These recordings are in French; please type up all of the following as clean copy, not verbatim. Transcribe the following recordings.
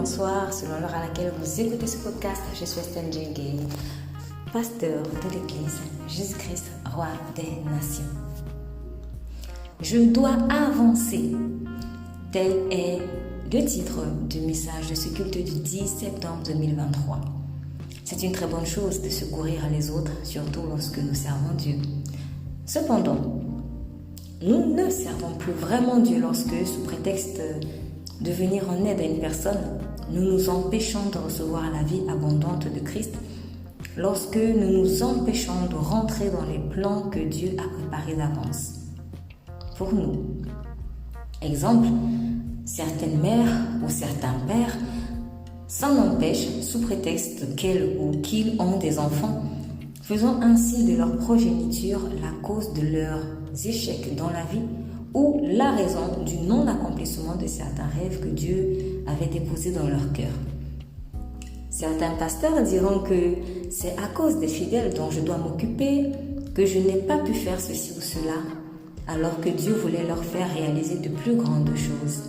bonsoir, selon l'heure à laquelle vous écoutez ce podcast. Je suis Estelle Djengé, pasteur de l'église Jésus-Christ, roi des nations. Je dois avancer. Tel est le titre du message de ce culte du 10 septembre 2023. C'est une très bonne chose de secourir les autres, surtout lorsque nous servons Dieu. Cependant, nous ne servons plus vraiment Dieu lorsque, sous prétexte de venir en aide à une personne, nous nous empêchons de recevoir la vie abondante de Christ, lorsque nous nous empêchons de rentrer dans les plans que Dieu a préparés d'avance pour nous. Exemple, certaines mères ou certains pères s'en empêchent sous prétexte qu'elles ou qu'ils ont des enfants, faisant ainsi de leur progéniture la cause de leurs échecs dans la vie ou la raison du non-accomplissement de certains rêves que Dieu avait déposés dans leur cœur. Certains pasteurs diront que c'est à cause des fidèles dont je dois m'occuper que je n'ai pas pu faire ceci ou cela, alors que Dieu voulait leur faire réaliser de plus grandes choses.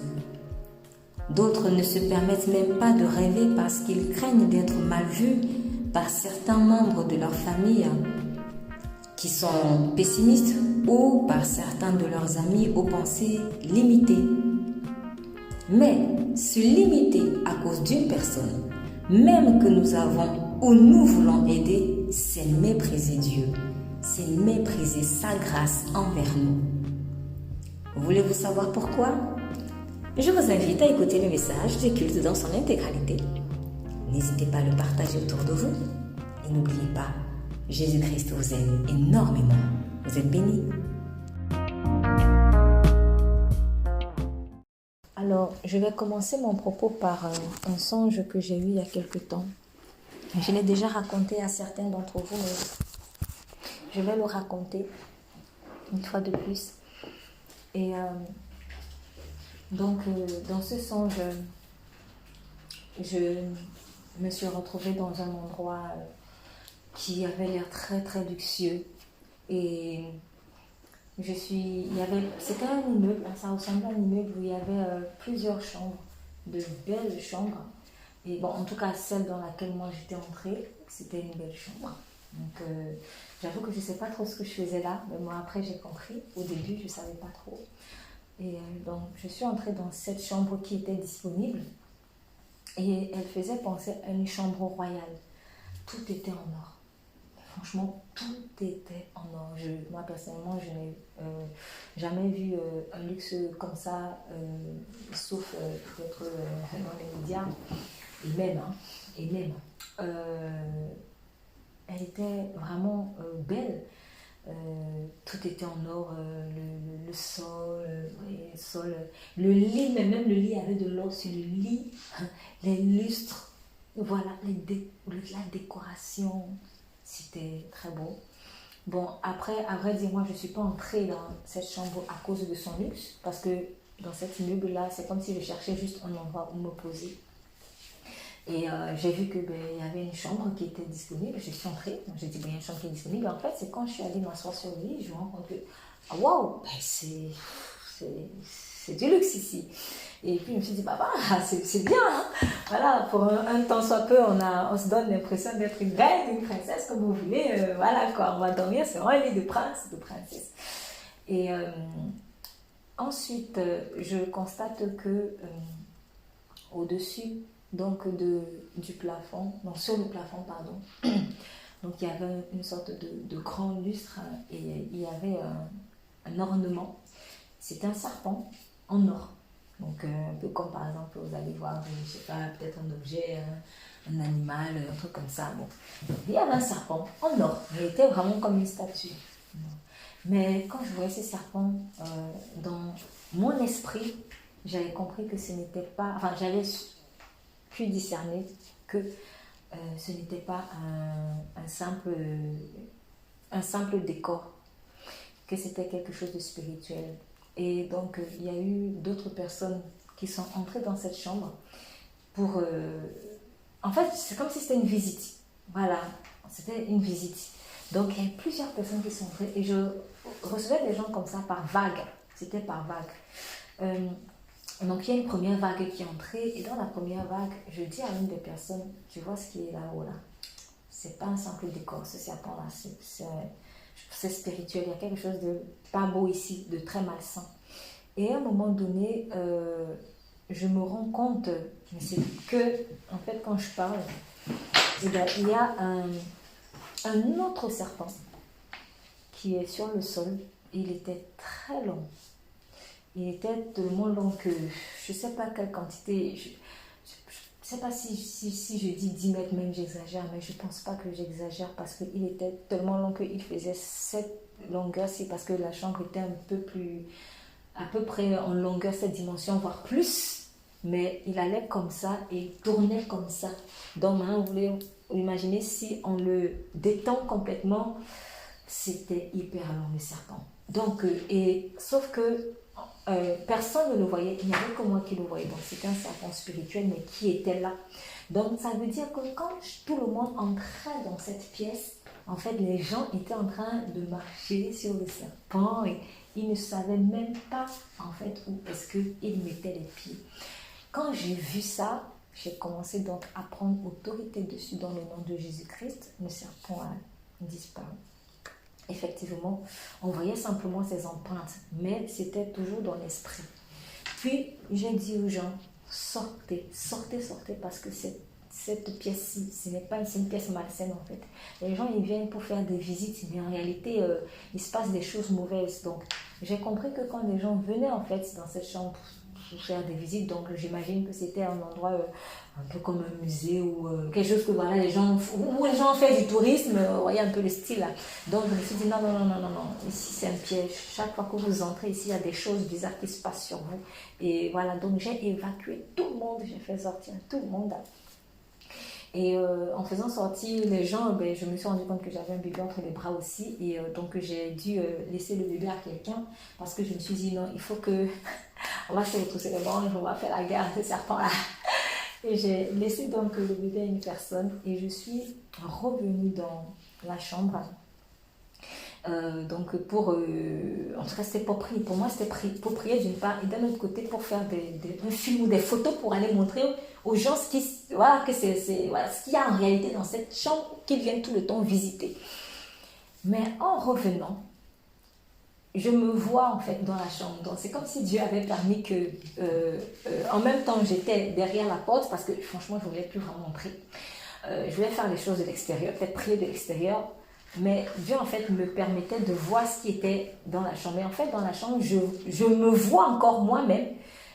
D'autres ne se permettent même pas de rêver parce qu'ils craignent d'être mal vus par certains membres de leur famille qui sont pessimistes ou par certains de leurs amis aux pensées limitées. Mais se limiter à cause d'une personne, même que nous avons ou nous voulons aider, c'est mépriser Dieu, c'est mépriser sa grâce envers nous. Voulez-vous savoir pourquoi? Je vous invite à écouter le message du culte dans son intégralité. N'hésitez pas à le partager autour de vous. Et n'oubliez pas, Jésus-Christ vous aime énormément. Vous êtes bénis. Alors, je vais commencer mon propos par un songe que j'ai eu il y a quelque temps. Je l'ai déjà raconté à certains d'entre vous, mais je vais le raconter une fois de plus. Et donc, dans ce songe, je me suis retrouvée dans un endroit qui avait l'air très très luxueux. Et c'était un immeuble, ça ressemblait à un immeuble où il y avait plusieurs chambres, de belles chambres. Et bon, en tout cas, celle dans laquelle moi j'étais entrée, c'était une belle chambre. Donc, j'avoue que je ne sais pas trop ce que je faisais là, mais moi après j'ai compris. Au début, je ne savais pas trop. Et donc, je suis entrée dans cette chambre qui était disponible. Et elle faisait penser à une chambre royale. Tout était en or. Franchement, tout était en or. Moi, personnellement, je n'ai jamais vu un luxe comme ça, sauf peut-être dans les médias. Et même, elle était vraiment belle. Tout était en or, le sol, le lit, mais même le lit avait de l'or sur le lit, les lustres, voilà, la décoration. C'était très beau. Bon, après, à vrai dire, moi, je ne suis pas entrée dans cette chambre à cause de son luxe, parce que dans cet immeuble-là, c'est comme si je cherchais juste un endroit où me poser. Et j'ai vu qu'il y avait une chambre qui était disponible. Je suis entrée, donc j'ai dit, il y a une chambre qui est disponible. Et en fait, c'est quand je suis allée m'asseoir sur le lit, je me rends compte que, waouh, c'est du luxe ici. Et puis je me suis dit, papa, c'est bien, hein? Voilà, pour un temps soit peu, on se donne l'impression d'être une reine, une princesse, comme vous voulez. Voilà quoi, on va dormir sur un lit de prince, de princesse. Et ensuite, je constate que au-dessus donc du plafond, donc sur le plafond, pardon, donc il y avait une sorte de grand lustre et il y avait un ornement. C'était un serpent en or. Donc, un peu comme par exemple, vous allez voir, je ne sais pas, peut-être un objet, un animal, un truc comme ça. Bon. Il y avait un serpent en or. Il était vraiment comme une statue. Mais quand je voyais ce serpent, dans mon esprit, j'avais compris que ce n'était pas... Enfin, j'avais pu discerner que ce n'était pas un simple décor, que c'était quelque chose de spirituel. Et donc, il y a eu d'autres personnes qui sont entrées dans cette chambre pour... En fait, c'est comme si c'était une visite. Voilà, c'était une visite. Donc, il y a eu plusieurs personnes qui sont entrées et je recevais des gens comme ça par vague. C'était par vague. Donc, il y a une première vague qui est entrée. Et dans la première vague, je dis à une des personnes, tu vois ce qui est là-haut là. C'est pas un simple décor, ce serpent-là. C'est spirituel. Il y a quelque chose de pas beau ici, de très malsain. Et à un moment donné, je me rends compte, mais c'est que, en fait, quand je parle, il y a un autre serpent qui est sur le sol. Il était très long. Il était tellement long que je ne sais pas quelle quantité. Je ne sais pas si je dis 10 mètres, même j'exagère, mais je ne pense pas que j'exagère parce qu'il était tellement long qu'il faisait cette longueur-ci parce que la chambre était un peu plus, à peu près en longueur, cette dimension, voire plus. Mais il allait comme ça et tournait comme ça. Donc, maintenant, vous voulez imaginer si on le détend complètement, c'était hyper long le serpent. Donc, sauf que personne ne le voyait, il n'y avait que moi qui le voyais. Donc, c'était un serpent spirituel, mais qui était là. Donc, ça veut dire que quand tout le monde entrait dans cette pièce, en fait, les gens étaient en train de marcher sur le serpent et ils ne savaient même pas, en fait, où est-ce qu'ils mettaient les pieds. Quand j'ai vu ça, j'ai commencé donc à prendre autorité dessus dans le nom de Jésus-Christ. Le serpent a disparu. Effectivement, on voyait simplement ses empreintes, mais c'était toujours dans l'esprit. Puis, j'ai dit aux gens, sortez, parce que cette pièce-ci, c'est une pièce malsaine en fait. Les gens, ils viennent pour faire des visites, mais en réalité, il se passe des choses mauvaises. Donc, j'ai compris que quand les gens venaient en fait dans cette chambre pour faire des visites, donc j'imagine que c'était un endroit un peu comme un musée ou quelque chose que voilà, où les gens font du tourisme, vous voyez un peu le style là. Donc je me suis dit non, ici c'est un piège. Chaque fois que vous entrez ici, il y a des choses bizarres qui se passent sur vous. Et voilà, donc j'ai évacué tout le monde, j'ai fait sortir tout le monde. Et en faisant sortir les gens, je me suis rendu compte que j'avais un bébé entre les bras aussi. Et donc j'ai dû laisser le bébé à quelqu'un parce que je me suis dit non, il faut que on va se retrousser les manches, on va faire la guerre à ce serpent-là. Et j'ai laissé donc le bébé à une personne et je suis revenue dans la chambre. Donc en tout cas c'était pour prier, pour moi c'était pour prier d'une part et d'un autre côté pour faire un film ou des photos pour aller montrer aux gens ce qu'il y a en réalité dans cette chambre qu'ils viennent tout le temps visiter. Mais en revenant, je me vois en fait dans la chambre. Donc c'est comme si Dieu avait permis que en même temps j'étais derrière la porte parce que franchement je ne voulais plus vraiment entrer. Je voulais faire les choses de l'extérieur, peut-être prier de l'extérieur. Mais Dieu, en fait, me permettait de voir ce qui était dans la chambre. Et en fait, dans la chambre, je me vois encore moi-même.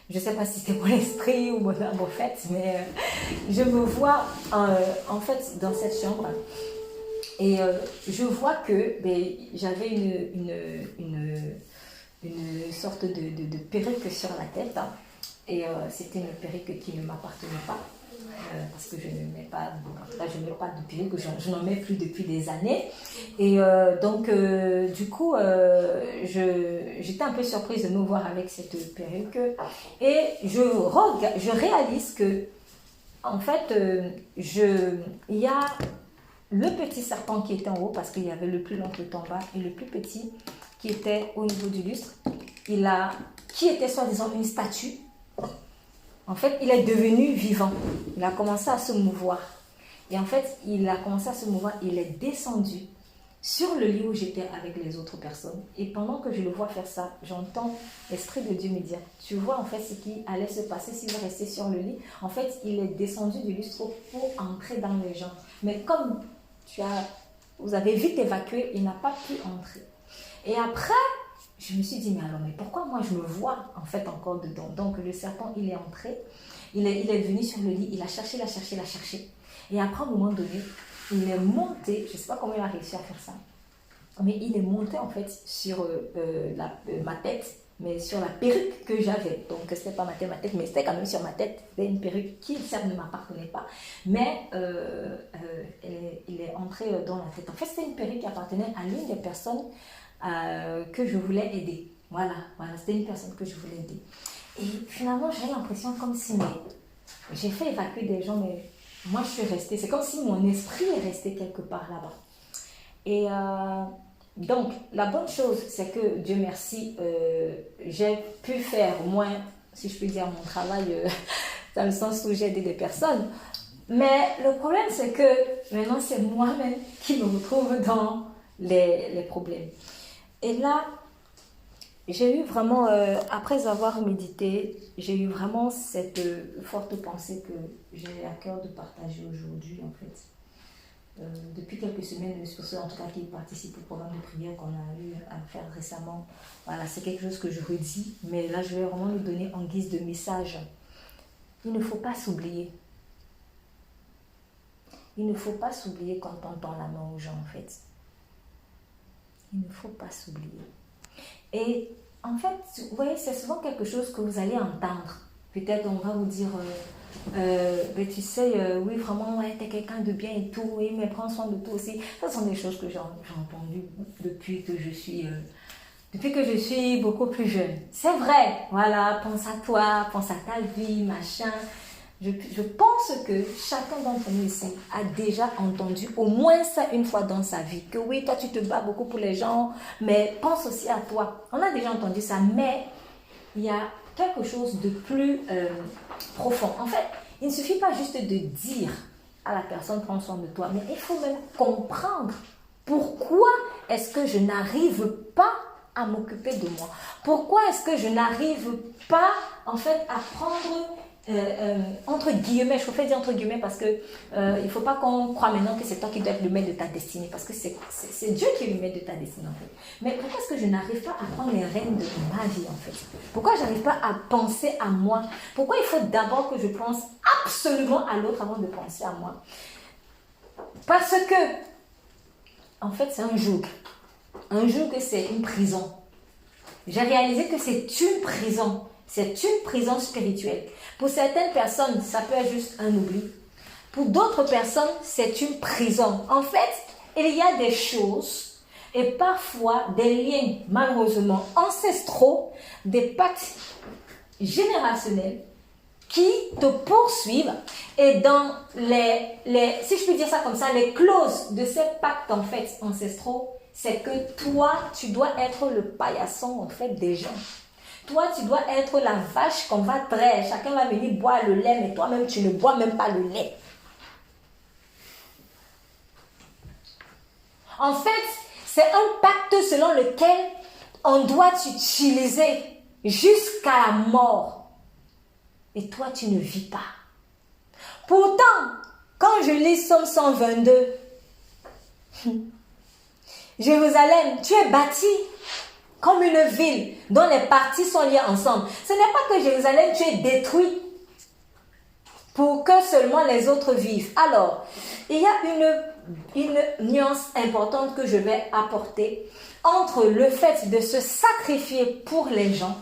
Je ne sais pas si c'était mon esprit ou mon âme, en fait, mais je me vois, en fait, dans cette chambre. Et je vois que j'avais une sorte de perruque sur la tête. Hein, et c'était une perruque qui ne m'appartenait pas. Parce que je ne mets pas, en tout cas je ne mets pas de perruque, je n'en mets plus depuis des années. Et donc du coup j'étais un peu surprise de me voir avec cette perruque et je réalise que en fait il y a le petit serpent qui était en haut parce qu'il y avait le plus long qui était en bas et le plus petit qui était au niveau du lustre, qui était soi-disant une statue. En fait, il est devenu vivant. Il a commencé à se mouvoir. Et en fait, il a commencé à se mouvoir. Il est descendu sur le lit où j'étais avec les autres personnes. Et pendant que je le vois faire ça, j'entends l'Esprit de Dieu me dire, tu vois en fait ce qui allait se passer s'il restait sur le lit. En fait, il est descendu du lustre pour entrer dans les gens. Mais comme vous avez vite évacué, il n'a pas pu entrer. Et après, je me suis dit, mais pourquoi moi je me vois en fait encore dedans? Donc le serpent, il est entré, il est venu sur le lit, il a cherché. Et après, à un moment donné, il est monté, je ne sais pas comment il a réussi à faire ça, mais il est monté en fait sur ma tête, mais sur la perruque que j'avais. Donc ce n'était pas ma tête, mais c'était quand même sur ma tête. C'était une perruque qui, certes, ne m'appartenait pas, mais il est entré dans la tête. En fait, c'était une perruque qui appartenait à l'une des personnes que je voulais aider. Voilà, c'était une personne que je voulais aider. Et finalement, j'ai l'impression comme si j'ai fait évacuer des gens, mais moi je suis restée. C'est comme si mon esprit est resté quelque part là-bas. Et donc, la bonne chose, c'est que Dieu merci, j'ai pu faire moins si je peux dire mon travail, dans le sens où j'ai aidé des personnes. Mais le problème, c'est que maintenant, c'est moi-même qui me retrouve dans les problèmes. Et là, j'ai eu vraiment, après avoir médité, j'ai eu vraiment cette forte pensée que j'ai à cœur de partager aujourd'hui, en fait. Depuis quelques semaines, les personnes en tout cas qui participent au programme de prière qu'on a eu à faire récemment, voilà, c'est quelque chose que je redis, mais là je vais vraiment le donner en guise de message. Il ne faut pas s'oublier. Il ne faut pas s'oublier quand on tend la main aux gens, en fait. Il ne faut pas s'oublier. Et en fait, vous voyez, c'est souvent quelque chose que vous allez entendre. Peut-être on va vous dire, mais tu sais, oui, vraiment, ouais, t'es quelqu'un de bien et tout, oui, mais prends soin de toi aussi. Ce sont des choses que j'ai entendues depuis que je suis beaucoup plus jeune. C'est vrai, voilà, pense à toi, pense à ta vie, machin. Je pense que chacun d'entre nous ici a déjà entendu au moins ça une fois dans sa vie. Que oui, toi tu te bats beaucoup pour les gens, mais pense aussi à toi. On a déjà entendu ça, mais il y a quelque chose de plus profond. En fait, il ne suffit pas juste de dire à la personne prends soin de toi, mais il faut même comprendre pourquoi est-ce que je n'arrive pas à m'occuper de moi. Pourquoi est-ce que je n'arrive pas en fait à prendre entre guillemets, je préfère dire entre guillemets parce que il ne faut pas qu'on croie maintenant que c'est toi qui dois être le maître de ta destinée, parce que c'est Dieu qui est le maître de ta destinée en fait. Mais pourquoi est-ce que je n'arrive pas à prendre les rênes de ma vie en fait? Pourquoi je n'arrive pas à penser à moi? Pourquoi il faut d'abord que je pense absolument à l'autre avant de penser à moi? Parce que en fait c'est un joug. Un joug, c'est une prison. J'ai réalisé que c'est une prison. C'est une prison spirituelle. Pour certaines personnes, ça peut être juste un oubli. Pour d'autres personnes, c'est une prison. En fait, il y a des choses et parfois des liens, malheureusement, ancestraux, des pactes générationnels qui te poursuivent. Et dans si je peux dire ça comme ça, les clauses de ces pactes en fait ancestraux, c'est que toi, tu dois être le paillasson en fait des gens. Toi, tu dois être la vache qu'on va traire. Chacun va venir boire le lait, mais toi-même, tu ne bois même pas le lait. En fait, c'est un pacte selon lequel on doit t'utiliser jusqu'à la mort. Et toi, tu ne vis pas. Pourtant, quand je lis Somme 122, Jérusalem, tu es bâti comme une ville dont les parties sont liées ensemble. Ce n'est pas que Jérusalem, tu es détruit pour que seulement les autres vivent. Alors, il y a une nuance importante que je vais apporter entre le fait de se sacrifier pour les gens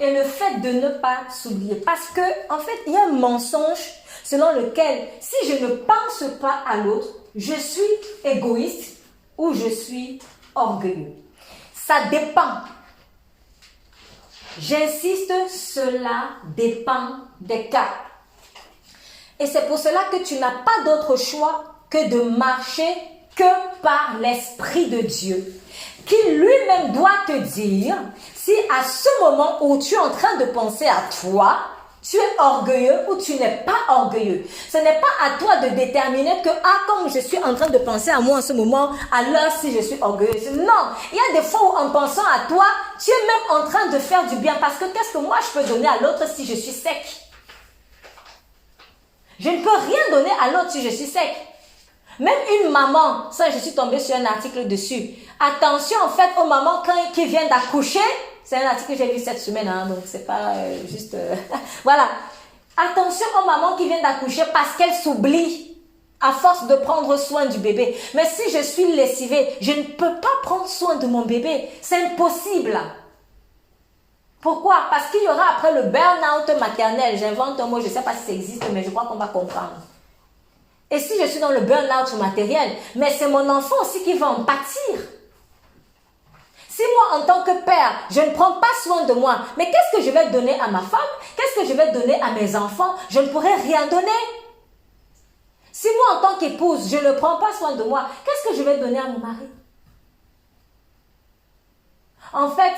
et le fait de ne pas s'oublier. Parce que, en fait, il y a un mensonge selon lequel, si je ne pense pas à l'autre, je suis égoïste ou je suis orgueilleux. Ça dépend. J'insiste, cela dépend des cas. Et c'est pour cela que tu n'as pas d'autre choix que de marcher que par l'Esprit de Dieu, qui lui-même doit te dire si à ce moment où tu es en train de penser à toi, tu es orgueilleux ou tu n'es pas orgueilleux. Ce n'est pas à toi de déterminer que, comme je suis en train de penser à moi en ce moment, alors si je suis orgueilleuse. Non, il y a des fois où en pensant à toi, tu es même en train de faire du bien. Parce que qu'est-ce que moi je peux donner à l'autre si je suis sec? Je ne peux rien donner à l'autre si je suis sec. Même une maman, ça je suis tombée sur un article dessus. Attention en fait aux mamans qui viennent d'accoucher. C'est un article que j'ai lu cette semaine, hein, donc c'est pas juste... voilà. Attention aux mamans qui viennent d'accoucher parce qu'elles s'oublient à force de prendre soin du bébé. Mais si je suis lessivée, je ne peux pas prendre soin de mon bébé. C'est impossible. Pourquoi? Parce qu'il y aura après le burn-out maternel. J'invente un mot, je ne sais pas si ça existe, mais je crois qu'on va comprendre. Et si je suis dans le burn-out matériel, mais c'est mon enfant aussi qui va en pâtir. Si moi, en tant que père, je ne prends pas soin de moi, mais qu'est-ce que je vais donner à ma femme? Qu'est-ce que je vais donner à mes enfants? Je ne pourrai rien donner. Si moi, en tant qu'épouse, je ne prends pas soin de moi, qu'est-ce que je vais donner à mon mari? En fait,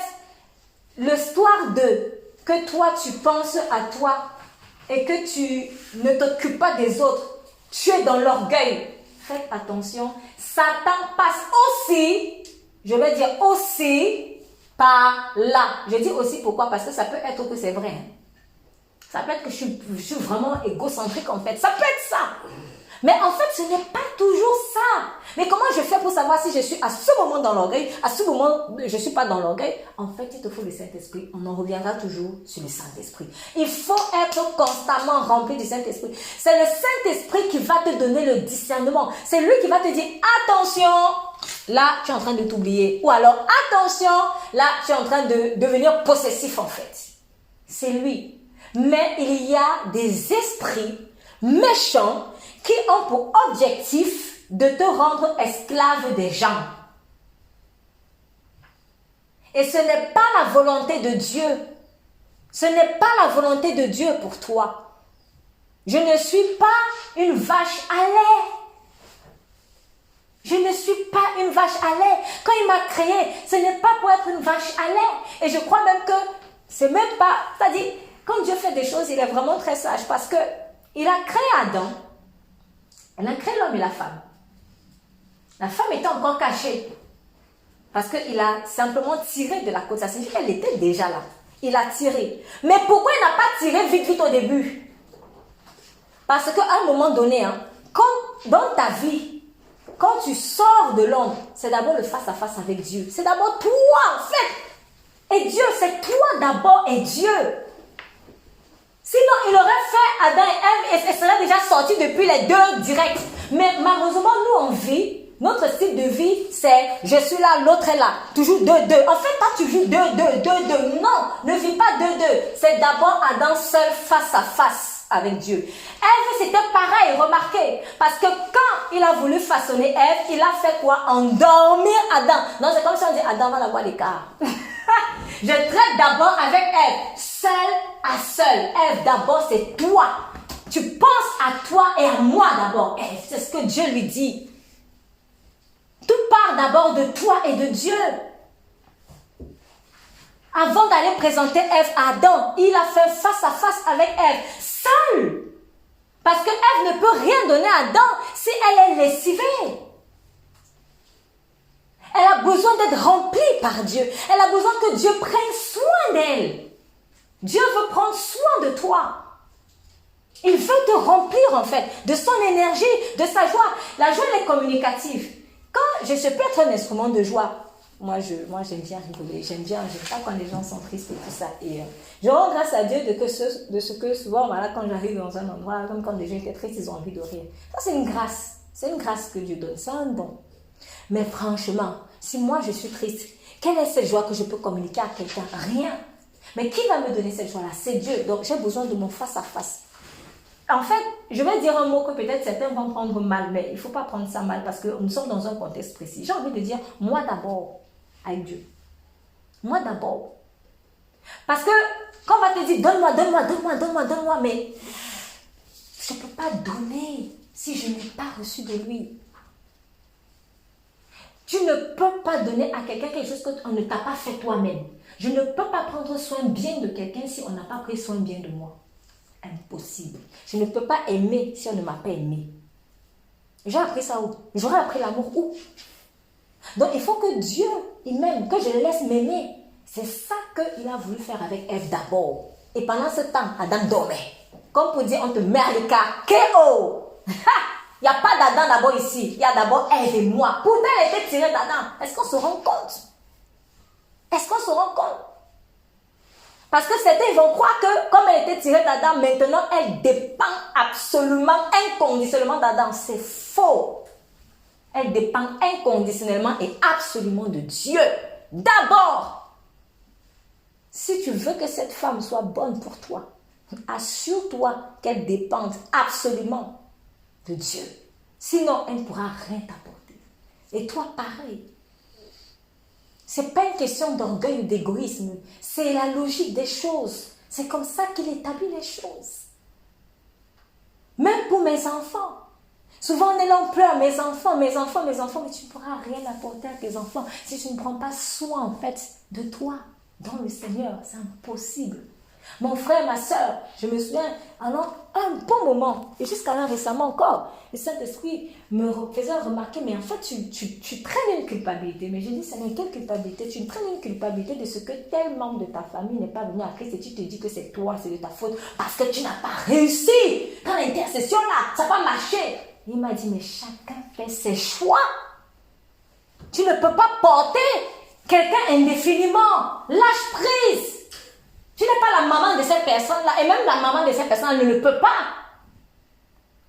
l'histoire de que toi tu penses à toi et que tu ne t'occupes pas des autres, tu es dans l'orgueil. Faites attention, Satan passe aussi, je vais dire aussi, par là. Je dis aussi pourquoi, parce que ça peut être que c'est vrai. Hein. Ça peut être que je suis vraiment égocentrique en fait. Ça peut être ça. Mais en fait, ce n'est pas toujours ça. Mais comment je fais pour savoir si je suis à ce moment dans l'orgueil, à ce moment je ne suis pas dans l'orgueil? En fait, il te faut le Saint-Esprit. On en reviendra toujours sur le Saint-Esprit. Il faut être constamment rempli du Saint-Esprit. C'est le Saint-Esprit qui va te donner le discernement. C'est lui qui va te dire, attention, là, tu es en train de t'oublier. Ou alors, attention, là, tu es en train de devenir possessif en fait. C'est lui. Mais il y a des esprits méchants qui ont pour objectif de te rendre esclave des gens. Et ce n'est pas la volonté de Dieu. Ce n'est pas la volonté de Dieu pour toi. Je ne suis pas une vache à lait. Je ne suis pas une vache à lait. Quand il m'a créé, ce n'est pas pour être une vache à lait. Et je crois même que c'est même pas... C'est-à-dire, quand Dieu fait des choses, il est vraiment très sage parce que il a créé Adam. Elle a créé l'homme et la femme. La femme était encore cachée. Parce qu'il a simplement tiré de la côte. Ça signifie qu'elle était déjà là. Il a tiré. Mais pourquoi il n'a pas tiré vite au début? Parce qu'à un moment donné, hein, quand dans ta vie, quand tu sors de l'ombre, c'est d'abord le face-à-face avec Dieu. C'est d'abord toi en fait. Et Dieu, c'est toi d'abord et Dieu. Sinon, il aurait fait Adam et Ève et serait déjà sorti depuis les deux directs. Mais malheureusement, nous, on vit, notre style de vie, c'est je suis là, l'autre est là. Toujours deux. En fait, toi, tu vis deux. Non, ne vis pas deux. C'est d'abord Adam seul face à face avec Dieu. Ève, c'était pareil, remarquez. Parce que quand il a voulu façonner Ève, il a fait quoi? Endormir Adam. Non, c'est comme si on dit Adam va la voir l'écart. Je traite d'abord avec Ève, seul à seul. Ève, d'abord, c'est toi. Tu penses à toi et à moi d'abord, Ève. C'est ce que Dieu lui dit. Tout part d'abord de toi et de Dieu. Avant d'aller présenter Ève à Adam, il a fait face à face avec Ève, seul. Parce que Ève ne peut rien donner à Adam si elle est lessivée. Elle a besoin d'être remplie par Dieu. Elle a besoin que Dieu prenne soin d'elle. Dieu veut prendre soin de toi. Il veut te remplir en fait de son énergie, de sa joie. La joie, elle est communicative. Quand je peux être un instrument de joie, moi j'aime bien rigoler, j'aime pas quand les gens sont tristes et tout ça. Et je rends grâce à Dieu de ce que souvent, voilà, quand j'arrive dans un endroit, comme quand les gens étaient tristes, ils ont envie de rire. Ça, c'est une grâce. C'est une grâce que Dieu donne. C'est un don. Mais franchement, si moi je suis triste, quelle est cette joie que je peux communiquer à quelqu'un? Rien. Mais qui va me donner cette joie-là? C'est Dieu. Donc j'ai besoin de mon face-à-face. En fait, je vais dire un mot que peut-être certains vont prendre mal, mais il ne faut pas prendre ça mal parce que nous sommes dans un contexte précis. J'ai envie de dire, moi d'abord, avec Dieu. Moi d'abord. Parce que quand on va te dire, donne-moi, mais je ne peux pas donner si je n'ai pas reçu de lui. Tu ne peux pas donner à quelqu'un quelque chose qu'on ne t'a pas fait toi-même. Je ne peux pas prendre soin bien de quelqu'un si on n'a pas pris soin bien de moi. Impossible. Je ne peux pas aimer si on ne m'a pas aimé. J'ai appris ça où? J'aurais appris l'amour où? Donc il faut que Dieu, il m'aime, que je le laisse m'aimer. C'est ça qu'il a voulu faire avec Ève d'abord. Et pendant ce temps, Adam dormait. Comme pour dire, on te met à l'écart. K.O. Il n'y a pas d'Adam d'abord ici. Il y a d'abord Ève et moi. Pourtant, elle était tirée d'Adam. Est-ce qu'on se rend compte? Est-ce qu'on se rend compte? Parce que certains vont croire que comme elle était tirée d'Adam, maintenant elle dépend absolument, inconditionnellement d'Adam. C'est faux. Elle dépend inconditionnellement et absolument de Dieu. D'abord, si tu veux que cette femme soit bonne pour toi, assure-toi qu'elle dépende absolument de Dieu. Sinon, elle ne pourra rien t'apporter. Et toi, pareil. Ce n'est pas une question d'orgueil ou d'égoïsme. C'est la logique des choses. C'est comme ça qu'il établit les choses. Même pour mes enfants. Souvent, on est là, on pleure, mes enfants, mais tu ne pourras rien apporter à tes enfants si tu ne prends pas soin, en fait, de toi, dans le Seigneur. C'est impossible. Mon frère, ma soeur, je me souviens, alors un bon moment, et jusqu'à là récemment encore, le Saint-Esprit me faisait remarquer, mais en fait, tu traînes une culpabilité. Mais je dis, ça n'est quelle culpabilité? Tu traînes une culpabilité de ce que tel membre de ta famille n'est pas venu à Christ et tu te dis que c'est toi, c'est de ta faute, parce que tu n'as pas réussi. Dans l'intercession là, ça n'a pas marché. Il m'a dit, mais chacun fait ses choix. Tu ne peux pas porter quelqu'un indéfiniment. Lâche prise. Tu n'es pas la maman de cette personne-là. Et même la maman de cette personne-là ne le peut pas.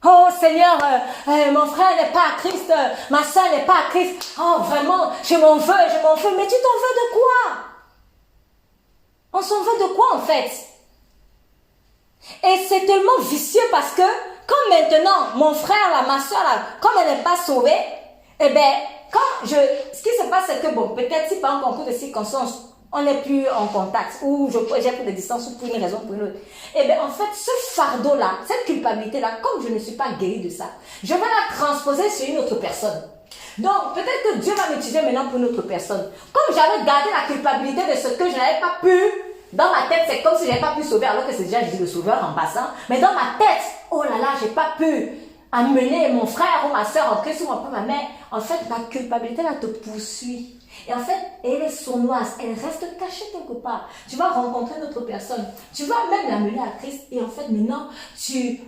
Oh Seigneur, mon frère n'est pas à Christ. Ma soeur n'est pas à Christ. Oh vraiment, je m'en veux. Mais tu t'en veux de quoi? On s'en veut de quoi en fait? Et c'est tellement vicieux parce que, comme maintenant, mon frère, là, ma soeur, là, comme elle n'est pas sauvée, eh bien, ce qui se passe, c'est que, bon, peut-être si par un concours de circonstances, on n'est plus en contact, ou j'ai pris des distances, ou pour une raison ou pour une autre. Eh bien, en fait, ce fardeau-là, cette culpabilité-là, comme je ne suis pas guérie de ça, je vais la transposer sur une autre personne. Donc, peut-être que Dieu va m'utiliser maintenant pour une autre personne. Comme j'avais gardé la culpabilité de ce que je n'avais pas pu, dans ma tête, c'est comme si je n'avais pas pu sauver, alors que c'est déjà Jésus le sauveur en passant. Mais dans ma tête, oh là là, je n'ai pas pu amener mon frère ou ma soeur en Christ ou mon père, ma mère. En fait, la culpabilité, là, te poursuit. Et en fait, elle est sournoise, elle reste cachée quelque part. Tu vas rencontrer une autre personne, tu vas même l'amener à Christ, et en fait, maintenant,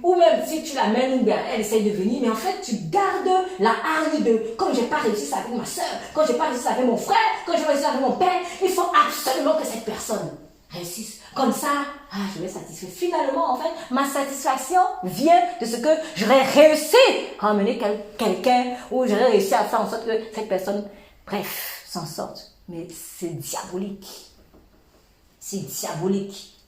ou même si tu l'amènes, ou bien elle essaie de venir, mais en fait, tu gardes la hargne de, comme j'ai pas réussi ça avec ma soeur, quand j'ai pas réussi ça avec mon frère, quand j'ai pas réussi ça avec mon père, il faut absolument que cette personne réussisse. Comme ça, je vais satisfaire. Finalement, en fait, ma satisfaction vient de ce que j'aurais réussi à emmener quelqu'un, ou j'aurais réussi à faire en sorte que cette personne, bref, s'en sorte. Mais c'est diabolique. C'est diabolique.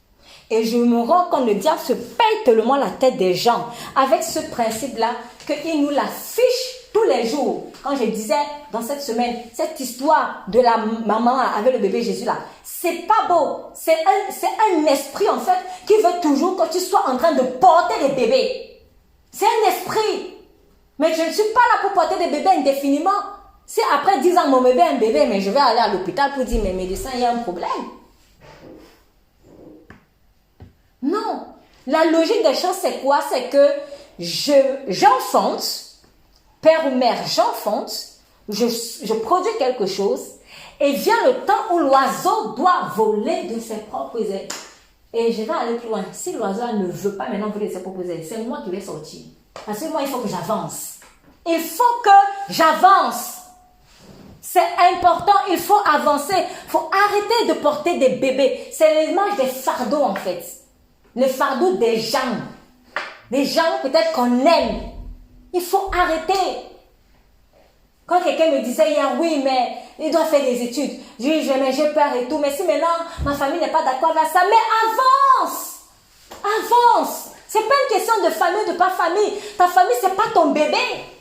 Et je me rends compte que le diable se paye tellement la tête des gens avec ce principe-là qu'il nous l'affiche tous les jours. Quand je disais dans cette semaine, cette histoire de la maman avec le bébé Jésus là, c'est pas beau. C'est un esprit en fait qui veut toujours que tu sois en train de porter des bébés. C'est un esprit. Mais je ne suis pas là pour porter des bébés indéfiniment. Si après 10 ans mon bébé est un bébé, mais je vais aller à l'hôpital pour dire, mais médecin, il y a un problème. Non. La logique des choses, c'est quoi? C'est que j'enfante, père ou mère, j'enfante, je produis quelque chose, et vient le temps où l'oiseau doit voler de ses propres ailes. Et je vais aller plus loin. Si l'oiseau ne veut pas maintenant voler de ses propres ailes, c'est moi qui vais sortir. Parce que moi, il faut que j'avance. Il faut que j'avance. C'est important, il faut avancer. Il faut arrêter de porter des bébés. C'est l'image des fardeaux en fait. Le fardeau des gens. Des gens peut-être qu'on aime. Il faut arrêter. Quand quelqu'un me disait hier, oui, mais il doit faire des études. Je dis, mais j'ai peur et tout. Mais si maintenant, ma famille n'est pas d'accord avec ça, mais avance. Avance. C'est pas une question de famille ou de pas famille. Ta famille, c'est pas ton bébé.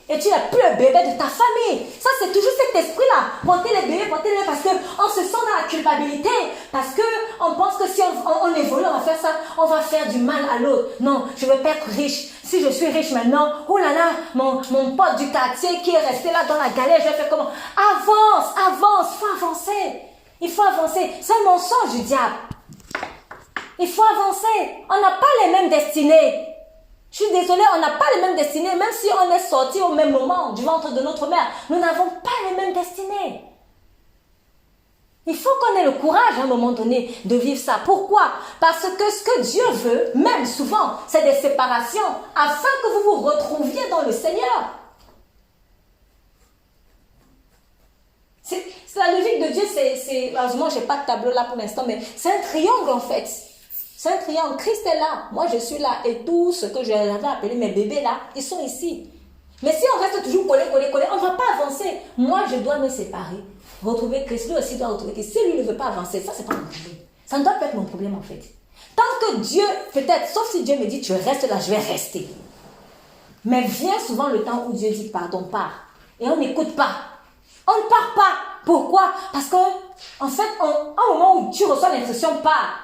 Et tu n'es plus le bébé de ta famille. Ça, c'est toujours cet esprit-là. Porter les bébés, parce qu'on se sent dans la culpabilité. Parce qu'on pense que si on évolue, on va faire ça, on va faire du mal à l'autre. Non, je veux pas être riche. Si je suis riche maintenant, oh là là, mon pote du quartier qui est resté là dans la galère, je vais faire comment? Avance, il faut avancer. Il faut avancer. C'est un mensonge du diable. Il faut avancer. On n'a pas les mêmes destinées. Je suis désolée, on n'a pas les mêmes destinées, même si on est sortis au même moment du ventre de notre mère. Nous n'avons pas les mêmes destinées. Il faut qu'on ait le courage à un moment donné de vivre ça. Pourquoi? Parce que ce que Dieu veut, même souvent, c'est des séparations, afin que vous vous retrouviez dans le Seigneur. C'est la logique de Dieu, heureusement, je n'ai pas de tableau là pour l'instant, mais c'est un triangle en fait. C'est un triangle. Christ est là. Moi, je suis là. Et tout ce que j'avais appelé mes bébés là, ils sont ici. Mais si on reste toujours collé, on ne va pas avancer. Moi, je dois me séparer. Retrouver Christ. Lui aussi doit retrouver Christ. Si lui ne veut pas avancer, ça, c'est pas mon problème. Ça ne doit pas être mon problème, en fait. Tant que Dieu, peut-être, sauf si Dieu me dit, tu restes là, je vais rester. Mais vient souvent le temps où Dieu dit, pardon, pars. Et on n'écoute pas. On ne part pas. Pourquoi? Parce que, en fait, au moment où tu reçois l'instruction, pars.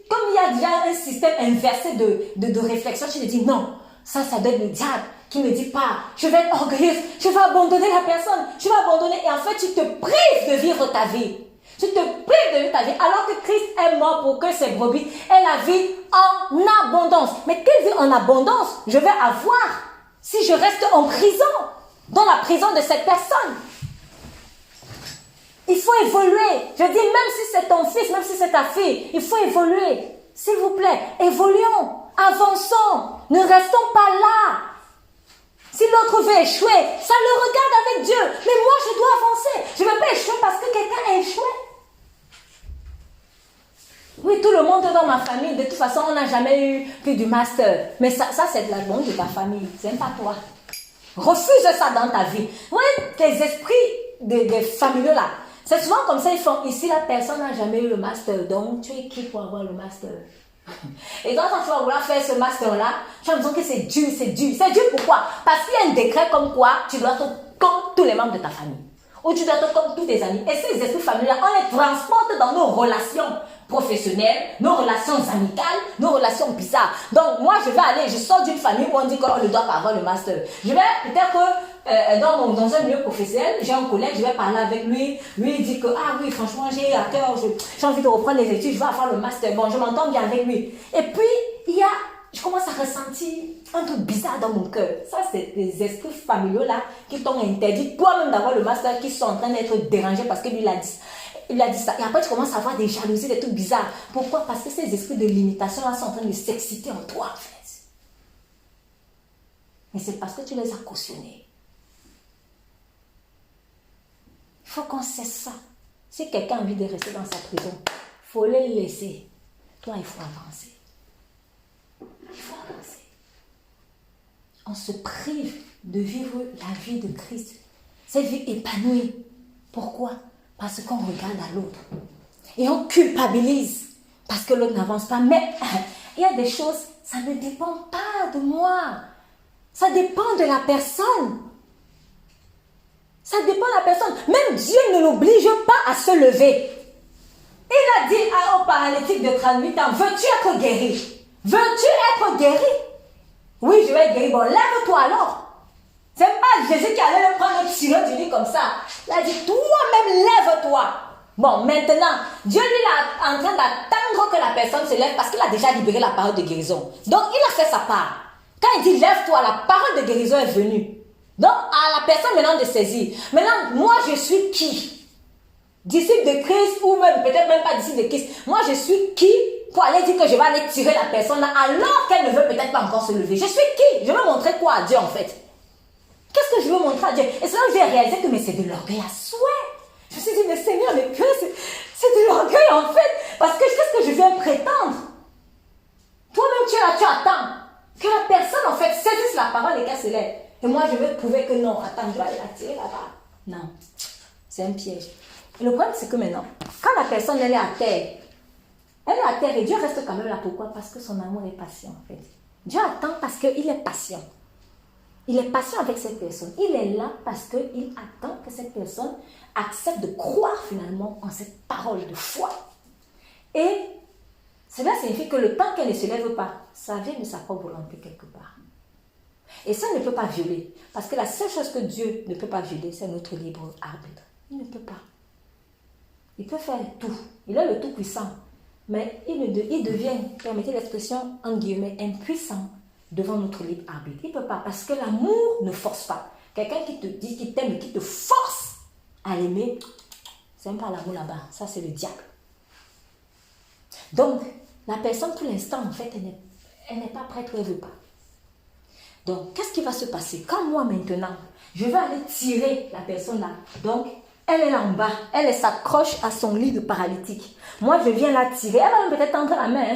Comme il y a déjà un système inversé de réflexion, tu te dis non, ça doit être le diable qui me dit pas, je vais être orgueilleuse, je vais abandonner la personne, je vais abandonner, et en fait tu te prives de vivre ta vie. Tu te prives de vivre ta vie alors que Christ est mort pour que ses brebis aient la vie en abondance. Mais quelle vie en abondance je vais avoir si je reste en prison, dans la prison de cette personne? Il faut évoluer. Je dis, même si c'est ton fils, même si c'est ta fille, il faut évoluer. S'il vous plaît, évoluons, avançons, ne restons pas là. Si l'autre veut échouer, ça le regarde avec Dieu. Mais moi, je dois avancer. Je ne veux pas échouer parce que quelqu'un a échoué. Oui, tout le monde dans ma famille, de toute façon, on n'a jamais eu plus du master. Mais ça c'est de la bonne de ta famille. C'est pas toi. Refuse ça dans ta vie. Oui, tes esprits des familiaux là, c'est souvent comme ça, ils font. Ici, la personne n'a jamais eu le master. Donc, tu es qui pour avoir le master? Et donc, quand tu vas vouloir faire ce master-là, tu as l'impression que c'est dur, c'est dur. C'est dur pourquoi? Parce qu'il y a un décret comme quoi tu dois être comme tous les membres de ta famille. Ou tu dois être comme tous tes amis. Et ces esprits familiaux, on les transporte dans nos relations professionnelles, nos relations amicales, nos relations bizarres. Donc, moi, je sors d'une famille où on dit qu'on ne doit pas avoir le master. Je vais, peut-être que dans un milieu professionnel, j'ai un collègue, je vais parler avec lui. Lui, il dit que, ah oui, franchement, j'ai à cœur, j'ai envie de reprendre les études, je vais avoir le master. Bon, je m'entends bien avec lui. Et puis, je commence à ressentir un truc bizarre dans mon cœur. Ça, c'est les esprits familiaux là qui t'ont interdit toi-même d'avoir le master, qui sont en train d'être dérangés parce que lui, il a dit ça. Et après, tu commences à avoir des jalousies, des trucs bizarres. Pourquoi? Parce que ces esprits de limitation là sont en train de s'exciter en toi, en fait. Mais c'est parce que tu les as cautionnés. Il faut qu'on cesse ça. Si quelqu'un a envie de rester dans sa prison, il faut le laisser. Toi, il faut avancer. Il faut avancer. On se prive de vivre la vie de Christ. Cette vie épanouie. Pourquoi? Parce qu'on regarde à l'autre. Et on culpabilise. Parce que l'autre n'avance pas. Mais il y a des choses, ça ne dépend pas de moi. Ça dépend de la personne. Ça dépend de la personne. Même Dieu ne l'oblige pas à se lever. Il a dit au paralytique de 38 ans, veux-tu être guéri? Veux-tu être guéri? Oui, je vais être guéri. Bon, lève-toi alors. C'est pas Jésus qui allait le prendre le tireur du lit comme ça. Il a dit, toi-même, lève-toi. Bon, maintenant, Dieu lui est en train d'attendre que la personne se lève parce qu'il a déjà libéré la parole de guérison. Donc, il a fait sa part. Quand il dit, lève-toi, la parole de guérison est venue. Donc, à la personne maintenant de saisir. Maintenant, moi, je suis qui? Disciple de Christ ou même, peut-être même pas disciple de Christ. Moi, je suis qui pour aller dire que je vais aller tirer la personne là alors qu'elle ne veut peut-être pas encore se lever? Je suis qui? Je veux montrer quoi à Dieu en fait? Qu'est-ce que je veux montrer à Dieu? Et c'est là que j'ai réalisé que mais c'est de l'orgueil à souhait. Je me suis dit, mais Seigneur, mais que c'est de l'orgueil en fait. Parce que qu'est-ce que je viens prétendre? Toi-même, tu es là, tu attends que la personne en fait saisisse la parole et qu'elle se lève. Et moi, je veux prouver que non, attends, je dois aller la tirer là-bas. Non, c'est un piège. Et le problème, c'est que maintenant, quand la personne, elle est à terre et Dieu reste quand même là. Pourquoi? Parce que son amour est patient, en fait. Dieu attend parce qu'il est patient. Il est patient avec cette personne. Il est là parce qu'il attend que cette personne accepte de croire finalement en cette parole de foi. Et cela signifie que le temps qu'elle ne se lève pas, ça vient de sa propre volonté quelque part. Et ça ne peut pas violer. Parce que la seule chose que Dieu ne peut pas violer, c'est notre libre arbitre. Il ne peut pas. Il peut faire tout. Il est le tout-puissant. Mais il devient, permettez l'expression, en guillemets, impuissant devant notre libre arbitre. Il ne peut pas. Parce que l'amour ne force pas. Quelqu'un qui te dit qu'il t'aime et qui te force à l'aimer, c'est même pas l'amour là-bas. Ça, c'est le diable. Donc, la personne, pour l'instant, en fait, elle n'est pas prête ou elle ne veut pas. Donc, qu'est-ce qui va se passer? Quand moi, maintenant, je vais aller tirer la personne là. Donc, elle est là en bas. Elle s'accroche à son lit de paralytique. Moi, je viens la tirer. Elle va peut-être tendre la main.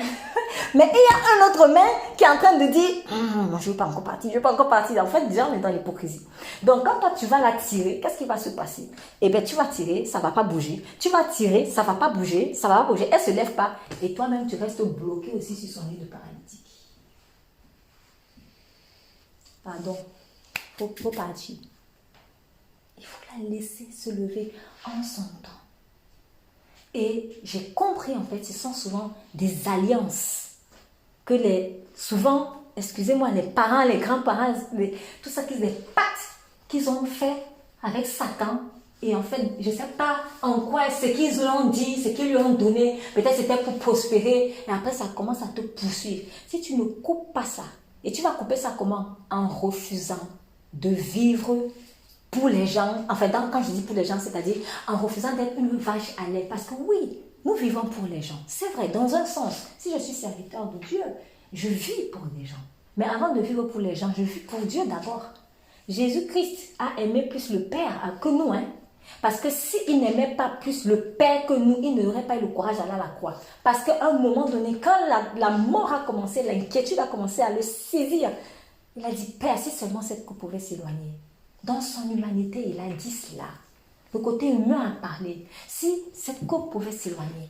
Mais il y a un autre main qui est en train de dire, je ne veux pas encore partir, je ne veux pas encore partir. En fait, déjà, on est dans l'hypocrisie. Donc, quand toi, tu vas la tirer, qu'est-ce qui va se passer? Eh bien, tu vas tirer, ça ne va pas bouger. Tu vas tirer, ça ne va pas bouger, ça ne va pas bouger. Elle ne se lève pas. Et toi-même, tu restes bloqué aussi sur son lit de paralytique. Pardon, il faut partir. Il faut la laisser se lever en son temps. Et j'ai compris en fait, ce sont souvent des alliances que souvent, excusez-moi, les parents, les grands-parents, tout ça, des pactes qu'ils ont fait avec Satan Et en fait, je ne sais pas en quoi, ce qu'ils l'ont dit, ce qu'ils lui ont donné, peut-être c'était pour prospérer. Et après, ça commence à te poursuivre. Si tu ne coupes pas ça, et tu vas couper ça comment? En refusant de vivre pour les gens. Enfin, quand je dis pour les gens, c'est-à-dire en refusant d'être une vache à lait. Parce que oui, nous vivons pour les gens. C'est vrai, dans un sens. Si je suis serviteur de Dieu, je vis pour les gens. Mais avant de vivre pour les gens, je vis pour Dieu d'abord. Jésus-Christ a aimé plus le Père que nous, hein. Parce que s'il n'aimait pas plus le Père que nous, il n'aurait pas eu le courage d'aller à la croix. Parce qu'à un moment donné, quand la mort a commencé, l'inquiétude a commencé à le saisir, il a dit, Père, si seulement cette coupe pouvait s'éloigner. Dans son humanité, il a dit cela. Le côté humain a parlé. Si cette coupe pouvait s'éloigner.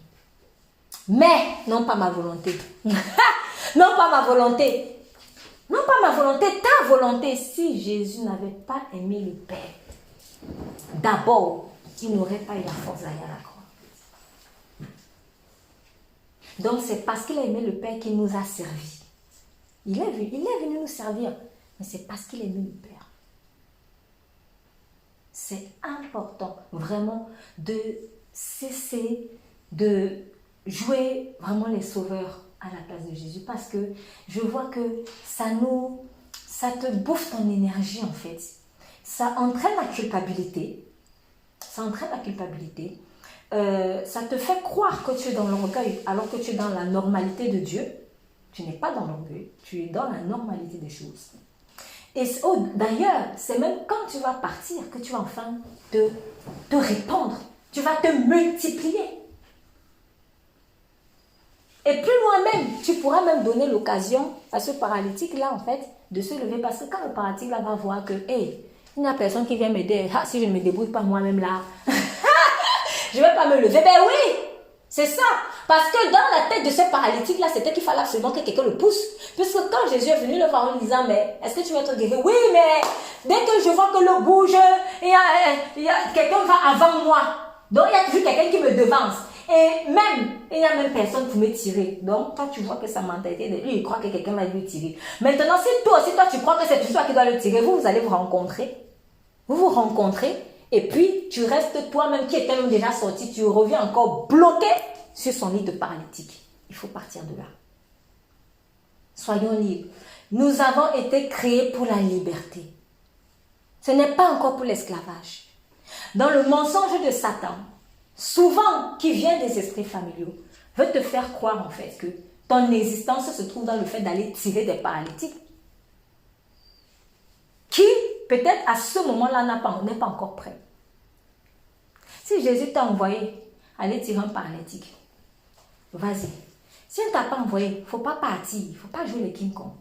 Mais, non pas ma volonté. Non pas ma volonté. Non pas ma volonté, ta volonté. Si Jésus n'avait pas aimé le Père, d'abord, il n'aurait pas eu la force d'aller à la croix. Donc, c'est parce qu'il a aimé le Père qu'il nous a servi. Il est venu nous servir, mais c'est parce qu'il aimait le Père. C'est important, vraiment, de cesser de jouer vraiment les sauveurs à la place de Jésus, parce que je vois que ça te bouffe ton énergie, en fait. Ça entraîne la culpabilité. Ça te fait croire que tu es dans l'orgueil alors que tu es dans la normalité de Dieu. Tu n'es pas dans l'orgueil, tu es dans la normalité des choses. Et d'ailleurs, c'est même quand tu vas partir que tu vas enfin te répandre. Tu vas te multiplier. Et plus loin même, tu pourras même donner l'occasion à ce paralytique-là, en fait, de se lever. Parce que quand le paralytique-là va voir que, hey, il n'y a personne qui vient m'aider. Ah, si je ne me débrouille pas moi-même là, je ne vais pas me lever. Ben oui, c'est ça. Parce que dans la tête de ce paralytique-là, c'était qu'il fallait absolument que quelqu'un le pousse. Puisque quand Jésus est venu le voir en lui disant, mais est-ce que tu vas être guéri? Oui, mais dès que je vois que l'eau bouge, quelqu'un va avant moi. Donc, il y a toujours quelqu'un qui me devance. Et même, il n'y a même personne pour me tirer. Donc, toi, tu vois que sa mentalité, lui, il croit que quelqu'un va lui tirer. Maintenant, si toi aussi, tu crois que c'est toi qui dois le tirer, vous allez vous rencontrer. Vous vous rencontrez. Et puis, tu restes toi-même qui était même déjà sorti. Tu reviens encore bloqué sur son lit de paralytique. Il faut partir de là. Soyons libres. Nous avons été créés pour la liberté. Ce n'est pas encore pour l'esclavage. Dans le mensonge de Satan, souvent qui vient des esprits familiaux, veut te faire croire en fait que ton existence se trouve dans le fait d'aller tirer des paralytiques. Qui, peut-être à ce moment-là, n'est pas encore prêt. Si Jésus t'a envoyé aller tirer un paralytique, vas-y. Si il ne t'a pas envoyé, il ne faut pas partir, il ne faut pas jouer les King Kong.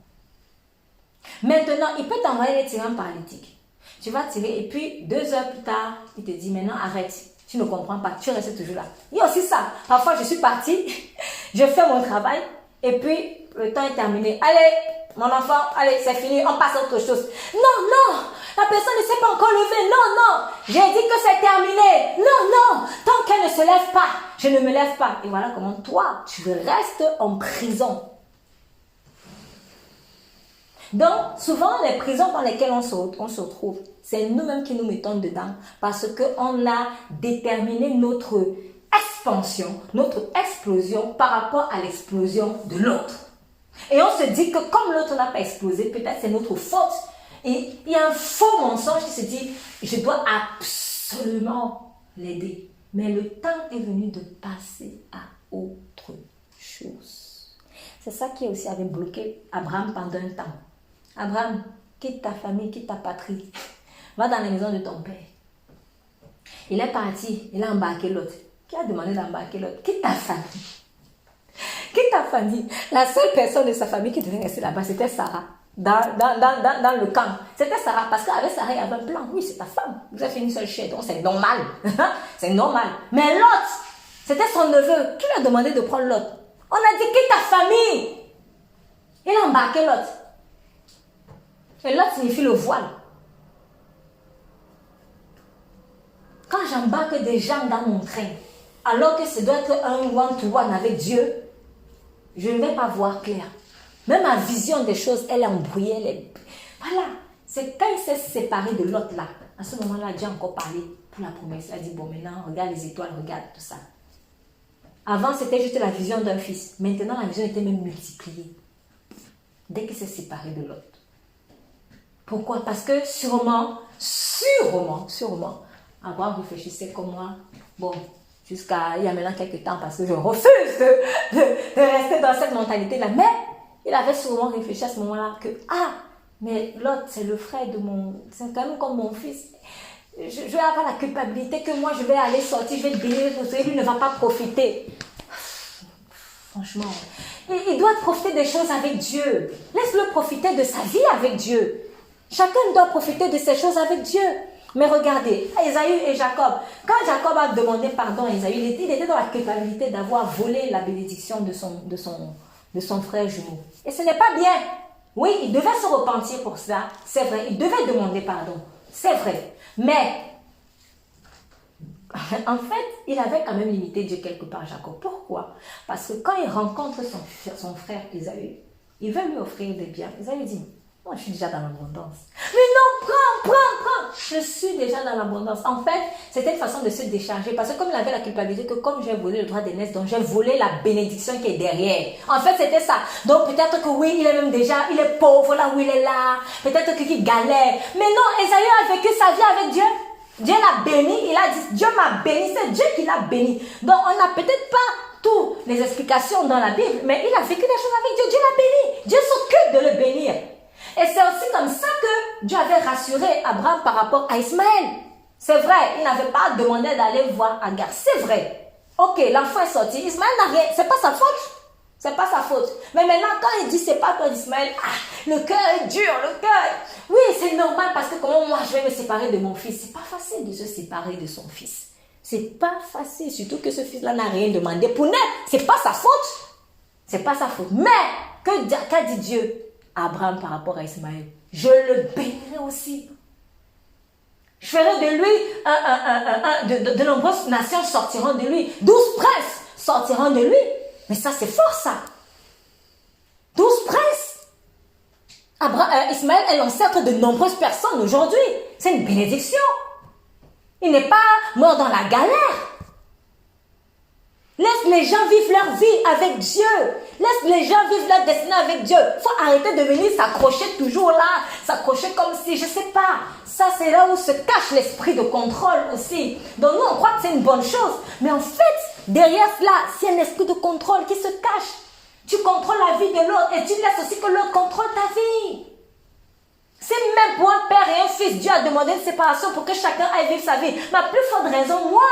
Maintenant, il peut t'envoyer aller tirer un paralytique. Tu vas tirer et puis 2 heures plus tard, il te dit maintenant arrête. Tu ne comprends pas, tu restes toujours là. Il y a aussi ça. Parfois, je suis partie, je fais mon travail et puis le temps est terminé. Allez, mon enfant, allez, c'est fini, on passe à autre chose. Non, la personne ne s'est pas encore levée. Non, j'ai dit que c'est terminé. Non, tant qu'elle ne se lève pas, je ne me lève pas. Et voilà comment toi, tu restes en prison. Donc, souvent, les prisons dans lesquelles on se retrouve, c'est nous-mêmes qui nous mettons dedans parce qu'on a déterminé notre expansion, notre explosion par rapport à l'explosion de l'autre. Et on se dit que comme l'autre n'a pas explosé, peut-être c'est notre faute. Et il y a un faux mensonge qui se dit, je dois absolument l'aider. Mais le temps est venu de passer à autre chose. C'est ça qui aussi avait bloqué Abraham pendant un temps. Abraham, quitte ta famille, quitte ta patrie. Va dans la maison de ton père. Il est parti, il a embarqué l'autre. Qui a demandé d'embarquer l'autre? Quitte ta famille. Quitte ta famille. La seule personne de sa famille qui devait rester là-bas, c'était Sarah. Dans le camp. C'était Sarah. Parce qu'avec Sarah, il y avait un plan. Oui, c'est ta femme. Vous avez fait une seule chair. Donc, c'est normal. C'est normal. Mais l'autre, c'était son neveu. Qui lui a demandé de prendre l'autre? On a dit quitte ta famille. Il a embarqué l'autre. Et l'autre signifie le voile. Quand j'embarque des gens dans mon train, alors que ça doit être un one-to-one avec Dieu, je ne vais pas voir clair. Même ma vision des choses, elle est embrouillée. Voilà. C'est quand il s'est séparé de l'autre là. À ce moment-là, Dieu a encore parlé pour la promesse. Il a dit, bon, maintenant, regarde les étoiles, regarde tout ça. Avant, c'était juste la vision d'un fils. Maintenant, la vision était même multipliée. Dès qu'il s'est séparé de l'autre. Pourquoi? Parce que sûrement, Abraham réfléchissait comme moi. Bon, jusqu'à il y a maintenant quelques temps, parce que je refuse de rester dans cette mentalité-là. Mais il avait sûrement réfléchi à ce moment-là que, mais l'autre, c'est le frère de c'est quand même comme mon fils. Je vais avoir la culpabilité que moi, je vais aller sortir, je vais bénir pour lui, ne va pas profiter. Franchement, il doit profiter des choses avec Dieu. Laisse-le profiter de sa vie avec Dieu. Chacun doit profiter de ces choses avec Dieu. Mais regardez, Ésaü et Jacob, quand Jacob a demandé pardon à Ésaü, il était dans la culpabilité d'avoir volé la bénédiction de son frère jumeau. Et ce n'est pas bien. Oui, il devait se repentir pour cela, c'est vrai. Il devait demander pardon, c'est vrai. Mais, en fait, il avait quand même limité Dieu quelque part, Jacob. Pourquoi? Parce que quand il rencontre son frère Ésaü, il veut lui offrir des biens. Ésaü dit, moi je suis déjà dans l'abondance. Mais non, prends. Je suis déjà dans l'abondance. En fait, c'était une façon de se décharger. Parce que comme il avait la culpabilité que comme j'ai volé le droit d'aînesse, donc j'ai volé la bénédiction qui est derrière. En fait, c'était ça. Donc peut-être que oui, il est même déjà, il est pauvre là où il est là. Peut-être qu'il galère. Mais non, Ésaü a vécu sa vie avec Dieu. Dieu l'a béni. Il a dit, Dieu m'a béni. C'est Dieu qui l'a béni. Donc on n'a peut-être pas toutes les explications dans la Bible, mais il a vécu des choses avec Dieu. Dieu l'a béni. Dieu s'occupe de le bénir. Et c'est aussi comme ça que Dieu avait rassuré Abraham par rapport à Ismaël. C'est vrai, il n'avait pas demandé d'aller voir Agar. C'est vrai. Ok, l'enfant est sorti. Ismaël n'a rien. C'est pas sa faute. C'est pas sa faute. Mais maintenant, quand il dit c'est pas toi d'Ismaël, le cœur est dur, le cœur. Oui, c'est normal parce que comment moi je vais me séparer de mon fils? C'est pas facile de se séparer de son fils. C'est pas facile, surtout que ce fils-là n'a rien demandé pour naître. C'est pas sa faute. C'est pas sa faute. Mais, qu'a dit Dieu à Abraham par rapport à Ismaël? Je le bénirai aussi. Je ferai de lui, de nombreuses nations sortiront de lui. 12 princes sortiront de lui. Mais ça, c'est fort, ça. 12 princes. Ismaël est l'ancêtre de nombreuses personnes aujourd'hui. C'est une bénédiction. Il n'est pas mort dans la galère. Laisse les gens vivre leur vie avec Dieu. Laisse les gens vivre leur destinée avec Dieu. Il faut arrêter de venir s'accrocher toujours là. S'accrocher comme si, je ne sais pas. Ça, c'est là où se cache l'esprit de contrôle aussi. Donc nous, on croit que c'est une bonne chose. Mais en fait, derrière cela, c'est un esprit de contrôle qui se cache. Tu contrôles la vie de l'autre et tu laisses aussi que l'autre contrôle ta vie. C'est même pour un père et un fils, Dieu a demandé une séparation pour que chacun aille vivre sa vie. Ma plus forte raison, moi.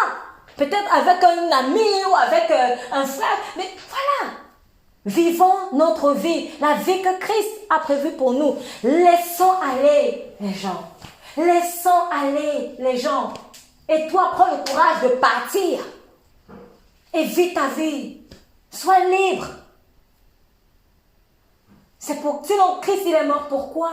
Peut-être avec un ami ou avec un frère. Mais voilà. Vivons notre vie. La vie que Christ a prévue pour nous. Laissons aller les gens. Laissons aller les gens. Et toi, prends le courage de partir. Et vis ta vie. Sois libre. C'est pour... Sinon, Christ, il est mort. Pourquoi?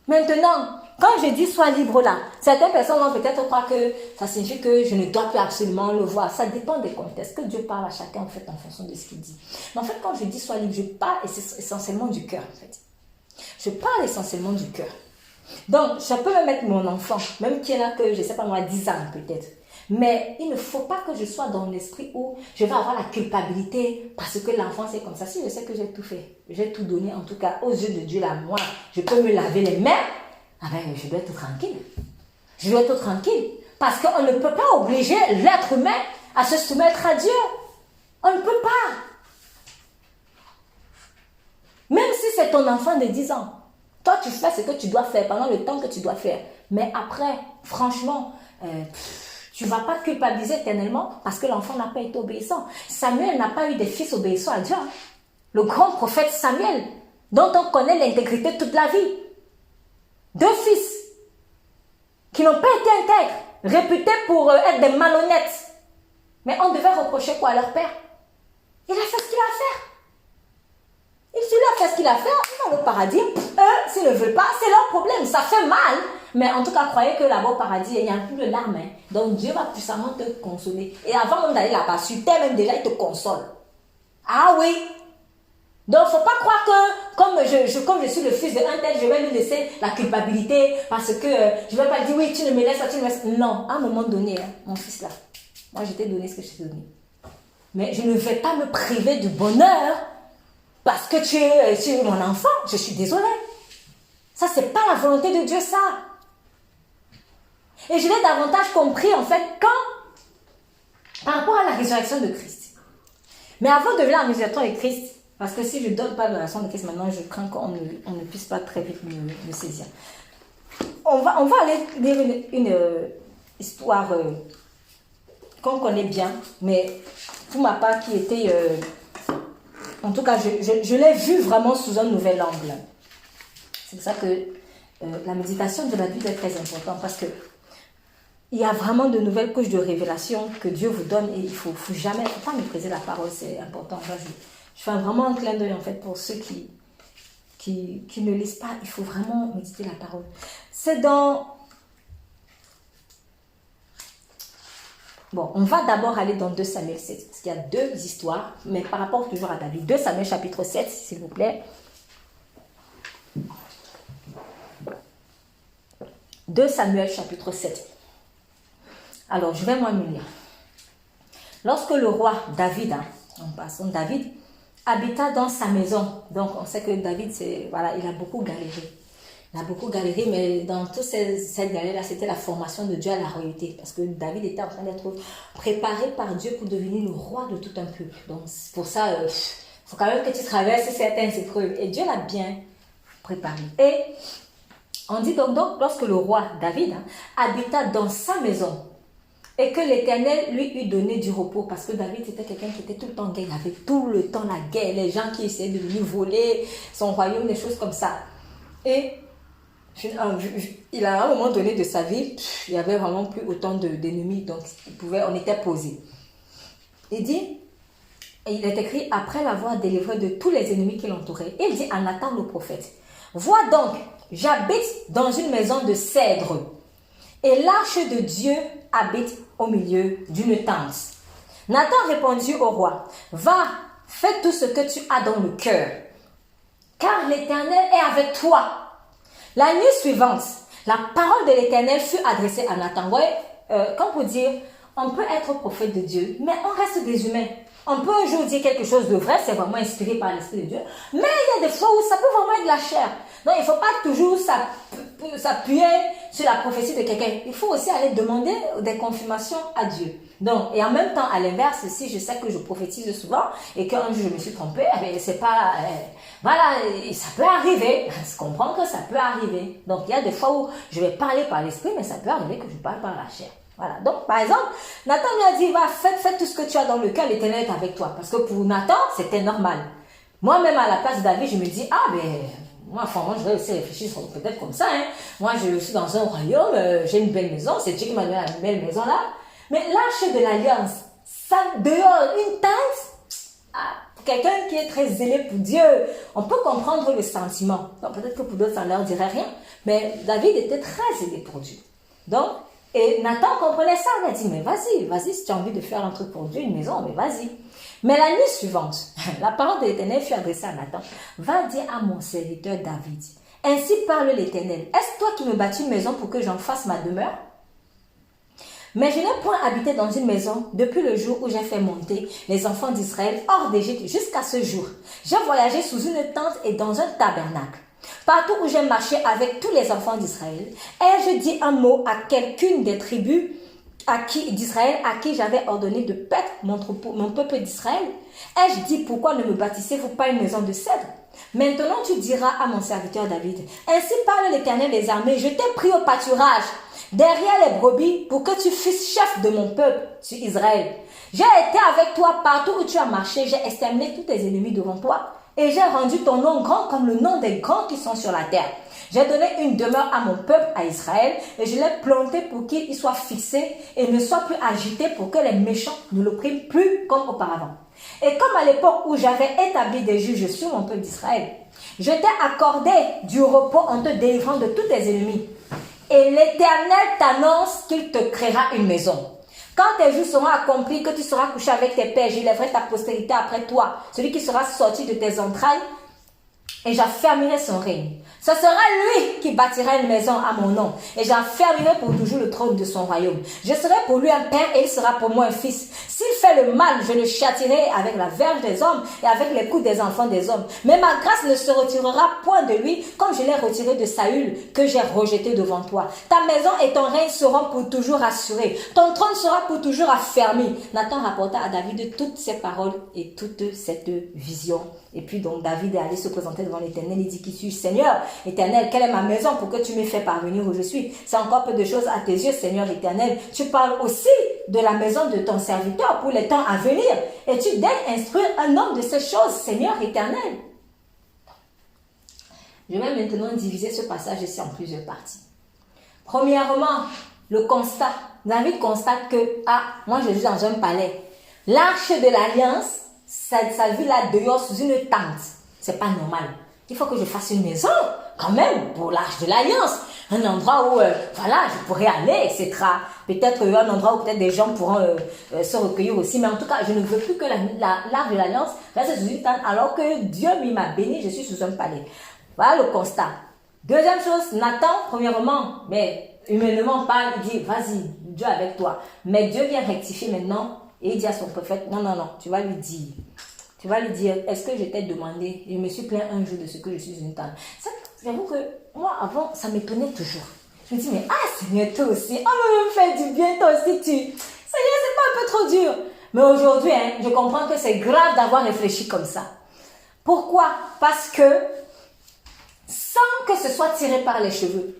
Maintenant, quand je dis sois libre là, certaines personnes vont peut-être croire que ça signifie que je ne dois plus absolument le voir. Ça dépend des contextes. Que Dieu parle à chacun en fait en fonction de ce qu'il dit. Mais en fait, quand je dis sois libre, je parle essentiellement du cœur en fait. Je parle essentiellement du cœur. Donc, je peux même mettre mon enfant, même qui est là que, je ne sais pas moi, 10 ans peut-être. Mais il ne faut pas que je sois dans l'esprit où je vais avoir la culpabilité parce que l'enfant c'est comme ça. Si je sais que j'ai tout fait, j'ai tout donné en tout cas aux yeux de Dieu là, moi, je peux me laver les mains, je dois être tranquille. Je dois être tranquille parce qu'on ne peut pas obliger l'être humain à se soumettre à Dieu. On ne peut pas. Même si c'est ton enfant de 10 ans, toi tu fais ce que tu dois faire pendant le temps que tu dois faire. Mais après, franchement, tu ne vas pas culpabiliser éternellement parce que l'enfant n'a pas été obéissant. Samuel n'a pas eu des fils obéissants à Dieu. Le grand prophète Samuel, dont on connaît l'intégrité toute la vie. 2 fils qui n'ont pas été intègres, réputés pour être des malhonnêtes. Mais on devait reprocher quoi à leur père? Il a fait ce qu'il a à faire. Et s'il a fait ce qu'il a fait, ils vont au paradis. Eux, s'ils ne veulent pas, c'est leur problème. Ça fait mal. Mais en tout cas, croyez que là-bas au paradis, il n'y a plus de larmes. Hein. Donc Dieu va puissamment te consoler. Et avant même d'aller là-bas, sur terre même déjà, il te console. Ah oui. Donc, il ne faut pas croire que, comme je suis le fils d'un tel, je vais lui laisser la culpabilité parce que je ne vais pas dire, oui, tu ne me laisses pas, tu ne me laisses. Non, à un moment donné, hein, mon fils là, moi, je t'ai donné ce que je t'ai donné. Mais je ne vais pas me priver du bonheur parce que tu es mon enfant. Je suis désolée. Ça, ce n'est pas la volonté de Dieu, ça. Et je l'ai davantage compris, en fait, par rapport à la résurrection de Christ. Mais avant de venir à la résurrection de Christ, parce que si je ne donne pas la résurrection de Christ maintenant, je crains qu'on ne puisse pas très vite me saisir. On va aller lire une histoire qu'on connaît bien, mais pour ma part qui était... en tout cas, je l'ai vue vraiment sous un nouvel angle. C'est pour ça que la méditation de la Bible est très importante, parce que il y a vraiment de nouvelles couches de révélation que Dieu vous donne et il ne faut jamais, pas mépriser la parole, c'est important. Je fais vraiment un clin d'œil en fait pour ceux qui ne lisent pas. Il faut vraiment méditer la parole. C'est dans... Bon, on va d'abord aller dans 2 Samuel 7, parce qu'il y a 2 histoires, mais par rapport toujours à David. 2 Samuel chapitre 7, s'il vous plaît. 2 Samuel chapitre 7. Alors, je vais moi me lire. Lorsque le roi David, en passant David, habita dans sa maison. Donc, on sait que David, voilà, il a beaucoup galéré. Il a beaucoup galéré, mais dans toute cette galère-là, c'était la formation de Dieu à la royauté. Parce que David était en train d'être préparé par Dieu pour devenir le roi de tout un peuple. Donc, pour ça, il faut quand même que tu traverses certaines épreuves. Et Dieu l'a bien préparé. Et on dit donc lorsque le roi David habita dans sa maison, et que l'Éternel lui eut donné du repos, parce que David c'était quelqu'un qui était tout le temps en guerre, il avait tout le temps la guerre, les gens qui essayaient de venir voler son royaume, des choses comme ça. Et il a à un moment donné de sa vie, il n'y avait vraiment plus autant d'ennemis, donc on était posé. Il dit, et il est écrit, après l'avoir délivré de tous les ennemis qui l'entouraient, il dit à Nathan le prophète, vois donc, j'habite dans une maison de cèdre, et l'arche de Dieu habite au milieu d'une tente. Nathan répondit au roi, va, fais tout ce que tu as dans le cœur, car l'Éternel est avec toi. La nuit suivante, la parole de l'Éternel fut adressée à Nathan. Comme pour dire, on peut être prophète de Dieu, mais on reste des humains. On peut un jour dire quelque chose de vrai, c'est vraiment inspiré par l'Esprit de Dieu, mais il y a des fois où ça peut vraiment être de la chair. Donc, il ne faut pas toujours s'appuyer sur la prophétie de quelqu'un. Il faut aussi aller demander des confirmations à Dieu. Donc, et en même temps, à l'inverse, si je sais que je prophétise souvent et qu'un jour je me suis trompée, c'est pas... voilà, ça peut arriver. Je comprends que ça peut arriver. Donc, il y a des fois où je vais parler par l'Esprit, mais ça peut arriver que je parle par la chair. Voilà. Donc, par exemple, Nathan lui a dit, va, fais tout ce que tu as dans le cœur, l'Éternel est avec toi. Parce que pour Nathan, c'était normal. Moi-même, à la place de David, je me dis, moi, franchement, je vais aussi réfléchir peut-être comme ça. Moi, je suis dans un royaume, j'ai une belle maison, c'est Dieu qui m'a donné la belle maison là. Mais l'arche de l'alliance, ça dehors, une tente, pour quelqu'un qui est très zélé pour Dieu, on peut comprendre le sentiment. Donc, peut-être que pour d'autres, ça ne leur dirait rien. Mais David était très zélé pour Dieu. Donc, et Nathan comprenait ça. Il a dit, mais vas-y, si tu as envie de faire un truc pour Dieu, une maison, mais vas-y. Mais la nuit suivante, la parole de l'Éternel fut adressée à Nathan. Va dire à mon serviteur David, ainsi parle l'Éternel. Est-ce toi qui me bâtis une maison pour que j'en fasse ma demeure? Mais je n'ai point habité dans une maison depuis le jour où j'ai fait monter les enfants d'Israël hors d'Égypte jusqu'à ce jour. J'ai voyagé sous une tente et dans un tabernacle. Partout où j'ai marché avec tous les enfants d'Israël, ai-je dit un mot à quelqu'une des tribus d'Israël à qui j'avais ordonné de paître mon peuple d'Israël? Ai-je dit, pourquoi ne me bâtissez-vous pas une maison de cèdre? Maintenant tu diras à mon serviteur David, ainsi parle l'Éternel des armées, je t'ai pris au pâturage derrière les brebis pour que tu fusses chef de mon peuple sur Israël. J'ai été avec toi partout où tu as marché, j'ai exterminé tous tes ennemis devant toi et j'ai rendu ton nom grand comme le nom des grands qui sont sur la terre. J'ai donné une demeure à mon peuple, à Israël, et je l'ai planté pour qu'il y soit fixé et ne soit plus agité pour que les méchants ne l'oppriment plus comme auparavant. Et comme à l'époque où j'avais établi des juges sur mon peuple d'Israël, je t'ai accordé du repos en te délivrant de tous tes ennemis. Et l'Éternel t'annonce qu'il te créera une maison. Quand tes jours seront accomplis, que tu seras couché avec tes pères, j'élèverai ta postérité après toi, celui qui sera sorti de tes entrailles, et j'affermirai son règne. Ce sera lui qui bâtira une maison à mon nom, et j'affermirai pour toujours le trône de son royaume. Je serai pour lui un père, et il sera pour moi un fils. S'il fait le mal, je le châtierai avec la verge des hommes, et avec les coups des enfants des hommes. Mais ma grâce ne se retirera point de lui, comme je l'ai retiré de Saül, que j'ai rejeté devant toi. Ta maison et ton règne seront pour toujours assurés. Ton trône sera pour toujours affermi. Nathan rapporta à David toutes ces paroles et toute cette vision. Et puis donc David est allé se présenter devant l'Éternel. Il dit, qui suis-je, Seigneur Éternel, quelle est ma maison pour que tu m'aies fait parvenir où je suis? C'est encore peu de choses à tes yeux, Seigneur Éternel. Tu parles aussi de la maison de ton serviteur pour les temps à venir. Et tu daignes instruire un homme de ces choses, Seigneur Éternel. Je vais maintenant diviser ce passage ici en plusieurs parties. Premièrement, le constat. David constate que, moi je suis dans un palais. L'arche de l'alliance, ça vit là dehors sous une tente. C'est pas normal. Il faut que je fasse une maison, quand même, pour l'arche de l'alliance. Un endroit où, je pourrais aller, etc. Peut-être un endroit où peut-être des gens pourront se recueillir aussi. Mais en tout cas, je ne veux plus que l'arche de l'alliance reste sous une tente. Alors que Dieu m'a béni, je suis sous un palais. Voilà le constat. Deuxième chose, Nathan, premièrement, mais humainement parle, il dit, vas-y, Dieu est avec toi. Mais Dieu vient rectifier maintenant et il dit à son prophète, non, tu vas lui dire. Tu vas lui dire, est-ce que je t'ai demandé, je me suis plaint un jour de ce que je suis une tante. J'avoue que moi, avant, ça m'étonnait toujours. Je me dis, mais Seigneur, toi aussi, on me fait du bien, toi aussi, Seigneur, c'est pas un peu trop dur. Mais aujourd'hui, je comprends que c'est grave d'avoir réfléchi comme ça. Pourquoi? Parce que, sans que ce soit tiré par les cheveux,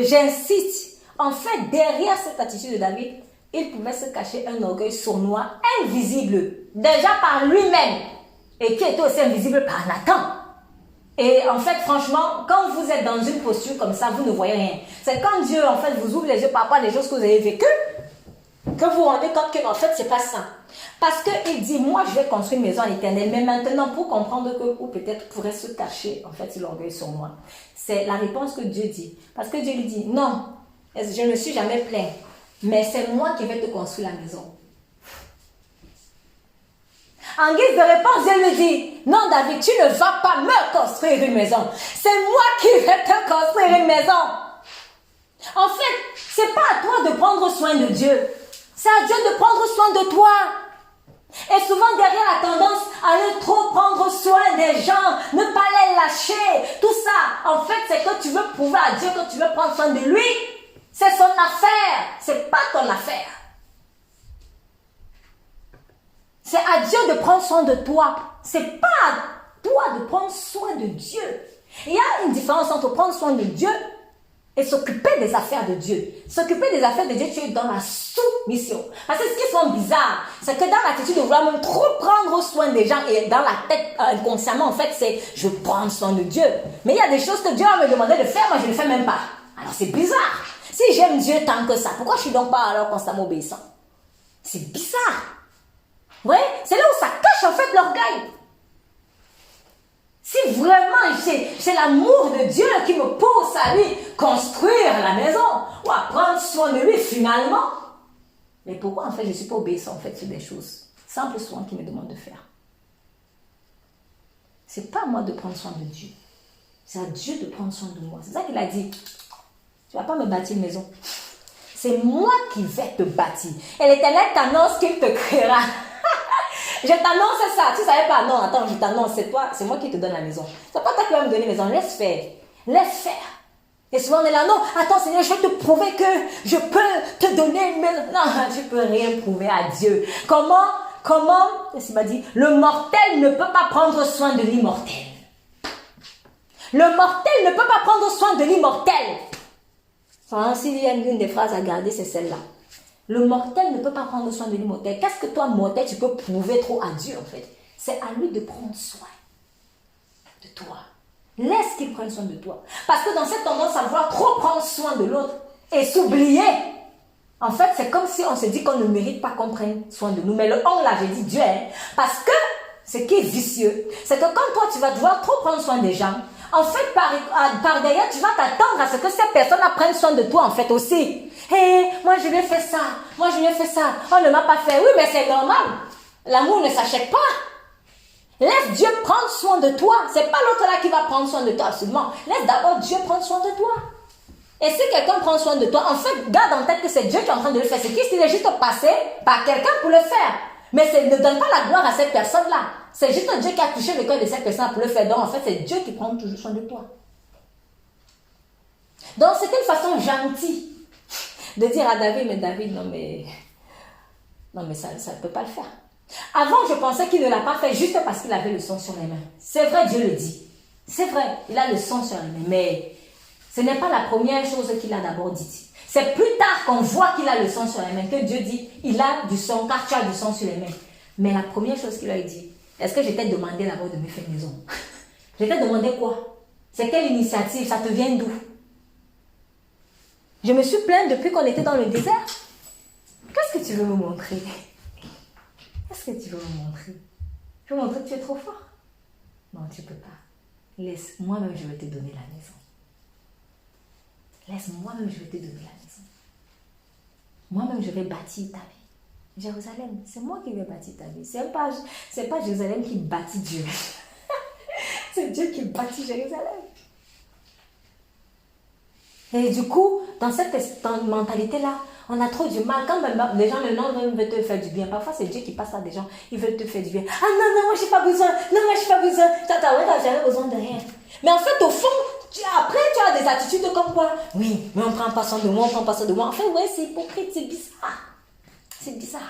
j'insiste, en fait, derrière cette attitude de David, il pouvait se cacher un orgueil sournois, invisible, déjà par lui-même, et qui était aussi invisible par Nathan. Et en fait, franchement, quand vous êtes dans une posture comme ça, vous ne voyez rien. C'est quand Dieu, en fait, vous ouvre les yeux par rapport à des choses que vous avez vécues, que vous vous rendez compte que, en fait, c'est pas ça. Parce qu'il dit, moi, je vais construire une maison à l'Éternel, mais maintenant, pour comprendre que, ou peut-être pourrait se cacher, en fait, l'orgueil sournois. C'est la réponse que Dieu dit. Parce que Dieu lui dit, non, je ne me suis jamais plaint. Mais c'est moi qui vais te construire la maison. En guise de réponse, Dieu lui dit, non David, tu ne vas pas me construire une maison. C'est moi qui vais te construire une maison. En fait, c'est pas à toi de prendre soin de Dieu. C'est à Dieu de prendre soin de toi. Et souvent derrière la tendance à ne trop prendre soin des gens, ne pas les lâcher, tout ça, en fait, c'est que tu veux prouver à Dieu que tu veux prendre soin de lui. C'est son affaire, c'est pas ton affaire. C'est à Dieu de prendre soin de toi. C'est pas à toi de prendre soin de Dieu. Il y a une différence entre prendre soin de Dieu et s'occuper des affaires de Dieu. S'occuper des affaires de Dieu, tu es dans la soumission. Parce que ce qui est bizarre, c'est que dans l'attitude de vouloir même trop prendre soin des gens et dans la tête inconsciemment, en fait, c'est je prends soin de Dieu. Mais il y a des choses que Dieu va me demander de faire, moi je ne le fais même pas. Alors c'est bizarre. Si j'aime Dieu tant que ça, pourquoi je suis donc pas alors constamment obéissant? C'est bizarre. Ouais, c'est là où ça cache en fait l'orgueil. Si vraiment c'est l'amour de Dieu qui me pousse à lui construire la maison ou à prendre soin de lui finalement. Mais pourquoi en fait je ne suis pas obéissant en fait sur des choses simples soins qu'il me demande de faire? C'est pas à moi de prendre soin de Dieu. C'est à Dieu de prendre soin de moi. C'est ça qu'il a dit. Tu ne vas pas me bâtir une maison. C'est moi qui vais te bâtir. Et l'Éternel t'annonce qu'il te créera. Je t'annonce ça. Tu ne savais pas? Non, attends, je t'annonce. C'est moi qui te donne la maison. C'est pas toi qui vas me donner la maison. Laisse faire. Laisse faire. Et souvent on est là, non, attends Seigneur, je vais te prouver que je peux te donner une maison. Non, tu ne peux rien prouver à Dieu. Comment, qu'est-ce qu'il m'a dit? Le mortel ne peut pas prendre soin de l'immortel. Le mortel ne peut pas prendre soin de l'immortel. S'il y a une des phrases à garder, c'est celle-là. Le mortel ne peut pas prendre soin de l'immortel. Qu'est-ce que toi, mortel, tu peux prouver trop à Dieu, en fait? C'est à lui de prendre soin de toi. Laisse qu'il prenne soin de toi. Parce que dans cette tendance à vouloir trop prendre soin de l'autre et s'oublier, en fait, c'est comme si on se dit qu'on ne mérite pas qu'on prenne soin de nous. Mais le on, là, j'ai dit Dieu, parce que ce qui est vicieux, c'est que quand toi, tu vas devoir trop prendre soin des gens, En fait, par derrière, tu vas t'attendre à ce que cette personne-là prenne soin de toi, en fait, aussi. Hé, moi, je lui ai fait ça. Moi, je lui ai fait ça. On ne m'a pas fait. Oui, mais c'est normal. L'amour ne s'achète pas. Laisse Dieu prendre soin de toi. C'est pas l'autre là qui va prendre soin de toi, absolument. Laisse d'abord Dieu prendre soin de toi. Et si quelqu'un prend soin de toi, en fait, garde en tête que c'est Dieu qui est en train de le faire. C'est Christ, il est juste passé par quelqu'un pour le faire. Mais ne donne pas la gloire à cette personne-là. C'est juste Dieu qui a touché le cœur de cette personne pour le faire. Donc, en fait, c'est Dieu qui prend toujours soin de toi. Donc, c'était une façon gentille de dire à David, mais David, non, mais ça ne peut pas le faire. Avant, je pensais qu'il ne l'a pas fait juste parce qu'il avait le sang sur les mains. C'est vrai, Dieu le dit. C'est vrai, il a le sang sur les mains. Mais ce n'est pas la première chose qu'il a d'abord dit. C'est plus tard qu'on voit qu'il a le sang sur les mains que Dieu dit, il a du sang, car tu as du sang sur les mains. Mais la première chose qu'il a dit, est-ce que je t'ai demandé d'abord de me faire une maison? Je t'ai demandé quoi? C'est quelle initiative? Ça te vient d'où? Je me suis plainte depuis qu'on était dans le désert. Qu'est-ce que tu veux me montrer? Qu'est-ce que tu veux me montrer? Je veux montrer que tu es trop fort. Non, tu ne peux pas. Laisse, moi-même, je vais te donner la maison. Laisse, moi-même, je vais te donner la maison. Moi-même, je vais bâtir ta vie. Jérusalem, c'est moi qui vais bâtir ta vie. C'est pas Jérusalem qui bâtit Dieu. C'est Dieu qui bâtit Jérusalem. Et du coup, dans cette mentalité-là, on a trop du mal. Quand même, les gens maintenant veulent te faire du bien. Parfois, c'est Dieu qui passe à des gens. Ils veulent te faire du bien. Ah non, moi, je n'ai pas besoin. Non, moi, je n'ai pas besoin. Tu n'as jamais besoin de rien. Mais en fait, au fond, après, tu as des attitudes comme quoi? Oui, mais on ne prend pas soin de moi, on ne prend pas soin de moi. En fait, ouais, c'est hypocrite, c'est bizarre. C'est bizarre.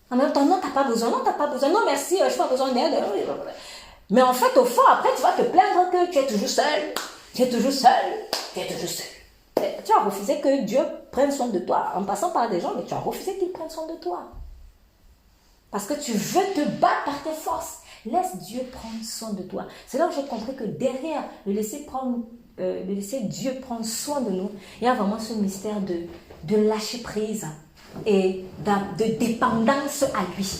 En même temps, non, tu n'as pas besoin. Non, tu n'as pas besoin. Non, merci, je n'ai pas besoin d'aide. Mais en fait, au fond, après, tu vas te plaindre que tu es toujours seul. Tu es toujours seul. Tu es toujours seul. Tu as refusé que Dieu prenne soin de toi en passant par des gens, mais tu as refusé qu'il prenne soin de toi. Parce que tu veux te battre par tes forces. Laisse Dieu prendre soin de toi. C'est là où j'ai compris que derrière le laisser Dieu prendre soin de nous, il y a vraiment ce mystère de lâcher prise et de dépendance à lui.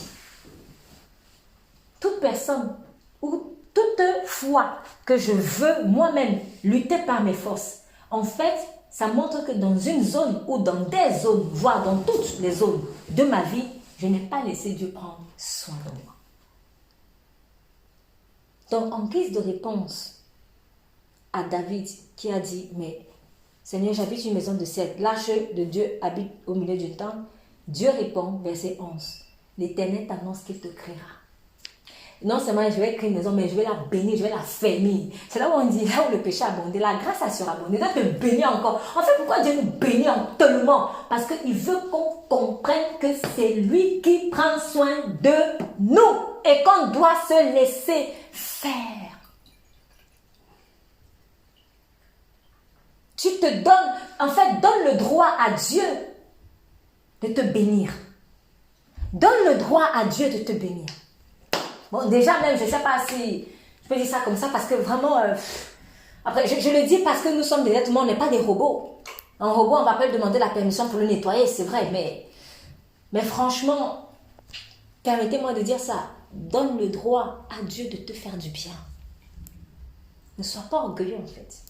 Toute personne ou toute fois que je veux moi-même lutter par mes forces, en fait, ça montre que dans une zone ou dans des zones, voire dans toutes les zones de ma vie, je n'ai pas laissé Dieu prendre soin de moi. Donc, en guise de réponse à David qui a dit, mais Seigneur, j'habite une maison de cèdre, l'arche de Dieu habite au milieu du temple. Dieu répond, verset 11, l'Éternel t'annonce qu'il te créera. Non seulement je vais créer une maison, mais je vais la bénir, je vais la fermer. C'est là où on dit, là où le péché a abondé, la grâce a surabondé. Donc, te bénir encore. En fait, pourquoi Dieu nous bénit tellement? Parce qu'il veut qu'on comprenne que c'est lui qui prend soin de nous et qu'on doit se laisser faire. Tu te donnes, en fait, donne le droit à Dieu de te bénir. Donne le droit à Dieu de te bénir. Bon, déjà même, je ne sais pas si je peux dire ça comme ça parce que vraiment, après, je le dis parce que nous sommes des êtres humains, on n'est pas des robots. Un robot, on va pas lui demander la permission pour le nettoyer, c'est vrai, mais franchement, permettez-moi de dire ça, donne le droit à Dieu de te faire du bien. Ne sois pas orgueilleux en fait.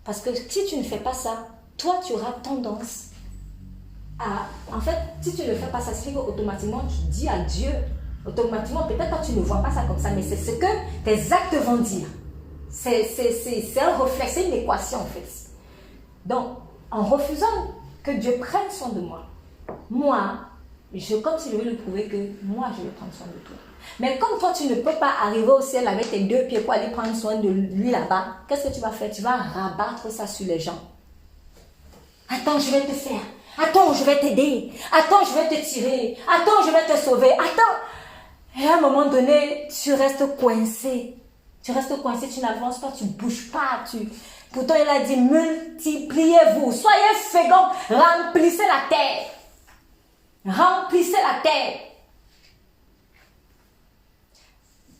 Parce que si tu ne fais pas ça, toi tu auras tendance à... En fait, si tu ne fais pas ça, c'est qu'automatiquement tu dis à Dieu, automatiquement, peut-être que tu ne vois pas ça comme ça, mais c'est ce que tes actes vont dire. C'est un reflet, c'est une équation en fait. Donc, en refusant que Dieu prenne soin de moi, comme si je veux lui prouver que moi, je vais prendre soin de toi. Mais comme toi, tu ne peux pas arriver au ciel avec tes deux pieds pour aller prendre soin de lui là-bas, qu'est-ce que tu vas faire? Tu vas rabattre ça sur les gens. Attends, je vais te faire. Attends, je vais t'aider. Attends, je vais te tirer. Attends, je vais te sauver. Attends. Et à un moment donné, tu restes coincé. Tu restes coincé, tu n'avances pas, tu ne bouges pas. Pourtant, il a dit, multipliez-vous, soyez féconds, remplissez la terre. Remplissez la terre.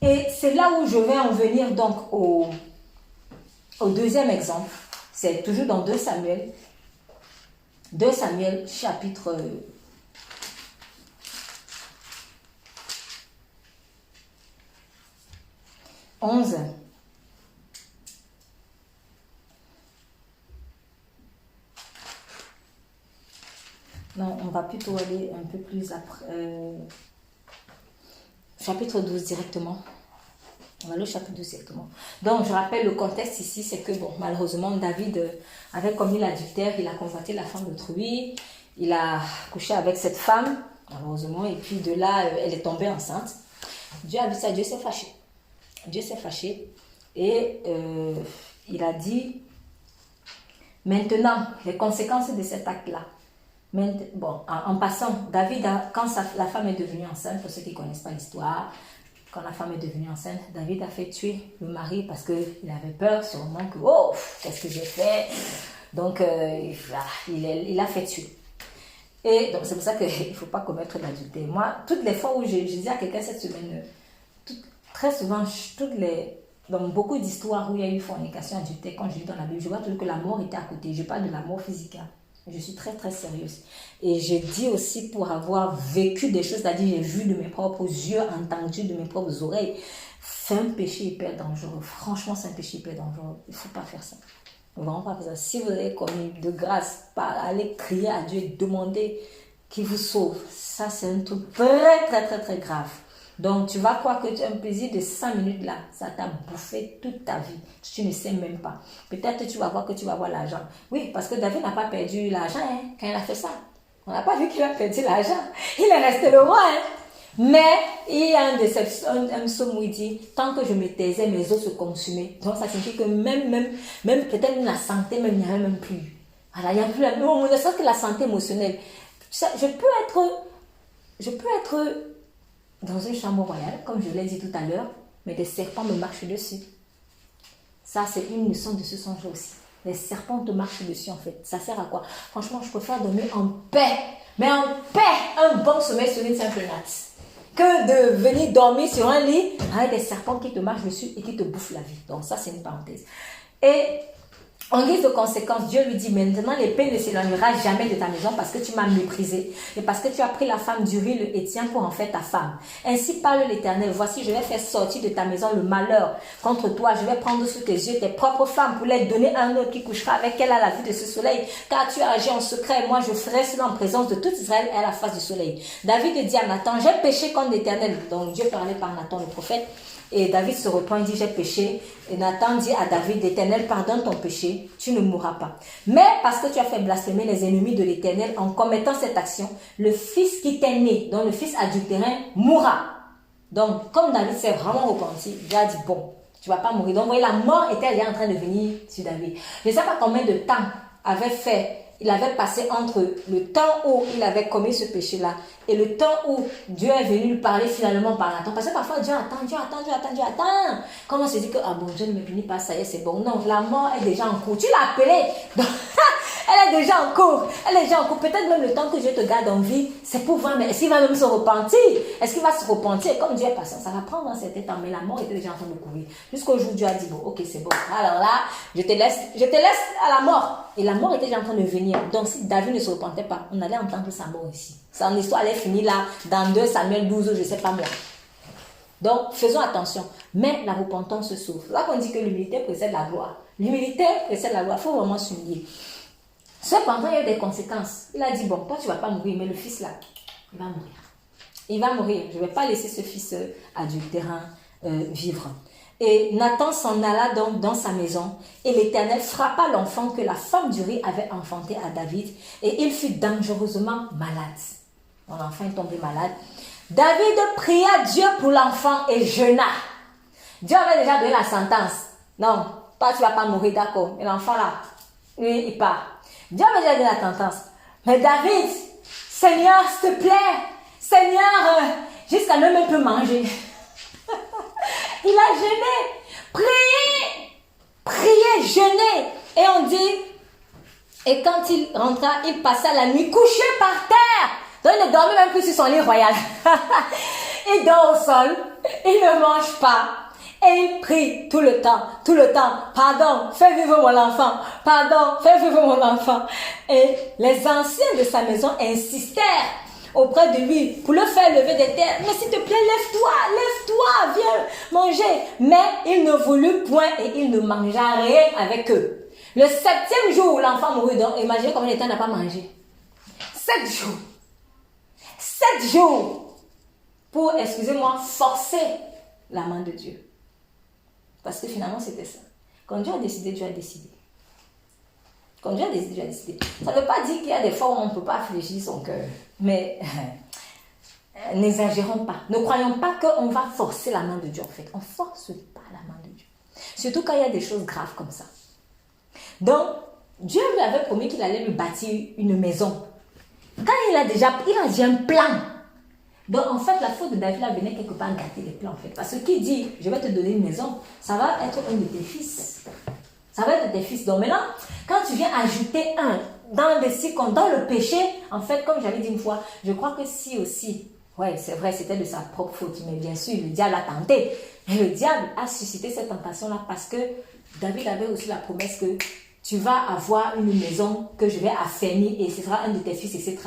Et c'est là où je vais en venir donc au deuxième exemple. C'est toujours dans 2 Samuel. 2 Samuel, chapitre 11. va plutôt aller un peu plus après. Chapitre 12 directement. On va aller au chapitre 12 directement. Donc, je rappelle le contexte ici, c'est que, bon, malheureusement, David avait commis l'adultère, il a convoité la femme d'autrui, il a couché avec cette femme, malheureusement, et puis de là, elle est tombée enceinte. Dieu a vu ça, Dieu s'est fâché. Dieu s'est fâché et il a dit, maintenant, les conséquences de cet acte-là. Bon, en passant, David, quand la femme est devenue enceinte, pour ceux qui ne connaissent pas l'histoire, quand la femme est devenue enceinte, David a fait tuer le mari parce qu'il avait peur sûrement que, oh, qu'est-ce que j'ai fait? Donc, il a fait tuer. Et donc, c'est pour ça qu'il ne faut pas commettre l'adultère. Moi, toutes les fois où je dis à quelqu'un cette semaine, très souvent, dans beaucoup d'histoires où il y a eu fornication, adultère, quand je lis dans la Bible, je vois toujours que la mort était à côté. Je parle de la mort physique. Hein. Je suis très, très sérieuse. Et je dis aussi pour avoir vécu des choses, c'est-à-dire j'ai vu de mes propres yeux, entendu de mes propres oreilles. C'est un péché hyper dangereux. Franchement, c'est un péché hyper dangereux. Il ne faut pas faire ça. Vraiment pas faire ça. Si vous avez commis de grâce, allez crier à Dieu et demander qu'il vous sauve. Ça, c'est un truc très, très, très, très grave. Donc, tu vas croire que tu as un plaisir de 5 minutes là. Ça t'a bouffé toute ta vie. Tu ne sais même pas. Peut-être tu vas voir que tu vas avoir l'argent. Oui, parce que David n'a pas perdu l'argent quand il a fait ça. On n'a pas vu qu'il a perdu l'argent. Il est resté le roi. Mais il y a un psaume où il dit, tant que je me taisais, mes os se consumaient. Donc, ça signifie que même peut-être la santé, même, il n'y avait même plus. Voilà, il n'y a plus la... Non, ne serait-ce que la santé émotionnelle. Je peux être dans une chambre royale, comme je l'ai dit tout à l'heure, mais des serpents me marchent dessus. Ça, c'est une leçon de ce songe aussi. Les serpents te marchent dessus, en fait. Ça sert à quoi? Franchement, je préfère dormir en paix. Mais en paix, un bon sommeil sur une simple natte. Que de venir dormir sur un lit avec des serpents qui te marchent dessus et qui te bouffent la vie. Donc ça, c'est une parenthèse. Et en guise de conséquence, Dieu lui dit, maintenant l'épée ne s'éloignera jamais de ta maison parce que tu m'as méprisé et parce que tu as pris la femme d'Uri le Héthien pour en faire ta femme. Ainsi parle l'Éternel, voici je vais faire sortir de ta maison le malheur contre toi. Je vais prendre sous tes yeux tes propres femmes pour les donner à un autre qui couchera avec elle à la vue de ce soleil. Car tu as agi en secret et moi je ferai cela en présence de tout Israël et à la face du soleil. David dit à Nathan, j'ai péché contre l'Éternel. Donc Dieu parlait par Nathan le prophète. Et David se repent et dit, j'ai péché. Et Nathan dit à David, l'Éternel pardonne ton péché, tu ne mourras pas. Mais parce que tu as fait blasphémer les ennemis de l'Éternel en commettant cette action, le fils qui t'est né, donc le fils adultérin, mourra. Donc, comme David s'est vraiment repenti, Dieu a dit, bon, tu ne vas pas mourir. Donc, vous voyez, la mort était déjà en train de venir sur David. Je ne sais pas combien de temps il avait passé entre le temps où il avait commis ce péché-là et le temps où Dieu est venu lui parler finalement par Nathan. Parce que parfois Dieu attend. Comment on se dit que, ah bon, Dieu ne me punit pas, ça y est, c'est bon. Non, la mort est déjà en cours. Tu l'as appelée. Elle est déjà en cours. Peut-être même le temps que Dieu te garde en vie, c'est pour voir, mais est-ce qu'il va même se repentir? Est-ce qu'il va se repentir? Comme Dieu est patient, ça va prendre un certain temps, mais la mort était déjà en train de courir. Jusqu'au jour où Dieu a dit, bon, ok, c'est bon. Alors là, je te laisse à la mort. Et la mort était déjà en train de venir. Donc si David ne se repentait pas, on allait entendre sa mort ici. Son histoire allait finir là, dans 2 Samuel 12, je ne sais pas moi. Donc, faisons attention. Mais la repentance se sauve. Là qu'on dit que l'humilité précède la gloire. L'humilité précède la gloire. Il faut vraiment s'humilier. Cependant, il y a eu des conséquences. Il a dit, bon, toi, tu ne vas pas mourir, mais le fils là, il va mourir. Il va mourir. Je ne vais pas laisser ce fils adultérin vivre. Et Nathan s'en alla donc dans sa maison, et l'Éternel frappa l'enfant que la femme d'Uri avait enfanté à David, et il fut dangereusement malade. Mon enfant est tombé malade. David pria Dieu pour l'enfant et jeûna. Dieu avait déjà donné la sentence. Non, toi tu ne vas pas mourir, d'accord. Et l'enfant là, lui, il part. Dieu avait déjà donné la sentence. Mais David, Seigneur, s'il te plaît, Seigneur, jusqu'à ne même plus manger. Il a jeûné, prié, jeûné. Et on dit, et quand il rentra, il passa la nuit couché par terre. Donc il ne dormait même plus sur son lit royal. Il dort au sol, il ne mange pas. Et il prie tout le temps. Pardon, fais vivre mon enfant. Pardon, fais vivre mon enfant. Et les anciens de sa maison insistèrent auprès de lui pour le faire lever des terres. Mais s'il te plaît, lève-toi, viens manger. Mais il ne voulut point et il ne mangea rien avec eux. Le 7e jour, l'enfant mourut. Donc, imaginez combien de temps il n'a pas mangé. 7 jours. 7 jours pour, excusez-moi, forcer la main de Dieu. Parce que finalement, c'était ça. Quand Dieu a décidé, Dieu a décidé. Quand Dieu a décidé, Dieu a décidé. Ça ne veut pas dire qu'il y a des fois où on ne peut pas fléchir son cœur. Mais n'exagérons pas. Ne croyons pas qu'on va forcer la main de Dieu, en fait. On ne force pas la main de Dieu. Surtout quand il y a des choses graves comme ça. Donc, Dieu lui avait promis qu'il allait lui bâtir une maison. Quand il a déjà un plan. Donc, en fait, la faute de David là venait quelque part gâter les plans, en fait. Parce que qui dit, je vais te donner une maison, ça va être un de tes fils. Ça va être de tes fils. Donc, maintenant, quand tu viens ajouter un dans le péché, en fait, comme j'avais dit une fois, je crois que si aussi, ouais, c'est vrai, c'était de sa propre faute, mais bien sûr, le diable a tenté. Et le diable a suscité cette tentation-là parce que David avait aussi la promesse que tu vas avoir une maison que je vais affermir et ce sera un de tes fils, etc.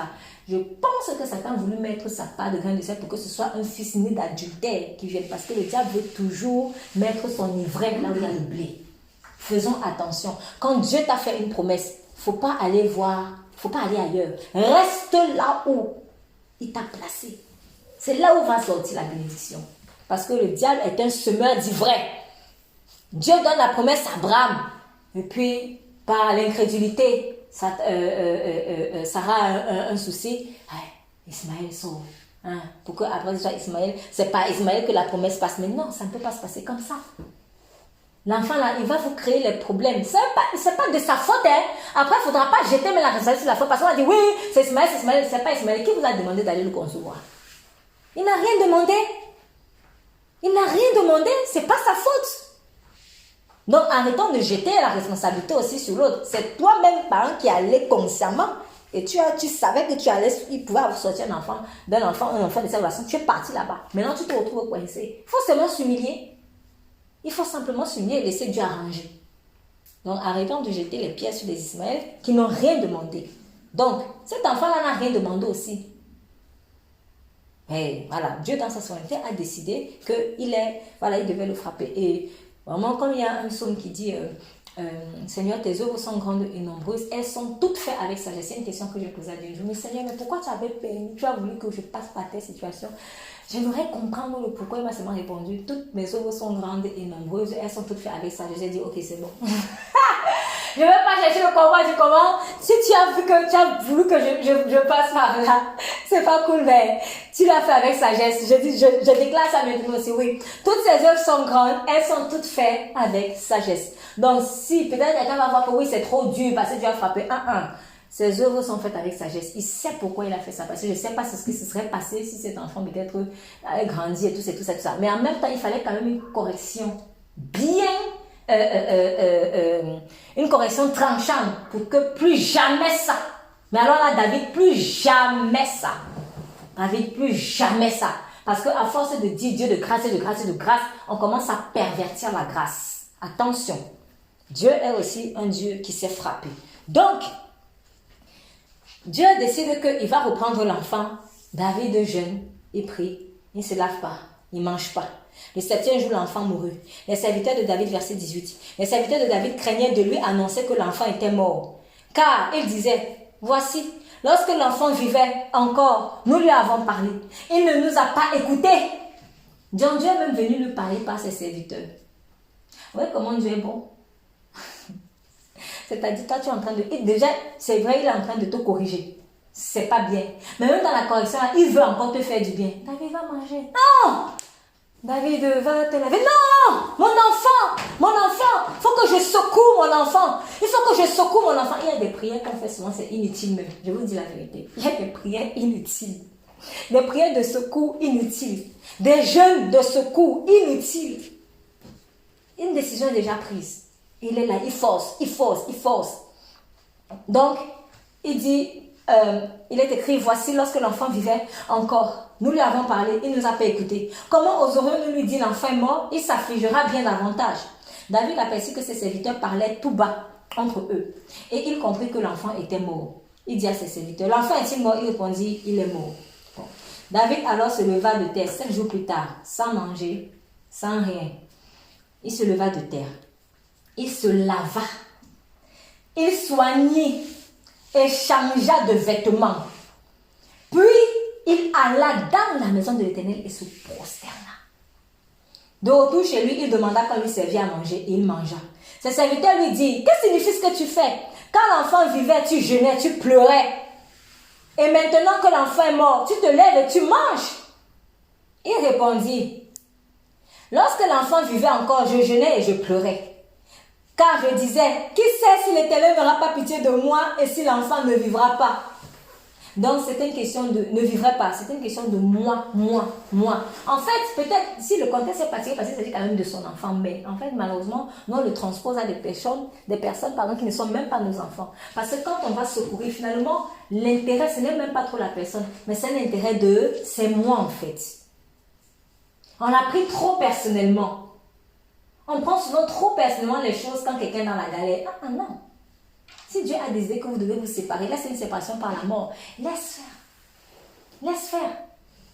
Je pense que Satan a voulu mettre sa part de grain de sel pour que ce soit un fils né d'adultère qui vienne. Parce que le diable veut toujours mettre son ivraie là où il y a le blé. Faisons attention. Quand Dieu t'a fait une promesse, il ne faut pas aller voir, il ne faut pas aller ailleurs. Reste là où il t'a placé. C'est là où va sortir la bénédiction. Parce que le diable est un semeur d'ivraie. Dieu donne la promesse à Abraham. Et puis, par l'incrédulité, Sarah a un souci. Ismaël sauve. Pourquoi après ce soit Ismaël, c'est pas Ismaël que la promesse passe. Mais non, ça ne peut pas se passer comme ça. L'enfant là, il va vous créer les problèmes. C'est pas de sa faute. Après, il ne faudra pas jeter la responsabilité sur la faute. Parce qu'on a dit, oui, c'est Ismaël, c'est pas Ismaël. Qui vous a demandé d'aller le concevoir? Il n'a rien demandé. Il n'a rien demandé. C'est pas sa faute. Donc, arrêtons de jeter la responsabilité aussi sur l'autre. C'est toi-même, parent, qui allais consciemment et tu savais que il pouvait sortir un enfant de cette relation. Tu es parti là-bas. Maintenant, tu te retrouves coincé. Il faut seulement s'humilier. Il faut simplement s'humilier et laisser Dieu arranger. Donc, arrêtons de jeter les pierres sur les Ismaël qui n'ont rien demandé. Donc, cet enfant-là n'a rien demandé aussi. Et voilà, Dieu dans sa souveraineté a décidé qu'il devait le frapper. Et vraiment, comme il y a un psaume qui dit Seigneur, tes œuvres sont grandes et nombreuses, elles sont toutes faites avec sagesse. C'est une question que j'ai posée à Dieu. Je me dis, Seigneur, mais pourquoi tu avais permis, tu as voulu que je passe par telle situation? J'aimerais comprendre le pourquoi. Il m'a seulement répondu, toutes mes œuvres sont grandes et nombreuses, elles sont toutes faites avec sagesse. J'ai dit, ok, c'est bon. Je ne vais pas chercher le comment du comment. Si tu as voulu que je passe par là, c'est pas cool, mais tu l'as fait avec sagesse. Je déclare ça maintenant aussi, oui. Toutes ces œuvres sont grandes, elles sont toutes faites avec sagesse. Donc, si peut-être quelqu'un va voir que oui, c'est trop dur parce que tu as frappé ces œuvres sont faites avec sagesse. Il sait pourquoi il a fait ça. Parce que je ne sais pas ce qui se serait passé si cet enfant peut-être avait grandi et tout ça. Mais en même temps, il fallait quand même une correction bien une correction tranchante pour que plus jamais ça. Mais alors là, David, plus jamais ça. David, plus jamais ça. Parce qu'à force de dire Dieu de grâce et de grâce et de grâce, on commence à pervertir la grâce. Attention. Dieu est aussi un Dieu qui sait frapper. Donc, Dieu décide qu'il va reprendre l'enfant. David jeune, il prie, il ne se lave pas, il ne mange pas. Le 7e jour, l'enfant mourut. Les serviteurs de David, verset 18. Les serviteurs de David craignaient de lui annoncer que l'enfant était mort. Car ils disaient, voici, lorsque l'enfant vivait encore, nous lui avons parlé. Il ne nous a pas écoutés. Dieu est même venu lui parler par ses serviteurs. Vous voyez comment Dieu est bon? C'est-à-dire, toi, tu es en train de... Déjà, c'est vrai, il est en train de te corriger. C'est pas bien. Mais même dans la correction, il veut encore te faire du bien. David va manger. Non! David va te laver. Non! Mon enfant! Il faut que je secoue mon enfant. Il faut que je secoue mon enfant. Il y a des prières qu'on fait souvent, c'est inutile même. Je vous dis la vérité. Il y a des prières inutiles. Des prières de secours inutiles. Des jeûnes de secours inutiles. Une décision est déjà prise. Il est là, il force. Donc, il dit, il est écrit, voici lorsque l'enfant vivait encore. Nous lui avons parlé, il ne nous a pas écouté. Comment oserions-nous lui dire l'enfant est mort? Il s'affligera bien davantage. David aperçut que ses serviteurs parlaient tout bas entre eux. Et il comprit que l'enfant était mort. Il dit à ses serviteurs, l'enfant est-il mort? Il répondit, il est mort. Bon. David alors se leva de terre 5 jours plus tard, sans manger, sans rien. Il se leva de terre. Il se lava. Il soignit et changea de vêtements. Puis, il alla dans la maison de l'Éternel et se prosterna. De retour chez lui, il demanda qu'on lui servit à manger et il mangea. Ses serviteurs lui dirent, que signifie ce que tu fais? Quand l'enfant vivait, tu jeûnais, tu pleurais. Et maintenant que l'enfant est mort, tu te lèves et tu manges. Il répondit, lorsque l'enfant vivait encore, je jeûnais et je pleurais. Car je disais, qui sait si l'Éternel n'aura pas pitié de moi et si l'enfant ne vivra pas? Donc, c'est une question de ne vivrait pas. C'est une question de moi. En fait, peut-être, si le contexte est particulier, parce qu'il s'agit quand même de son enfant, mais en fait, malheureusement, nous, on le transpose à des personnes qui ne sont même pas nos enfants. Parce que quand on va secourir, finalement, l'intérêt, ce n'est même pas trop la personne, mais c'est l'intérêt c'est moi, en fait. On l'a pris trop personnellement. On prend souvent trop personnellement les choses quand quelqu'un est dans la galère. Ah non. Si Dieu a décidé que vous devez vous séparer, là c'est une séparation par la mort. Laisse faire. Laisse faire.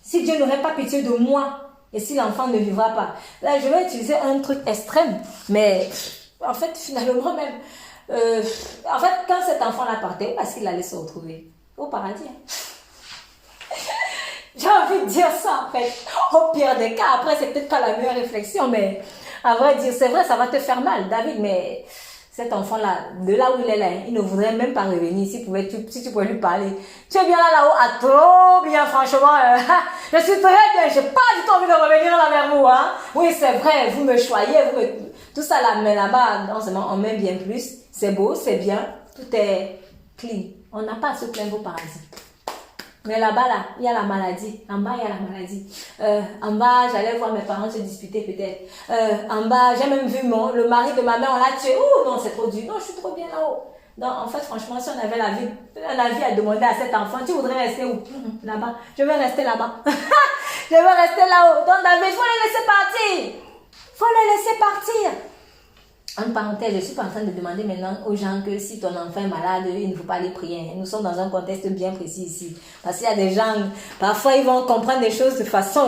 Si Dieu n'aurait pas pitié de moi et si l'enfant ne vivra pas. Là je vais utiliser un truc extrême. Mais en fait finalement même. En fait quand cet enfant-là partait, où est-ce qu'il allait se retrouver? Au paradis. J'ai envie de dire ça en fait. Au pire des cas, après c'est peut-être pas la meilleure réflexion, mais à vrai dire, c'est vrai, ça va te faire mal, David, mais cet enfant-là, de là où il est là, il ne voudrait même pas revenir si tu pouvais lui parler. Tu es bien là-haut, ah, trop bien, franchement, je suis très bien, j'ai pas du tout envie de revenir là vers vous, hein. Oui, c'est vrai, vous me choyez, tout ça là, mais là-bas, non seulement on met bien plus, c'est beau, c'est bien, tout est clean. On n'a pas à se plaindre au paradis. Mais là-bas, là, il y a la maladie. En bas, il y a la maladie. En bas, j'allais voir mes parents se disputer peut-être. En bas, j'ai même vu le mari de ma mère, on l'a tué. Oh non, c'est trop dur. Non, je suis trop bien là-haut. Donc, en fait, franchement, si on avait un avis à demander à cet enfant, tu voudrais rester où? Là-bas. Je vais rester là-bas. Je vais rester là-haut. Donc, David, il faut le laisser partir. Il faut le laisser partir. En parenthèse, je ne suis pas en train de demander maintenant aux gens que si ton enfant est malade, il ne faut pas aller prier. Nous sommes dans un contexte bien précis ici. Parce qu'il y a des gens, parfois ils vont comprendre des choses de façon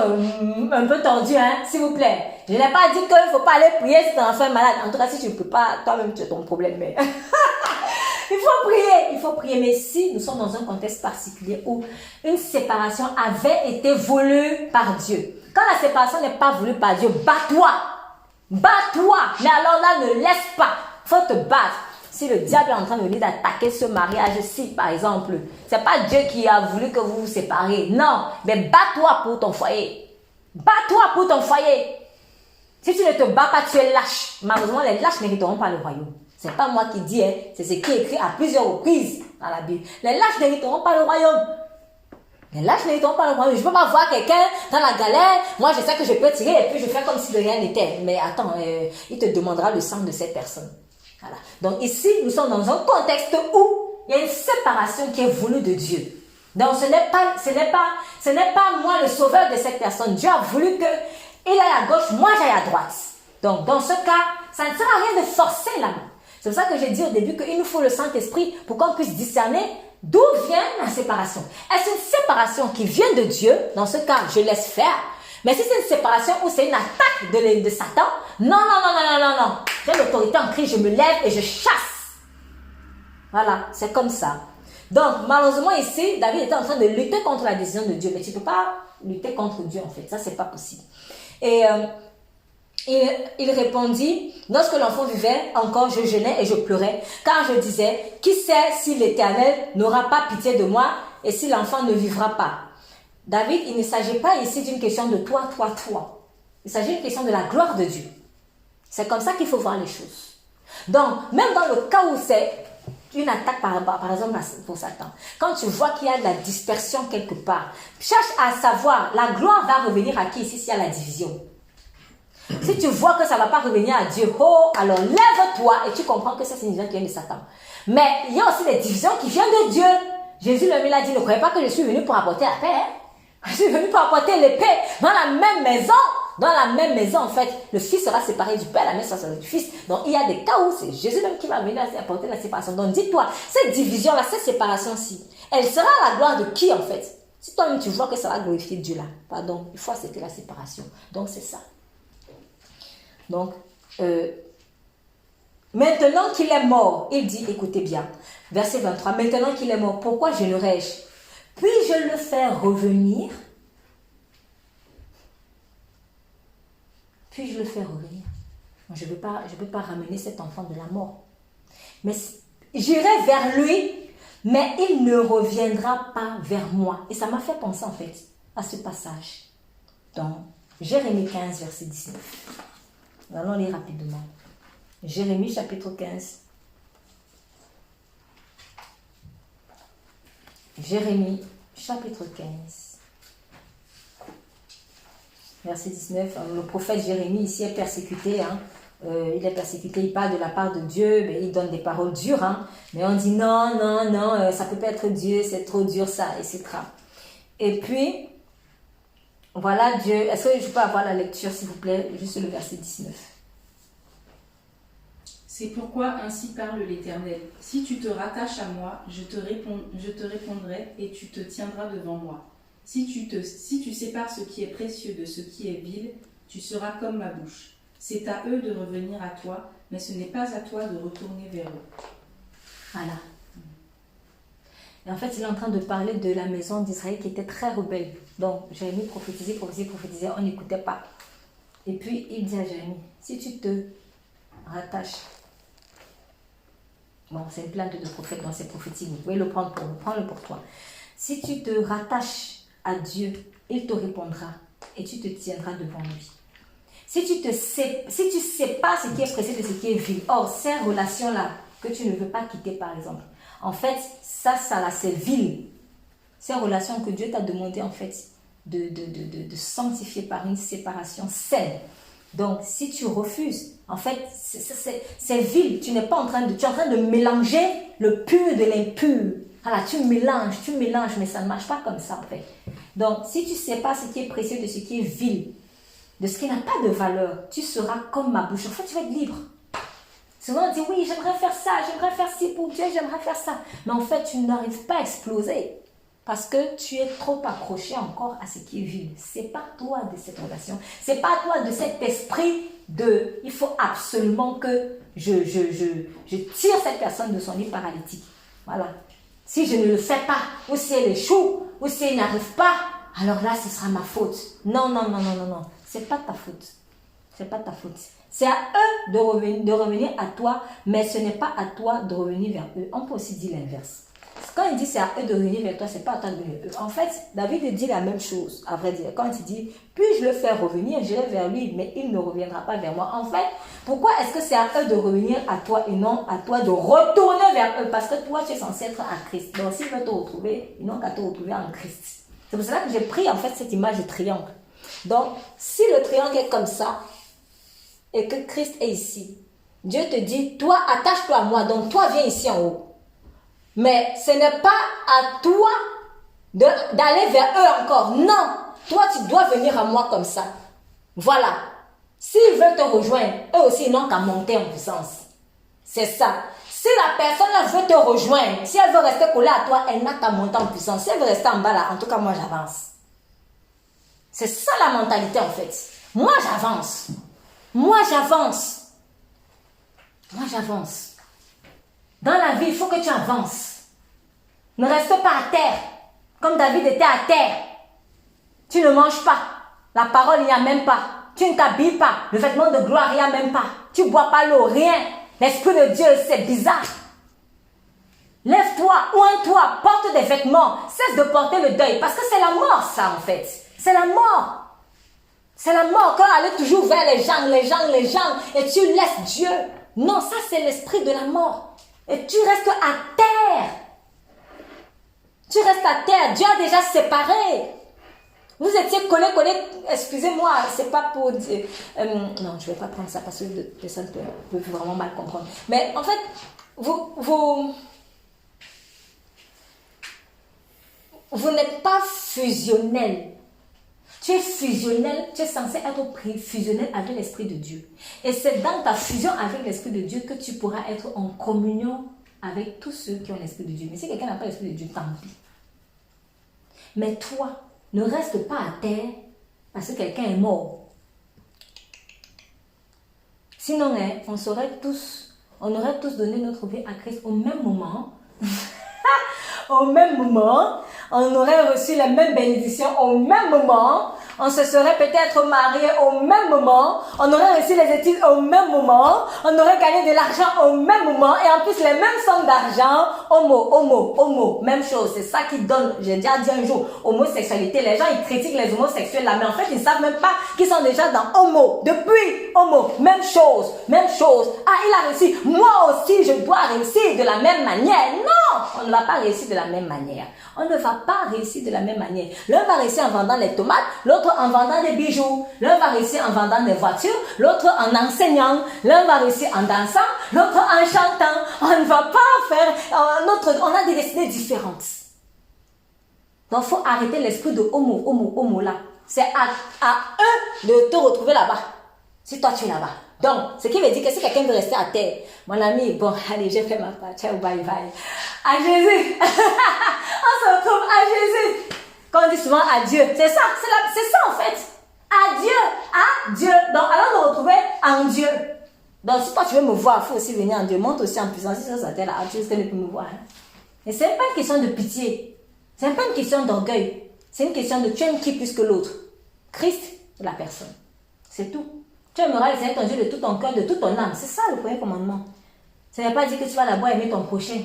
un peu tordue, hein, s'il vous plaît. Je n'ai pas dit qu'il ne faut pas aller prier si ton enfant est malade. En tout cas, si tu ne peux pas, toi-même, c'est ton problème. Mais il faut prier. Mais si nous sommes dans un contexte particulier où une séparation avait été voulue par Dieu. Quand la séparation n'est pas voulue par Dieu, bats-toi. Bats-toi, mais alors là, ne laisse pas. Faut te battre. Si le diable est en train de lui d'attaquer ce mariage-ci, par exemple, c'est pas Dieu qui a voulu que vous vous séparez. Non, mais bats-toi pour ton foyer. Bats-toi pour ton foyer. Si tu ne te bats pas, tu es lâche. Malheureusement, les lâches n'hériteront pas le royaume. C'est pas moi qui dis, hein, c'est ce qui est écrit à plusieurs reprises dans la Bible. Les lâches n'hériteront pas le royaume. Mais là, je n'étais pas le royaume. Je ne peux pas voir quelqu'un dans la galère. Moi, je sais que je peux tirer et puis je fais comme si de rien n'était. Mais attends, il te demandera le sang de cette personne. Voilà. Donc ici, nous sommes dans un contexte où il y a une séparation qui est voulue de Dieu. Donc ce n'est pas moi le sauveur de cette personne. Dieu a voulu que il aille à gauche, moi j'aille à droite. Donc dans ce cas, ça ne sert à rien de forcer la main. C'est pour ça que j'ai dit au début qu'il nous faut le Saint-Esprit pour qu'on puisse discerner d'où vient la séparation. Est-ce une séparation qui vient de Dieu? Dans ce cas, je laisse faire. Mais si c'est une séparation où c'est une attaque de Satan, non. J'ai l'autorité en Christ, je me lève et je chasse. Voilà, c'est comme ça. Donc, malheureusement ici, David était en train de lutter contre la décision de Dieu. Mais tu ne peux pas lutter contre Dieu en fait. Ça, c'est pas possible. Et il répondit, lorsque l'enfant vivait encore, je jeûnais et je pleurais, car je disais, qui sait si l'Éternel n'aura pas pitié de moi et si l'enfant ne vivra pas. David, il ne s'agit pas ici d'une question de toi. Il s'agit d'une question de la gloire de Dieu. C'est comme ça qu'il faut voir les choses. Donc, même dans le cas où c'est une attaque par exemple pour Satan, quand tu vois qu'il y a de la dispersion quelque part, cherche à savoir, la gloire va revenir à qui ici s'il y a la division. Si tu vois que ça ne va pas revenir à Dieu, alors lève-toi et tu comprends que c'est une division qui vient de Satan. Mais il y a aussi des divisions qui viennent de Dieu. Jésus lui a dit, ne croyez pas que je suis venu pour apporter la paix. Hein? Je suis venu pour apporter l'épée dans la même maison. Dans la même maison, en fait, le fils sera séparé du père, la mère sera du fils. Donc, il y a des cas où c'est Jésus même qui va venir apporter la séparation. Donc, dis-toi, cette division-là, cette séparation-ci, elle sera à la gloire de qui, en fait? Si toi-même, tu vois que ça va glorifier Dieu là, pardon, il faut accepter la séparation. Donc, c'est ça. Donc, maintenant qu'il est mort, il dit, écoutez bien, verset 23, maintenant qu'il est mort, pourquoi jeûnerais-je? Puis-je le faire revenir? Puis-je le faire revenir? Je ne peux pas ramener cet enfant de la mort. Mais j'irai vers lui, mais il ne reviendra pas vers moi. Et ça m'a fait penser en fait à ce passage dans Jérémie 15, verset 19. Nous allons lire rapidement. Jérémie chapitre 15. Jérémie chapitre 15. Verset 19. Le prophète Jérémie ici est persécuté. Il est persécuté, il parle de la part de Dieu, mais il donne des paroles dures. Mais on dit non, ça ne peut pas être Dieu, c'est trop dur ça, etc. Et puis, voilà Dieu. Est-ce que je peux avoir la lecture, s'il vous plaît, juste le verset 19. C'est pourquoi ainsi parle l'Éternel. Si tu te rattaches à moi, je te répondrai et tu te tiendras devant moi. Si tu sépares ce qui est précieux de ce qui est vil, tu seras comme ma bouche. C'est à eux de revenir à toi, mais ce n'est pas à toi de retourner vers eux. Voilà. Et en fait, il est en train de parler de la maison d'Israël qui était très rebelle. Donc, Jérémie prophétisait, on n'écoutait pas. Et puis, il dit à Jérémie, si tu te rattaches, bon, c'est une plainte de prophète, donc c'est prophétique, vous pouvez le prendre pour vous, prends-le pour toi. Si tu te rattaches à Dieu, il te répondra et tu te tiendras devant lui. Si tu sais pas ce qui est précieux de ce qui est vil, or, ces relations-là que tu ne veux pas quitter, par exemple, en fait, ça là, c'est vil. Ces relations que Dieu t'a demandé, en fait, de sanctifier par une séparation saine. Donc, si tu refuses, en fait, c'est vil. Tu es en train de mélanger le pur de l'impur. Voilà, tu mélanges, mais ça ne marche pas comme ça, en fait. Donc, si tu ne sais pas ce qui est précieux de ce qui est vil, de ce qui n'a pas de valeur, tu seras comme ma bouche. En fait, tu vas être libre. Souvent, on dit, oui, j'aimerais faire ça, j'aimerais faire ci pour Dieu, j'aimerais faire ça. Mais en fait, tu n'arrives pas à exploser. Parce que tu es trop accroché encore à ce qui est vil. Ce n'est pas toi de cette relation. Ce n'est pas toi de cet esprit de, il faut absolument que je tire cette personne de son lit paralytique. Voilà. Si je ne le fais pas, ou si elle échoue, ou si elle n'arrive pas, alors là, ce sera ma faute. Non. Ce n'est pas ta faute. C'est pas ta faute. C'est à eux de revenir à toi, mais ce n'est pas à toi de revenir vers eux. On peut aussi dire l'inverse. Quand il dit c'est à eux de revenir vers toi, c'est pas à toi de revenir vers eux. En fait, David dit la même chose, à vrai dire. Quand il dit, puis-je le faire revenir, j'irai vers lui, mais il ne reviendra pas vers moi. En fait, pourquoi est-ce que c'est à eux de revenir à toi et non à toi de retourner vers eux? Parce que toi, tu es censé être à Christ. Donc, s'ils veulent te retrouver, ils n'ont qu'à te retrouver en Christ. C'est pour cela que j'ai pris en fait cette image de triangle. Donc, si le triangle est comme ça, et que Christ est ici, Dieu te dit, toi, attache-toi à moi, donc toi, viens ici en haut. Mais ce n'est pas à toi d'aller vers eux encore. Non, toi, tu dois venir à moi comme ça. Voilà. S'ils veulent te rejoindre, eux aussi, ils n'ont qu'à monter en puissance. C'est ça. Si la personne veut te rejoindre, si elle veut rester collée à toi, elle n'a qu'à monter en puissance. Si elle veut rester en bas là, en tout cas, moi, j'avance. C'est ça la mentalité, en fait. Moi, j'avance. Moi, j'avance. Dans la vie, il faut que tu avances. Ne reste pas à terre. Comme David était à terre. Tu ne manges pas. La parole, il n'y a même pas. Tu ne t'habilles pas. Le vêtement de gloire, il n'y a même pas. Tu ne bois pas l'eau, rien. L'Esprit de Dieu, c'est bizarre. Lève-toi, oins-toi, porte des vêtements. Cesse de porter le deuil. Parce que c'est la mort, ça, en fait. C'est la mort. C'est la mort. Quand elle est toujours vers les gens. Et tu laisses Dieu. Non, ça, c'est l'esprit de la mort. Et tu restes à terre. Tu restes à terre. Dieu a déjà séparé. Vous étiez collés. Excusez-moi, c'est pas pour dire. Non, je ne vais pas prendre ça parce que les personnes peuvent vraiment mal comprendre. Mais en fait, vous n'êtes pas fusionnel. Tu es fusionnel, tu es censé être fusionnel avec l'Esprit de Dieu. Et c'est dans ta fusion avec l'Esprit de Dieu que tu pourras être en communion avec tous ceux qui ont l'Esprit de Dieu. Mais si quelqu'un n'a pas l'Esprit de Dieu, tant pis. Mais toi, ne reste pas à terre parce que quelqu'un est mort. Sinon, on aurait tous donné notre vie à Christ au même moment. Au même moment, on aurait reçu les mêmes bénédictions au même moment, on se serait peut-être mariés au même moment, on aurait reçu les études au même moment, on aurait gagné de l'argent au même moment, et en plus les mêmes sommes d'argent, homo, même chose, c'est ça qui donne, j'ai déjà dit un jour, homosexualité, les gens ils critiquent les homosexuels là, mais en fait ils ne savent même pas qu'ils sont déjà dans homo, depuis homo, même chose, ah il a réussi, moi aussi je dois réussir de la même manière, non, on ne va pas réussir de la même manière, on ne va pas réussir de la même manière, l'un va réussir en vendant les tomates, l'autre en vendant des bijoux, l'un va réussir en vendant des voitures, l'autre en enseignant, l'un va réussir en dansant, l'autre en chantant, on ne va pas faire, on a des destinées différentes. Donc il faut arrêter l'esprit de homo là, c'est à eux de te retrouver là-bas, si toi tu es là-bas. Donc, ce qui veut dire que si quelqu'un veut rester à terre, mon ami, bon, allez, j'ai fait ma part, ciao, bye bye. À Jésus. On se retrouve à Jésus. Quand on dit souvent adieu, c'est ça en fait. Adieu. Donc, allons nous retrouver en Dieu. Donc, si toi tu veux me voir, il faut aussi venir en Dieu. Monte aussi en puissance. Si ça t'est là, Dieu, est-ce que tu peux me voir? Et ce n'est pas une question de pitié. Ce n'est pas une question d'orgueil. C'est une question de tu aimes qui plus que l'autre. Christ, c'est la personne. C'est tout. Tu aimeras le Seigneur ton Dieu de tout ton cœur, de toute ton âme. C'est ça le premier commandement. Ça ne veut pas dire que tu vas d'abord aimer ton prochain.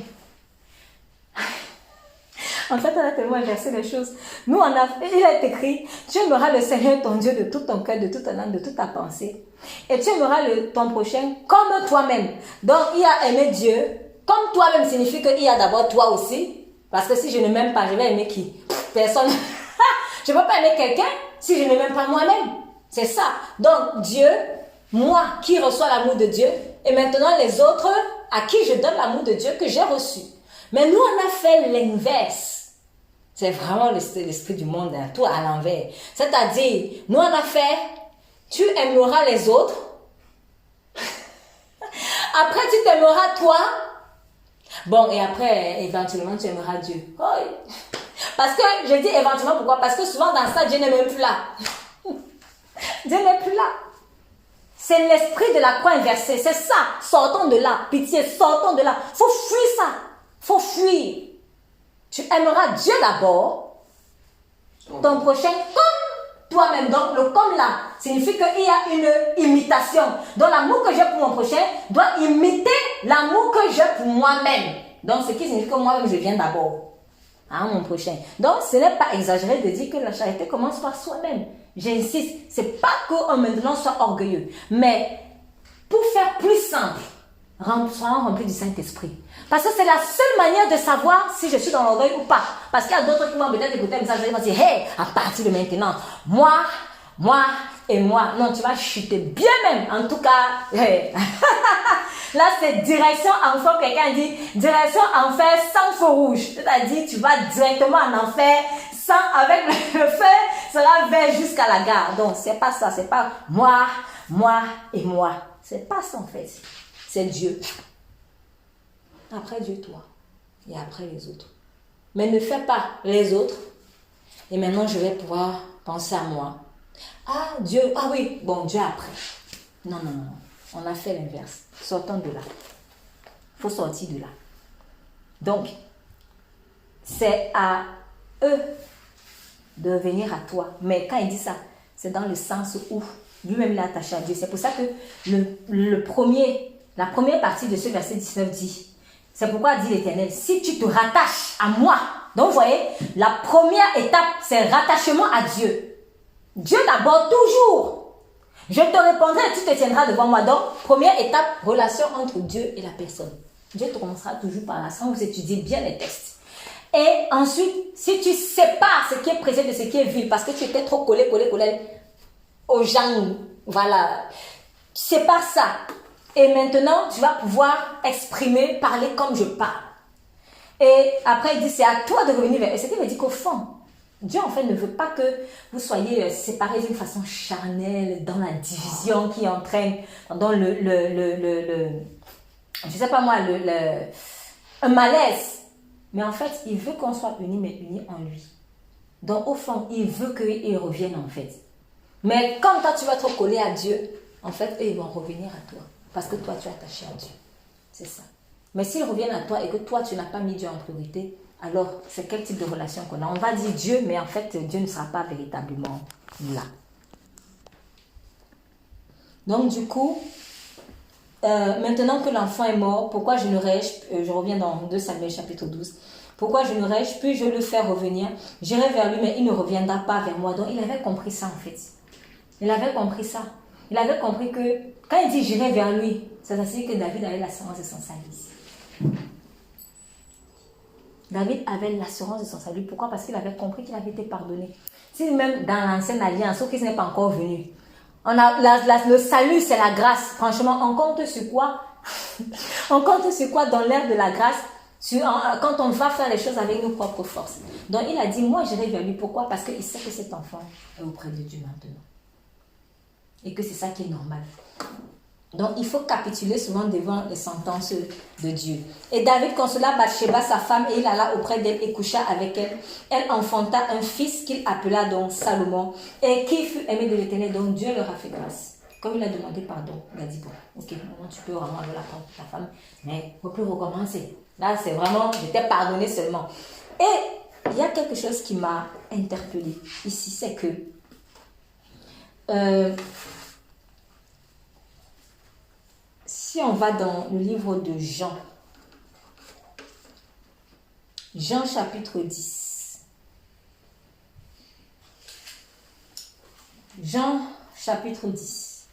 En fait, on a tellement inversé les choses. Nous, il a été écrit, tu aimeras le Seigneur ton Dieu de tout ton cœur, de toute ton âme, de toute ta pensée. Et tu aimeras ton prochain comme toi-même. Donc, il a aimé Dieu. Comme toi-même signifie qu'il y a d'abord toi aussi. Parce que si je ne m'aime pas, je vais aimer qui? Personne. Je ne peux pas aimer quelqu'un si je ne m'aime pas moi-même. C'est ça. Donc, Dieu, moi qui reçois l'amour de Dieu, et maintenant les autres à qui je donne l'amour de Dieu que j'ai reçu. Mais nous, on a fait l'inverse. C'est vraiment l'esprit du monde, hein, tout à l'envers. C'est-à-dire, nous, on a fait, tu aimeras les autres. Après, tu t'aimeras toi. Bon, et après, éventuellement, tu aimeras Dieu. Oh. Parce que, je dis éventuellement, pourquoi? Parce que souvent, dans ça, Dieu n'est même plus là. Dieu n'est plus là. C'est l'esprit de la croix inversée. C'est ça. Sortons de là. Pitié, sortons de là. Faut fuir ça. Faut fuir. Tu aimeras Dieu d'abord. Ton prochain comme toi-même. Donc, le comme là signifie qu'il y a une imitation. Donc, l'amour que j'ai pour mon prochain doit imiter l'amour que j'ai pour moi-même. Donc, ce qui signifie que moi-même, je viens d'abord. Mon prochain. Donc, ce n'est pas exagéré de dire que la charité commence par soi-même. J'insiste, c'est pas qu'on maintenant soit orgueilleux, mais pour faire plus simple, soyons remplis du Saint-Esprit. Parce que c'est la seule manière de savoir si je suis dans l'orgueil ou pas. Parce qu'il y a d'autres qui vont peut-être écouter un message et vont dire, hey, à partir de maintenant, moi et moi. Non, tu vas chuter bien même. En tout cas, hey. Là, c'est direction enfer. Quelqu'un dit direction enfer sans feu rouge. C'est-à-dire, tu vas directement en enfer sans, avec le feu sera vert jusqu'à la gare. Donc, c'est pas ça. C'est pas moi et moi. C'est pas ça en fait. C'est Dieu. Après Dieu, toi. Et après les autres. Mais ne fais pas les autres. Et maintenant, je vais pouvoir penser à moi. Ah, Dieu. Ah oui, bon, Dieu après. Non. On a fait l'inverse. Sortons de là. Il faut sortir de là. Donc, c'est à eux de venir à toi. Mais quand il dit ça, c'est dans le sens où lui-même il est attaché à Dieu. C'est pour ça que la première partie de ce verset 19 dit, c'est pourquoi dit l'Éternel, si tu te rattaches à moi. Donc, vous voyez, la première étape, c'est rattachement à Dieu. Dieu d'abord, toujours. Je te répondrai et tu te tiendras devant moi. Donc, première étape, relation entre Dieu et la personne. Dieu te commencera toujours par là, sans vous étudier bien les textes. Et ensuite, si tu sépares ce qui est précieux de ce qui est vil, parce que tu étais trop collé aux gens, voilà, tu sépares ça. Et maintenant, tu vas pouvoir exprimer, parler comme je parle. Et après, il dit, c'est à toi de revenir vers eux. Ce qui veut dire qu'au fond, Dieu, en fait, ne veut pas que vous soyez séparés d'une façon charnelle, dans la division qui entraîne, dans je sais pas moi, un malaise. Mais en fait, il veut qu'on soit unis, mais unis en lui. Donc, au fond, il veut qu'ils reviennent, en fait. Mais comme toi, tu vas trop coller à Dieu, en fait, eux, ils vont revenir à toi. Parce que toi, tu es attaché à Dieu. C'est ça. Mais s'ils reviennent à toi et que toi, tu n'as pas mis Dieu en priorité, alors c'est quel type de relation qu'on a? On va dire Dieu, mais en fait, Dieu ne sera pas véritablement là. Donc, du coup, maintenant que l'enfant est mort, pourquoi je reviens dans 2 Samuel chapitre 12, pourquoi je puis-je le faire revenir? J'irai vers lui, mais il ne reviendra pas vers moi. Donc, il avait compris ça, en fait. Il avait compris ça. Il avait compris que, quand il dit j'irai vers lui, ça veut dire que David avait l'assurance de son salut. David avait l'assurance de son salut. Pourquoi? Parce qu'il avait compris qu'il avait été pardonné. Si même dans l'ancienne alliance, sauf qu'il n'est pas encore venu, le salut, c'est la grâce. Franchement, on compte sur quoi? On compte sur quoi dans l'ère de la grâce? Quand on va faire les choses avec nos propres forces. Donc, il a dit, moi, j'irai vers lui. Pourquoi? Parce qu'il sait que cet enfant est auprès de Dieu maintenant. Et que c'est ça qui est normal. Donc, il faut capituler souvent devant les sentences de Dieu. Et David consola Bathsheba, sa femme, et il alla auprès d'elle et coucha avec elle. Elle enfanta un fils qu'il appela donc Salomon, et qui fut aimé de l'Éternel. Donc, Dieu leur a fait grâce. Comme il a demandé pardon, il a dit, bon, ok, maintenant tu peux vraiment aller la prendre ta femme, mais il ne faut plus recommencer. Là, c'est vraiment, je t'ai pardonné seulement. Et il y a quelque chose qui m'a interpellée ici, c'est que si on va dans le livre de Jean chapitre 10, Jean chapitre 10,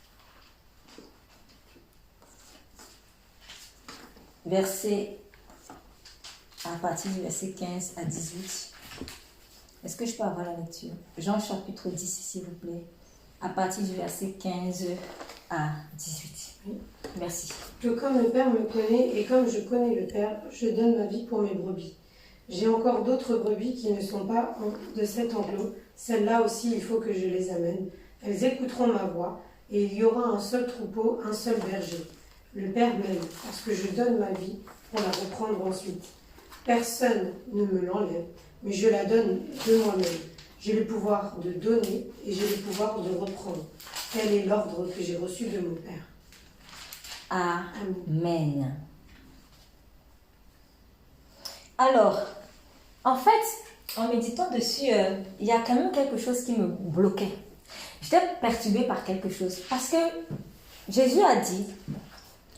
à partir du verset 15 à 18. Est-ce que je peux avoir la lecture? Jean chapitre 10, s'il vous plaît, à partir du verset 15 à 18. Oui. Merci. Que comme le Père me connaît et comme je connais le Père, je donne ma vie pour mes brebis. J'ai encore d'autres brebis qui ne sont pas de cet enclos. Celles-là aussi, il faut que je les amène. Elles écouteront ma voix, et il y aura un seul troupeau, un seul berger. Le Père m'aime, parce que je donne ma vie pour la reprendre ensuite. Personne ne me l'enlève, mais je la donne de moi-même. J'ai le pouvoir de donner et j'ai le pouvoir de reprendre. Tel est l'ordre que j'ai reçu de mon Père. Amen. Alors, en fait, en méditant dessus, il y a quand même quelque chose qui me bloquait. J'étais perturbée par quelque chose. Parce que Jésus a dit,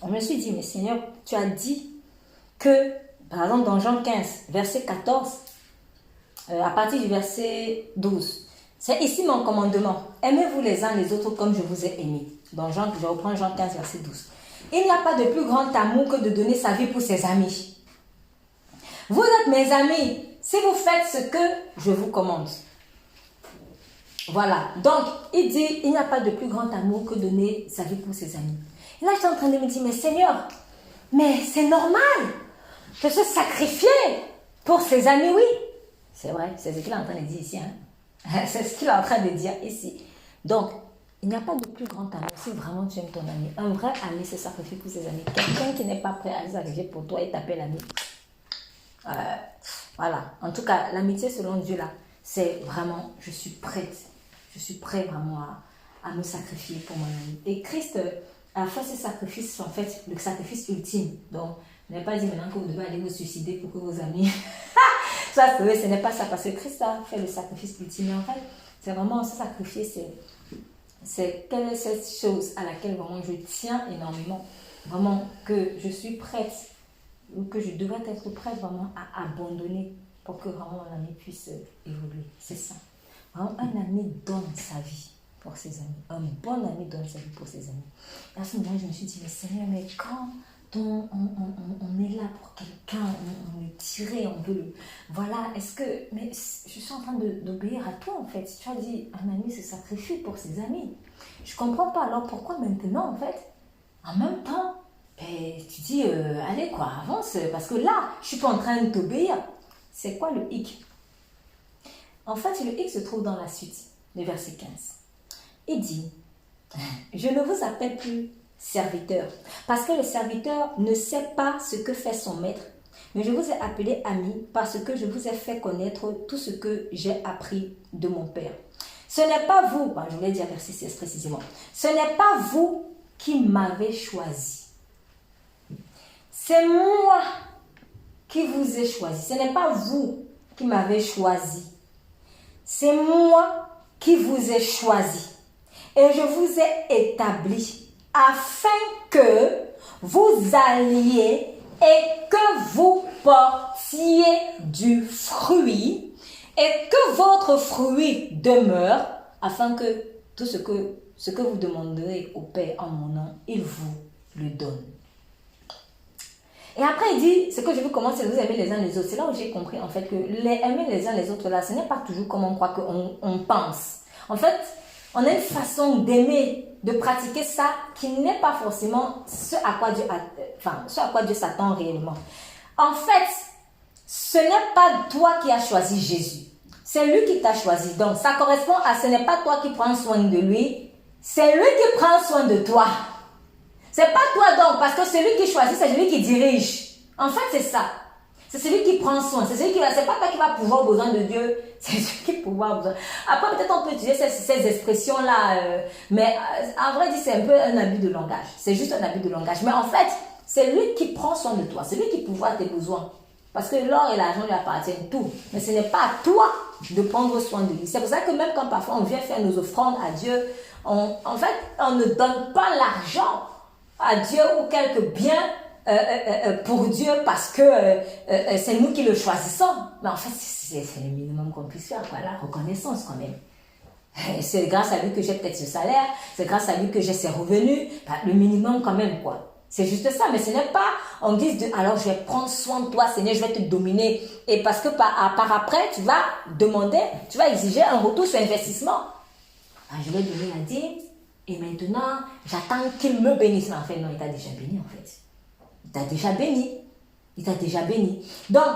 je me suis dit, mais Seigneur, tu as dit que, par exemple, dans Jean 15, verset 14, à partir du verset 12, c'est ici mon commandement. Aimez-vous les uns les autres comme je vous ai aimés. Dans Jean, je reprends Jean 15, verset 12. Il n'y a pas de plus grand amour que de donner sa vie pour ses amis. Vous êtes mes amis si vous faites ce que je vous commande. Voilà. Donc, il dit, il n'y a pas de plus grand amour que donner sa vie pour ses amis. Et là, je suis en train de me dire, mais Seigneur, mais c'est normal de se sacrifier pour ses amis, oui. C'est vrai, c'est ce qu'il est en train de dire ici. Hein? C'est ce qu'il est en train de dire ici. Donc, il n'y a pas de plus grand amour si vraiment tu aimes ton ami. Un vrai ami se sacrifie pour ses amis. Quelqu'un qui n'est pas prêt à se sacrifier pour toi et t'appelle ami. Voilà. En tout cas, l'amitié selon Dieu là, c'est vraiment, je suis prête. Je suis prêt vraiment à me sacrifier pour mon ami. Et Christ a fait ce sacrifice, en fait, le sacrifice ultime. Donc, il n'a pas dit maintenant que vous devez aller vous suicider pour que vos amis... ça, ce n'est pas ça, parce que Christ a fait le sacrifice ultime. Mais en fait, c'est vraiment se sacrifier, c'est quelle est cette chose à laquelle vraiment je tiens énormément, vraiment que je suis prête, ou que je devrais être prête vraiment à abandonner pour que vraiment mon ami puisse évoluer. C'est ça. Vraiment, un ami donne sa vie pour ses amis. Un bon ami donne sa vie pour ses amis. Et à ce moment, je me suis dit, mais Seigneur, mais quand on est là pour quelqu'un, on le tirait, on veut le... Voilà, est-ce que... Mais je suis en train d'obéir à toi, en fait. Tu as dit, un ami se sacrifie pour ses amis. Je ne comprends pas. Alors, pourquoi maintenant, en fait, en même temps, tu dis, allez, quoi, avance. Parce que là, je ne suis pas en train de t'obéir. C'est quoi le hic? En fait, le hic se trouve dans la suite, le verset 15. Il dit, je ne vous appelle plus serviteur, parce que le serviteur ne sait pas ce que fait son maître, mais je vous ai appelé ami parce que je vous ai fait connaître tout ce que j'ai appris de mon Père. Ce n'est pas vous, je voulais dire verset 16 précisément, ce n'est pas vous qui m'avez choisi. C'est moi qui vous ai choisi. Ce n'est pas vous qui m'avez choisi. C'est moi qui vous ai choisi. Et je vous ai établi afin que vous alliez et que vous portiez du fruit et que votre fruit demeure afin que tout ce que vous demanderez au Père en mon nom, il vous le donne. Et après, il dit, ce que je veux commencer, c'est de vous aimer les uns les autres. C'est là où j'ai compris, en fait, que aimer les uns les autres, là, ce n'est pas toujours comme on croit qu'on pense. En fait, on a une façon d'aimer, de pratiquer ça, qui n'est pas forcément ce à quoi Dieu s'attend réellement. En fait, ce n'est pas toi qui as choisi Jésus. C'est lui qui t'a choisi. Donc, ça correspond à ce n'est pas toi qui prends soin de lui, c'est lui qui prend soin de toi. C'est pas toi donc, parce que celui qui choisit, c'est celui qui dirige. En fait, c'est ça. C'est celui qui prend soin. C'est pas toi qui va pouvoir besoin de Dieu, c'est celui qui pourra besoin. Après, peut-être on peut utiliser ces expressions-là, mais en vrai, c'est un peu un abus de langage. C'est juste un abus de langage. Mais en fait, c'est lui qui prend soin de toi. C'est lui qui pourvoit tes besoins. Parce que l'or et l'argent lui appartiennent tout. Mais ce n'est pas à toi de prendre soin de lui. C'est pour ça que même quand parfois on vient faire nos offrandes à Dieu, en fait, on ne donne pas l'argent à Dieu ou quelques biens pour Dieu parce que c'est nous qui le choisissons. Mais en fait, c'est le minimum qu'on puisse faire, quoi, la reconnaissance quand même. C'est grâce à lui que j'ai peut-être ce salaire, c'est grâce à lui que j'ai ces revenus, le minimum quand même, quoi. C'est juste ça, mais ce n'est pas en guise de alors je vais prendre soin de toi, Seigneur, je vais te dominer. Et parce que par après, tu vas demander, tu vas exiger un retour sur investissement. Je vais donner la dîme. Et maintenant, j'attends qu'il me bénisse. Mais en fait, non, il t'a déjà béni, en fait. Il t'a déjà béni. Il t'a déjà béni. Donc,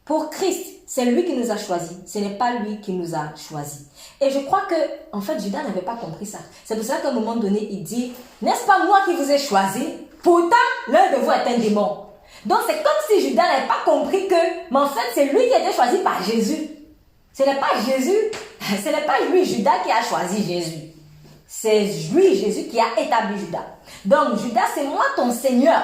pour Christ, c'est lui qui nous a choisis. Ce n'est pas lui qui nous a choisis. Et je crois que, en fait, Judas n'avait pas compris ça. C'est pour ça qu'à un moment donné, il dit, n'est-ce pas moi qui vous ai choisi? Pourtant, l'un de vous est un démon. Donc, c'est comme si Judas n'avait pas compris que, mais en fait, c'est lui qui a été choisi par Jésus. Ce n'est pas Jésus, ce n'est pas lui, Judas, qui a choisi Jésus. C'est lui, Jésus, qui a établi Judas. Donc, Judas, c'est moi ton Seigneur.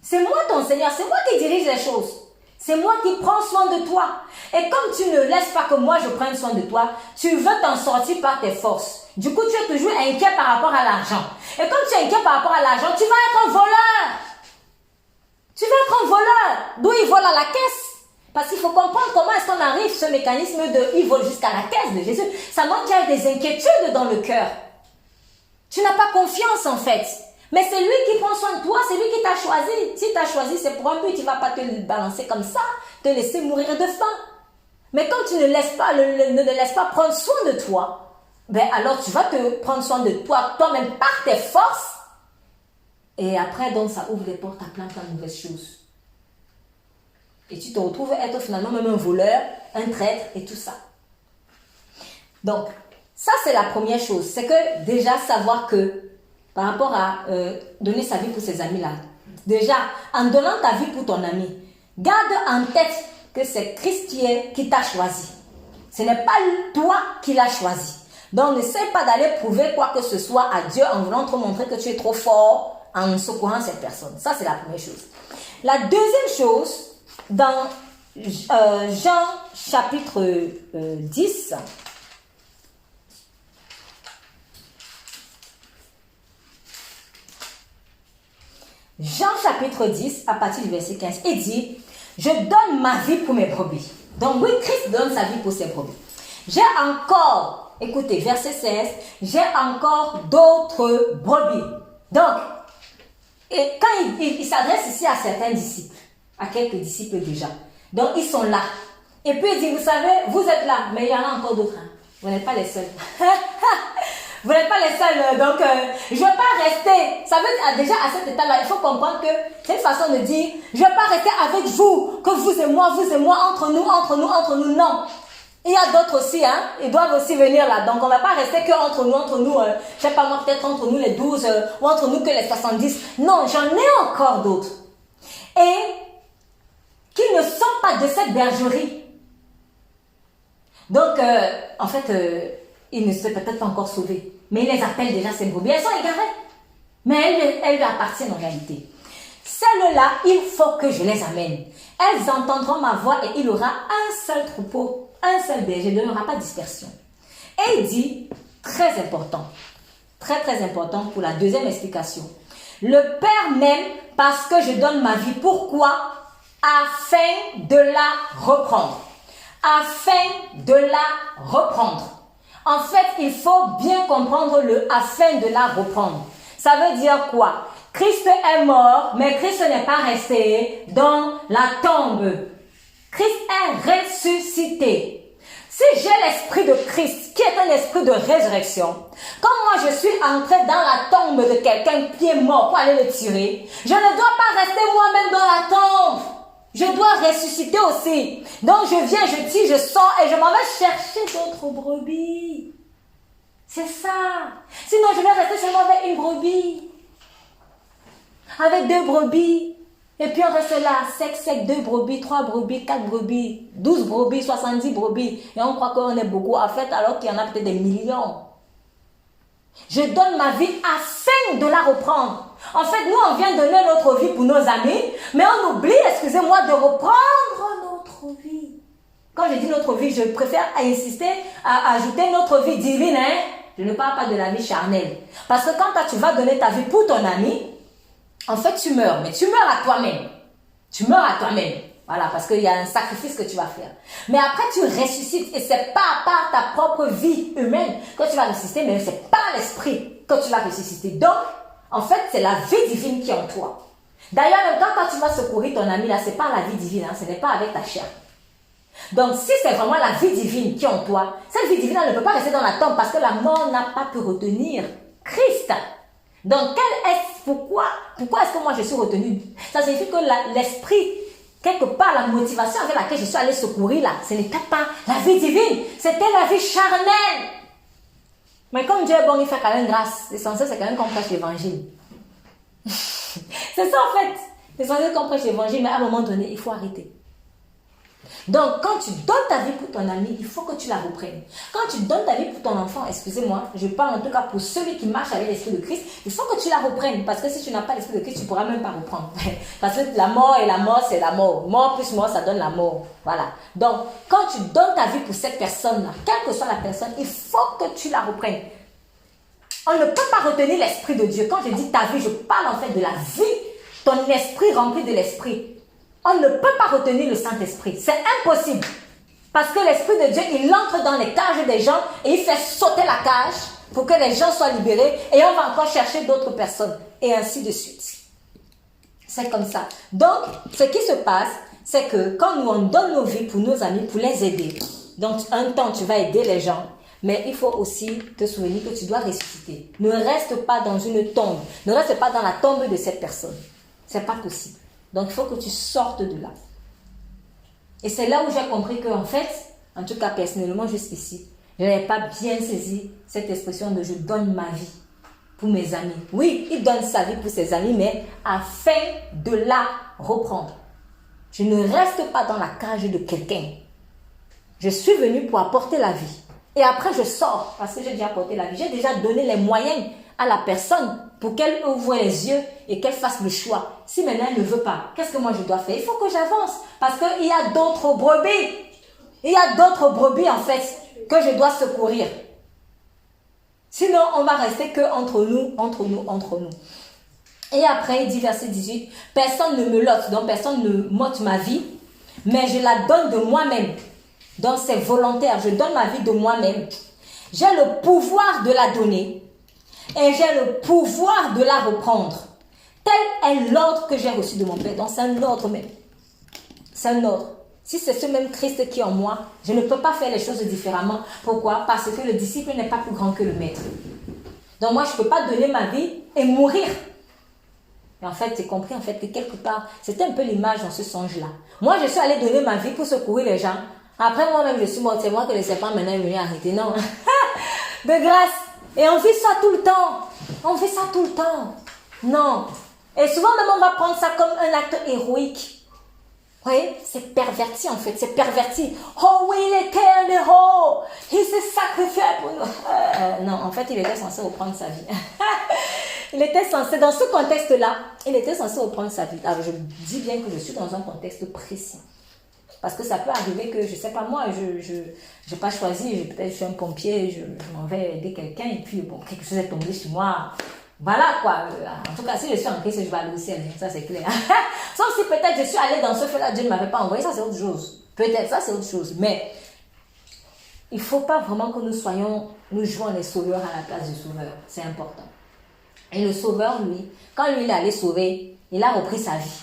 C'est moi ton Seigneur, c'est moi qui dirige les choses. C'est moi qui prends soin de toi. Et comme tu ne laisses pas que moi je prenne soin de toi, tu veux t'en sortir par tes forces. Du coup, tu es toujours inquiet par rapport à l'argent. Et comme tu es inquiet par rapport à l'argent, tu vas être un voleur. Tu vas être un voleur. D'où il vole à la caisse. Parce qu'il faut comprendre comment est-ce qu'on arrive ce mécanisme de il vole jusqu'à la caisse de Jésus. Ça montre qu'il y a des inquiétudes dans le cœur. Tu n'as pas confiance en fait. Mais c'est lui qui prend soin de toi, c'est lui qui t'a choisi. S'il t'a choisi, c'est pour un but, il ne va pas te balancer comme ça, te laisser mourir de faim. Mais quand tu ne le laisses pas prendre soin de toi, ben alors tu vas te prendre soin de toi-même par tes forces. Et après, donc, ça ouvre les portes à plein de mauvaises choses. Et tu te retrouves être finalement même un voleur, un traître et tout ça. Donc, ça c'est la première chose. C'est que déjà savoir que par rapport à donner sa vie pour ses amis-là, déjà, en donnant ta vie pour ton ami, garde en tête que c'est Christ qui t'a choisi. Ce n'est pas toi qui l'as choisi. Donc, n'essaie pas d'aller prouver quoi que ce soit à Dieu en voulant te montrer que tu es trop fort en secourant cette personne. Ça, c'est la première chose. La deuxième chose, dans Jean chapitre 10, Jean chapitre 10, à partir du verset 15, il dit, je donne ma vie pour mes brebis. Donc oui, Christ donne sa vie pour ses brebis. J'ai encore, écoutez, verset 16, j'ai encore d'autres brebis. Donc, et quand il s'adresse ici à certains disciples, à quelques disciples déjà, donc ils sont là. Et puis il dit, vous savez, vous êtes là, mais il y en a encore d'autres. Hein. Vous n'êtes pas les seuls. Vous n'êtes pas les seuls, donc je ne vais pas rester. Ça veut dire, déjà à cet état-là, il faut comprendre que c'est une façon de dire, je ne vais pas rester avec vous, que vous et moi, entre nous, non. Il y a d'autres aussi, hein, ils doivent aussi venir là. Donc on ne va pas rester que entre nous, je ne sais pas moi, peut-être entre nous les 12, ou entre nous que les 70. Non, j'en ai encore d'autres. Et qui ne sont pas de cette bergerie. Donc, en fait, ils ne se sont peut-être pas encore sauvés. Mais il les appelle déjà ses brebis. Elles sont égarées. Mais elles lui appartiennent en réalité. Celles-là, il faut que je les amène. Elles entendront ma voix et il y aura un seul troupeau, un seul berger, il n'y aura pas de dispersion. Et il dit, très important pour la deuxième explication. Le Père m'aime parce que je donne ma vie. Pourquoi? Afin de la reprendre. Afin de la reprendre. En fait, il faut bien comprendre le afin de la reprendre. Ça veut dire quoi? Christ est mort, mais Christ n'est pas resté dans la tombe. Christ est ressuscité. Si j'ai l'esprit de Christ, qui est un esprit de résurrection, quand moi je suis entré dans la tombe de quelqu'un qui est mort pour aller le tirer, je ne dois pas rester moi-même dans la tombe. Je dois ressusciter aussi. Donc je viens, je tire, je sors et je m'en vais chercher d'autres brebis. C'est ça. Sinon je vais rester seulement avec une brebis. Avec 2 brebis. Et puis on reste là, sec, 2 brebis, 3 brebis, 4 brebis, 12 brebis, 70 brebis. Et on croit qu'on est beaucoup en fait, alors qu'il y en a peut-être des millions. Je donne ma vie afin de la reprendre. En fait, nous, on vient donner notre vie pour nos amis, mais on oublie, excusez-moi, de reprendre notre vie. Quand je dis notre vie, je préfère insister à ajouter notre vie divine. Hein? Je ne parle pas de la vie charnelle. Parce que quand toi, tu vas donner ta vie pour ton ami, en fait, tu meurs, mais tu meurs à toi-même. Tu meurs à toi-même. Voilà, parce qu'il y a un sacrifice que tu vas faire. Mais après, tu ressuscites et c'est pas par ta propre vie humaine que tu vas ressusciter, mais c'est par l'esprit que tu vas ressusciter. Donc, en fait, c'est la vie divine qui est en toi. D'ailleurs, même quand tu vas secourir ton ami, là, c'est pas la vie divine, hein, ce n'est pas avec ta chair. Donc, si c'est vraiment la vie divine qui est en toi, cette vie divine, elle ne peut pas rester dans la tombe parce que la mort n'a pas pu retenir Christ. Donc, pourquoi est-ce que moi je suis retenue? Ça signifie que l'esprit, quelque part, la motivation avec laquelle je suis allée secourir là, ce n'était pas la vie divine, c'était la vie charnelle. Mais comme Dieu est bon, il fait quand même grâce. L'essentiel, c'est quand même qu'on prêche l'évangile. C'est ça en fait. L'essentiel, qu'on prêche l'évangile, mais à un moment donné, il faut arrêter. Donc, quand tu donnes ta vie pour ton ami, il faut que tu la reprennes. Quand tu donnes ta vie pour ton enfant, excusez-moi, je parle en tout cas pour celui qui marche avec l'esprit de Christ, il faut que tu la reprennes. Parce que si tu n'as pas l'esprit de Christ, tu ne pourras même pas reprendre. Parce que la mort, c'est la mort. Mort plus mort, ça donne la mort. Voilà. Donc, quand tu donnes ta vie pour cette personne-là, quelle que soit la personne, il faut que tu la reprennes. On ne peut pas retenir l'esprit de Dieu. Quand je dis ta vie, je parle en fait de la vie, ton esprit rempli de l'esprit. On ne peut pas retenir le Saint-Esprit. C'est impossible. Parce que l'Esprit de Dieu, il entre dans les cages des gens et il fait sauter la cage pour que les gens soient libérés et on va encore chercher d'autres personnes. Et ainsi de suite. C'est comme ça. Donc, ce qui se passe, c'est que quand nous on donne nos vies pour nos amis, pour les aider, donc un temps tu vas aider les gens, mais il faut aussi te souvenir que tu dois ressusciter. Ne reste pas dans une tombe. Ne reste pas dans la tombe de cette personne. C'est pas possible. Donc, il faut que tu sortes de là. Et c'est là où j'ai compris qu'en fait, en tout cas personnellement jusqu'ici, je n'avais pas bien saisi cette expression de « je donne ma vie pour mes amis ». Oui, il donne sa vie pour ses amis, mais afin de la reprendre. Je ne reste pas dans la cage de quelqu'un. Je suis venue pour apporter la vie. Et après, je sors parce que j'ai déjà apporté la vie. J'ai déjà donné les moyens à la personne pour qu'elle ouvre les yeux et qu'elle fasse le choix. Si maintenant elle ne veut pas, qu'est-ce que moi je dois faire? Il faut que j'avance parce qu'il y a d'autres brebis. Il y a d'autres brebis en fait que je dois secourir. Sinon, on va rester que entre nous. Et après, il dit verset 18, personne ne me lote, donc personne ne m'ôte ma vie, mais je la donne de moi-même. Donc c'est volontaire, je donne ma vie de moi-même. J'ai le pouvoir de la donner. Et j'ai le pouvoir de la reprendre. Tel est l'ordre que j'ai reçu de mon Père. Donc c'est un ordre même. C'est un ordre. Si c'est ce même Christ qui est en moi, je ne peux pas faire les choses différemment. Pourquoi? Parce que le disciple n'est pas plus grand que le maître. Donc moi, je ne peux pas donner ma vie et mourir. Et en fait, j'ai compris en fait que quelque part, c'était un peu l'image dans ce songe-là. Moi, je suis allée donner ma vie pour secourir les gens. Après, moi-même, je suis morte. C'est moi que le serpent maintenant est venu arrêter. Non. De grâce. Et on fait ça tout le temps. On fait ça tout le temps. Non. Et souvent même on va prendre ça comme un acte héroïque. Vous voyez? C'est perverti en fait. C'est perverti. Oh oui, il était un héros. Il s'est sacrifié pour nous. Non, en fait, il était censé reprendre sa vie. Il était censé, dans ce contexte-là, il était censé reprendre sa vie. Alors, je dis bien que je suis dans un contexte précis. Parce que ça peut arriver que, je ne sais pas moi, je n'ai pas choisi, peut-être je suis un pompier, je m'en vais aider quelqu'un et puis bon, quelque chose est tombé sur moi. Voilà quoi. En tout cas, si je suis en Christ, je vais aller au ciel, ça c'est clair. Sauf si peut-être je suis allée dans ce feu-là, Dieu ne m'avait pas envoyé, ça c'est autre chose. Peut-être, ça c'est autre chose. Mais il ne faut pas vraiment que nous jouons les sauveurs à la place du sauveur. C'est important. Et le sauveur, lui, quand lui il est allé sauver, il a repris sa vie.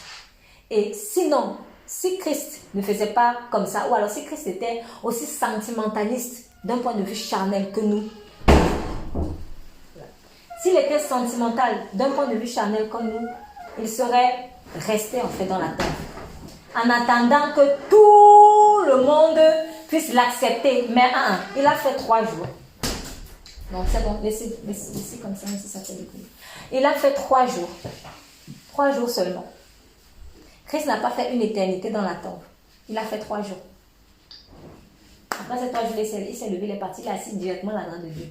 Et sinon, si Christ ne faisait pas comme ça, ou alors si Christ était aussi sentimentaliste d'un point de vue charnel que nous, s'il était sentimental d'un point de vue charnel comme nous, il serait resté en fait dans la terre. En attendant que tout le monde puisse l'accepter. Mais il a fait 3 jours. Donc c'est bon, laissez comme ça, même si ça fait du bruit. Il a fait 3 jours. 3 jours seulement. Christ n'a pas fait une éternité dans la tombe. Il a fait 3 jours. Après ces 3 jours, il s'est levé, il est parti, il est assis directement là-dedans de Dieu.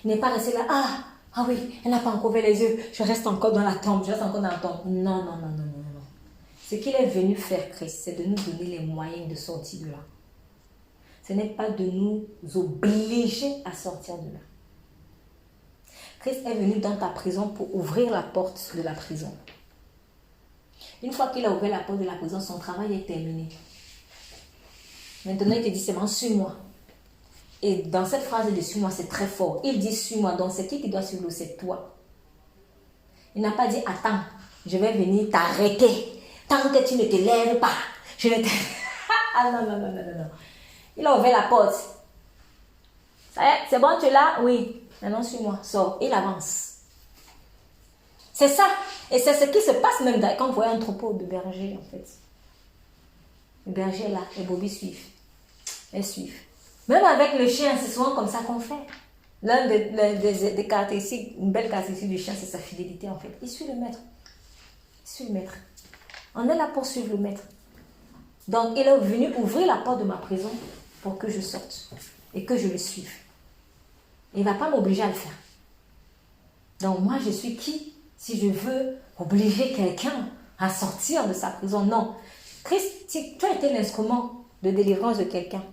Il n'est pas resté là, ah oui, elle n'a pas encore ouvert les yeux, je reste encore dans la tombe, je reste encore dans la tombe. Non. Ce qu'il est venu faire, Christ, c'est de nous donner les moyens de sortir de là. Ce n'est pas de nous obliger à sortir de là. Christ est venu dans ta prison pour ouvrir la porte de la prison. Une fois qu'il a ouvert la porte de la prison, son travail est terminé. Maintenant, il te dit seulement suis-moi. Et dans cette phrase de suis-moi, c'est très fort. Il dit suis-moi, donc c'est qui doit suivre? C'est toi. Il n'a pas dit attends, je vais venir t'arrêter. Tant que tu ne te lèves pas, je ne te... Ah non. Il a ouvert la porte. Ça y est, c'est bon, tu es là? Oui. Maintenant, suis-moi. Sors. Il avance. C'est ça. Et c'est ce qui se passe même quand vous voyez un troupeau de bergers, en fait. Le berger est là, les brebis suivent. Elles suivent. Même avec le chien, c'est souvent comme ça qu'on fait. L'un des caractéristiques, une belle caractéristique du chien, c'est sa fidélité, en fait. Il suit le maître. On est là pour suivre le maître. Donc, il est venu ouvrir la porte de ma prison pour que je sorte et que je le suive. Il ne va pas m'obliger à le faire. Donc, moi, je suis qui si je veux obliger quelqu'un à sortir de sa prison? Non. Christ, tu as été l'instrument de délivrance de quelqu'un.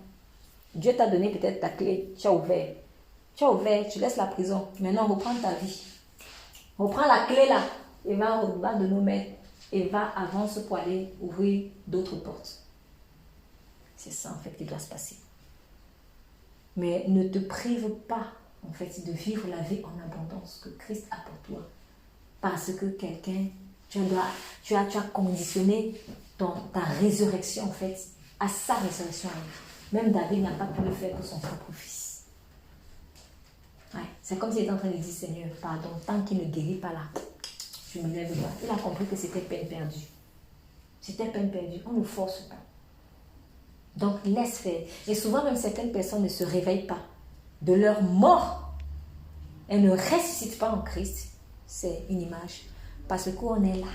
Dieu t'a donné peut-être ta clé. Tu as ouvert, tu laisses la prison. Maintenant, reprends ta vie. Reprends la clé là et va de nos maîtres. Et va avance pour aller ouvrir d'autres portes. C'est ça en fait qui doit se passer. Mais ne te prive pas en fait de vivre la vie en abondance que Christ a pour toi. Parce que quelqu'un, tu as conditionné ta résurrection en fait à sa résurrection. Même David n'a pas pu le faire pour son propre fils. Ouais, c'est comme s'il était en train de dire Seigneur, pardon, tant qu'il ne guérit pas là. Je me lève pas. Il a compris que c'était peine perdue. C'était peine perdue. On ne force pas. Donc, laisse faire. Et souvent, même certaines personnes ne se réveillent pas de leur mort. Elles ne ressuscitent pas en Christ. C'est une image. Parce qu'on est là.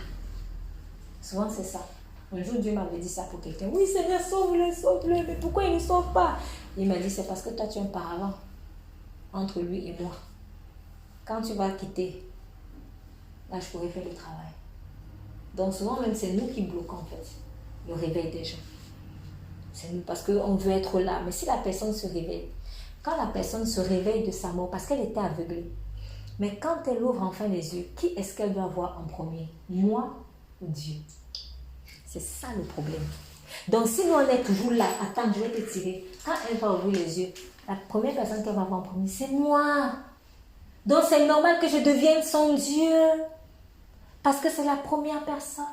Souvent, c'est ça. Un jour, Dieu m'avait dit ça pour quelqu'un. Oui, Seigneur, sauve-le. Mais pourquoi il ne sauve pas? Il m'a dit, c'est parce que toi, tu es un paravent entre lui et moi. Quand tu vas quitter, là, je pourrais faire le travail. Donc, souvent, même, c'est nous qui bloquons, en fait, le réveil des gens. C'est nous, parce qu'on veut être là. Mais si la personne se réveille, quand la personne se réveille de sa mort, parce qu'elle était aveuglée, mais quand elle ouvre enfin les yeux, qui est-ce qu'elle doit voir en premier? Moi ou Dieu? C'est ça le problème. Donc, si nous, on est toujours là, attends, je vais te tirer. Quand elle va ouvrir les yeux, la première personne qu'elle va voir en premier, c'est moi. Donc, c'est normal que je devienne son Dieu. Parce que c'est la première personne.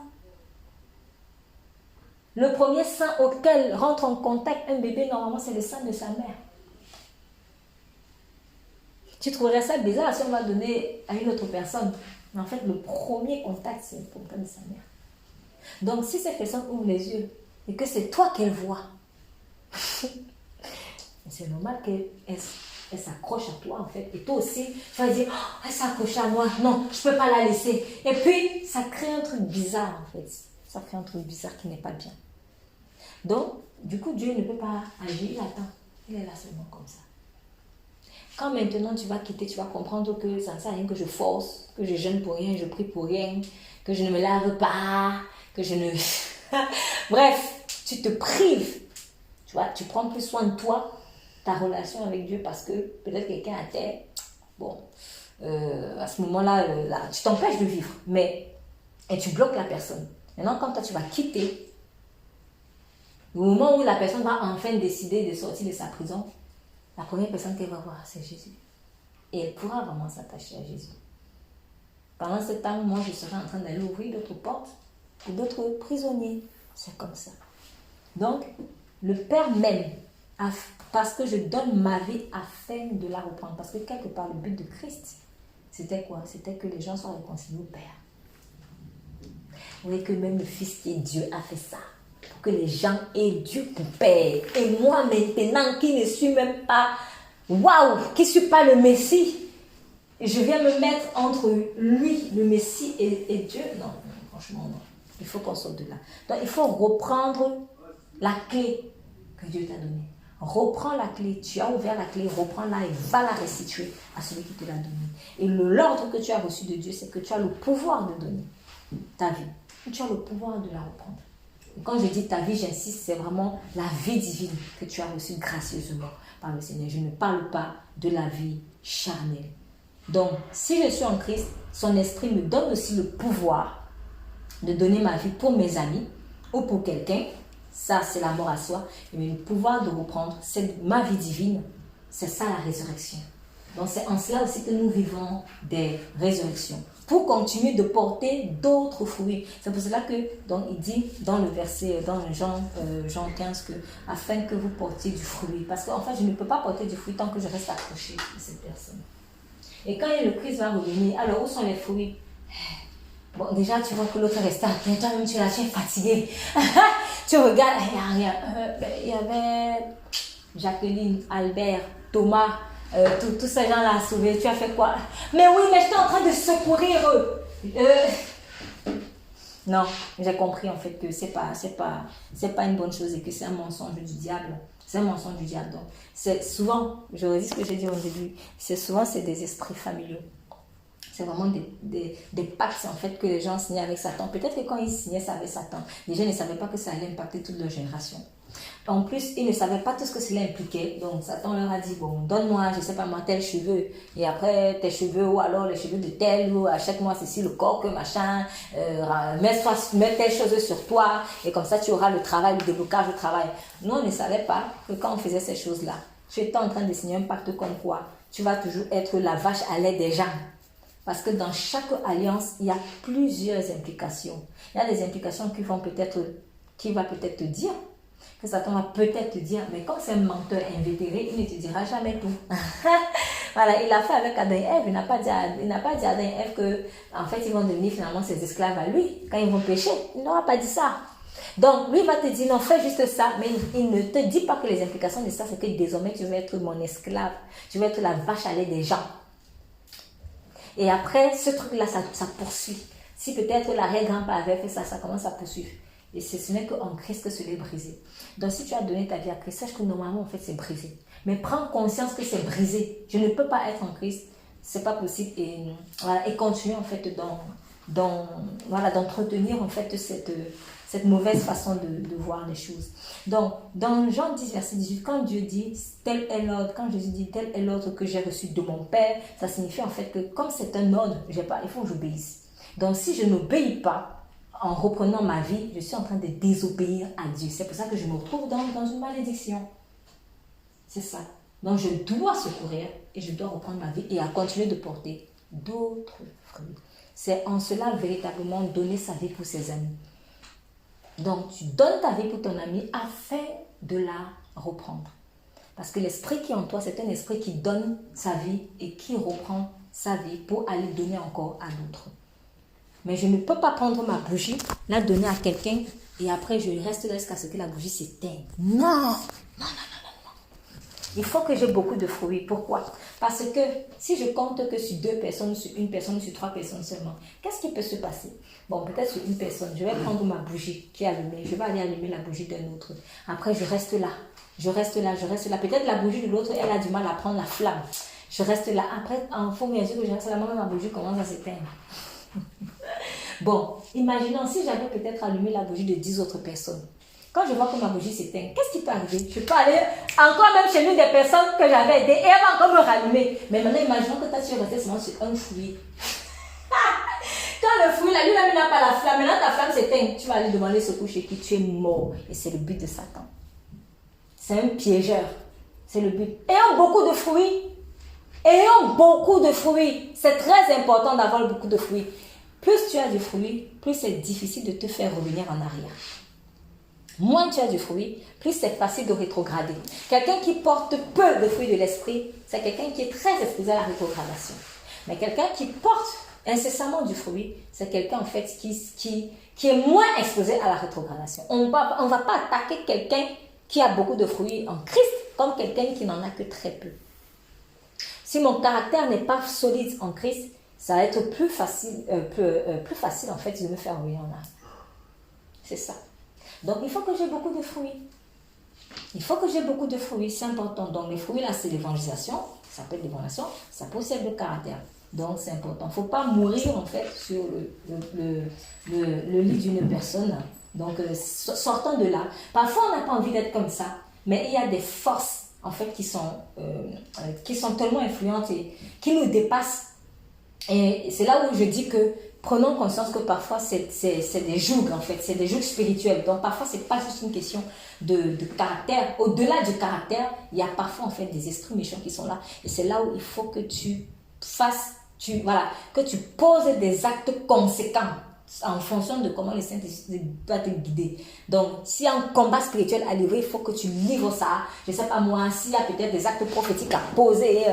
Le premier sein auquel rentre en contact un bébé, normalement, c'est le sein de sa mère. Tu trouverais ça bizarre si on va donner à une autre personne. Mais en fait, le premier contact, c'est le contact de sa mère. Donc, si cette personne ouvre les yeux et que c'est toi qu'elle voit, c'est normal qu'elle s'accroche à toi, en fait. Et toi aussi, tu vas dire, oh, elle s'accroche à moi. Non, je ne peux pas la laisser. Et puis, ça crée un truc bizarre, en fait. Ça crée un truc bizarre qui n'est pas bien. Donc, du coup, Dieu ne peut pas agir. Il attend. Il est là seulement comme ça. Quand maintenant tu vas quitter, tu vas comprendre que ça ne sert à rien que je force, que je jeûne pour rien, je prie pour rien, que je ne me lave pas, que je ne... Bref, tu te prives. Tu vois, tu prends plus soin de toi, ta relation avec Dieu, parce que peut-être quelqu'un à terre, bon, à ce moment-là, tu t'empêches de vivre, et tu bloques la personne. Maintenant, quand toi, tu vas quitter, au moment où la personne va enfin décider de sortir de sa prison, la première personne qu'elle va voir, c'est Jésus. Et elle pourra vraiment s'attacher à Jésus. Pendant ce temps, moi, je serai en train d'aller ouvrir d'autres portes pour d'autres prisonniers. C'est comme ça. Donc, le Père m'aime parce que je donne ma vie afin de la reprendre. Parce que quelque part, le but de Christ, c'était quoi? C'était que les gens soient réconciliés au Père. Vous voyez que même le Fils qui est Dieu a fait ça. Pour que les gens aient Dieu pour Père. Et moi maintenant, qui ne suis même pas, qui ne suis pas le Messie, je viens me mettre entre lui, le Messie, et Dieu. Non, franchement, non. Il faut qu'on sorte de là. Donc, il faut reprendre la clé que Dieu t'a donnée. Reprends la clé. Tu as ouvert la clé, reprends-la et va la restituer à celui qui te l'a donnée. Et l'ordre que tu as reçu de Dieu, c'est que tu as le pouvoir de donner ta vie. Tu as le pouvoir de la reprendre. Et quand je dis ta vie, j'insiste, c'est vraiment la vie divine que tu as reçue gracieusement par le Seigneur. Je ne parle pas de la vie charnelle. Donc, si je suis en Christ, son esprit me donne aussi le pouvoir de donner ma vie pour mes amis ou pour quelqu'un. Ça, c'est la mort à soi. Mais le pouvoir de reprendre, c'est ma vie divine. C'est ça la résurrection. Donc, c'est en cela aussi que nous vivons des résurrections. Pour continuer de porter d'autres fruits. C'est pour cela que, donc, il dit dans le verset, dans Jean 15, que afin que vous portiez du fruit. Parce qu'en fait, je ne peux pas porter du fruit tant que je reste accroché à cette personne. Et quand le Christ va revenir, alors où sont les fruits? Bon, déjà, tu vois que l'autre reste à rien. Toi-même, tu es là, tu es fatigué. Tu regardes, il n'y a rien. Il y avait Jacqueline, Albert, Thomas, tous ces gens-là à sauver. Tu as fait quoi? Mais oui, mais j'étais en train de secourir eux. Non, j'ai compris en fait que c'est pas une bonne chose et que c'est un mensonge du diable. C'est un mensonge du diable. Donc, c'est souvent, je redis ce que j'ai dit au début, c'est des esprits familiaux. C'est vraiment des pactes en fait que les gens signaient avec Satan. Peut-être que quand ils signaient ça avec Satan, les gens ne savaient pas que ça allait impacter toute leur génération. En plus, ils ne savaient pas tout ce que cela impliquait. Donc Satan leur a dit, bon, donne-moi, je sais pas moi, tel cheveu. Et après, tes cheveux, ou alors les cheveux de tel, ou achète-moi ceci, le coq, machin. Mets telle chose sur toi. Et comme ça, tu auras le travail, le déblocage du travail. Nous, on ne savait pas que quand on faisait ces choses-là, tu étais en train de signer un pacte comme quoi tu vas toujours être la vache à lait des gens. Parce que dans chaque alliance, il y a plusieurs implications. Il y a des implications qui va peut-être te dire, que Satan va peut-être te dire, mais comme c'est un menteur invétéré, il ne te dira jamais tout. Voilà, il l'a fait avec Adam et Ève. Il n'a pas dit à Adam et Ève que, en fait, ils vont devenir finalement ses esclaves à lui quand ils vont pécher. Il n'aura pas dit ça. Donc, lui va te dire, non, fais juste ça, mais il ne te dit pas que les implications de ça, c'est que désormais, tu vas être mon esclave. Tu vas être la vache à lait des gens. Et après, ce truc-là, ça poursuit. Si peut-être l'arrière-grand-père avait fait ça, ça commence à poursuivre. Et ce n'est qu'en Christ que cela est brisé. Donc si tu as donné ta vie à Christ, sache que normalement, en fait, c'est brisé. Mais prends conscience que c'est brisé. Je ne peux pas être en Christ. C'est pas possible. Et, voilà, et continuer, en fait, d'entretenir, en fait, cette mauvaise façon de voir les choses. Donc, dans Jean 10, verset 18, quand Dieu dit tel est l'ordre, quand Jésus dit tel est l'ordre que j'ai reçu de mon Père, ça signifie en fait que comme c'est un ordre, il faut que j'obéisse. Donc, si je n'obéis pas, en reprenant ma vie, je suis en train de désobéir à Dieu. C'est pour ça que je me retrouve dans une malédiction. C'est ça. Donc, je dois secourir et je dois reprendre ma vie et à continuer de porter d'autres fruits. C'est en cela véritablement donner sa vie pour ses amis. Donc, tu donnes ta vie pour ton ami afin de la reprendre. Parce que l'esprit qui est en toi, c'est un esprit qui donne sa vie et qui reprend sa vie pour aller donner encore à d'autres. Mais je ne peux pas prendre ma bougie, la donner à quelqu'un et après je reste là jusqu'à ce que la bougie s'éteigne. Non. Il faut que j'ai beaucoup de fruits. Pourquoi? Parce que si je compte que sur 2 personnes, sur 1 personne, sur 3 personnes seulement, qu'est-ce qui peut se passer? Bon, peut-être sur 1 personne, je vais prendre ma bougie qui est allumée, je vais aller allumer la bougie d'un autre. Après, je reste là. Peut-être la bougie de l'autre, elle a du mal à prendre la flamme. Je reste là. Après, en fond, bien sûr que je reste là, moi-même ma bougie commence à s'éteindre. Bon, imaginons si j'avais peut-être allumé la bougie de 10 autres personnes. Quand je vois que ma bougie s'éteint, qu'est-ce qui peut arriver? Je peux aller encore même chez l'une des personnes que j'avais aidées et elle va encore me rallumer. Mais maintenant, imaginons que toi, tu es resté seulement sur un fruit. Quand le fruit, là, lui-même, il n'a pas la flamme. Maintenant, ta flamme s'éteint. Tu vas aller demander secours chez qui tu es mort. Et c'est le but de Satan. C'est un piégeur. C'est le but. Ayons beaucoup de fruits. Ayons beaucoup de fruits. C'est très important d'avoir beaucoup de fruits. Plus tu as de fruits, plus c'est difficile de te faire revenir en arrière. Moins tu as de fruits, plus c'est facile de rétrograder. Quelqu'un qui porte peu de fruits de l'esprit, c'est quelqu'un qui est très exposé à la rétrogradation. Mais quelqu'un qui porte incessamment du fruit, c'est quelqu'un en fait qui est moins exposé à la rétrogradation. On ne va pas attaquer quelqu'un qui a beaucoup de fruits en Christ comme quelqu'un qui n'en a que très peu. Si mon caractère n'est pas solide en Christ, ça va être plus facile en fait de me faire revenir en arrière. C'est ça. Donc il faut que j'ai beaucoup de fruits. Il faut que j'ai beaucoup de fruits, c'est important. Donc les fruits là, c'est l'évangélisation, ça peut être l'évangélisation, ça peut aussi être le caractère. Donc c'est important. Il ne faut pas mourir en fait sur le lit d'une personne. Donc sortons de là. Parfois on n'a pas envie d'être comme ça, mais il y a des forces en fait qui sont tellement influentes et qui nous dépassent. Et c'est là où je dis que prenons conscience que parfois c'est des jougs en fait, c'est des jougs spirituels. Donc parfois c'est pas juste une question de caractère. Au-delà du caractère, il y a parfois en fait des esprits méchants qui sont là. Et c'est là où il faut que tu que tu poses des actes conséquents en fonction de comment le Saint-Esprit va te guider. Donc, s'il y a un combat spirituel à livrer, il faut que tu livres ça. Je ne sais pas moi, s'il y a peut-être des actes prophétiques à poser,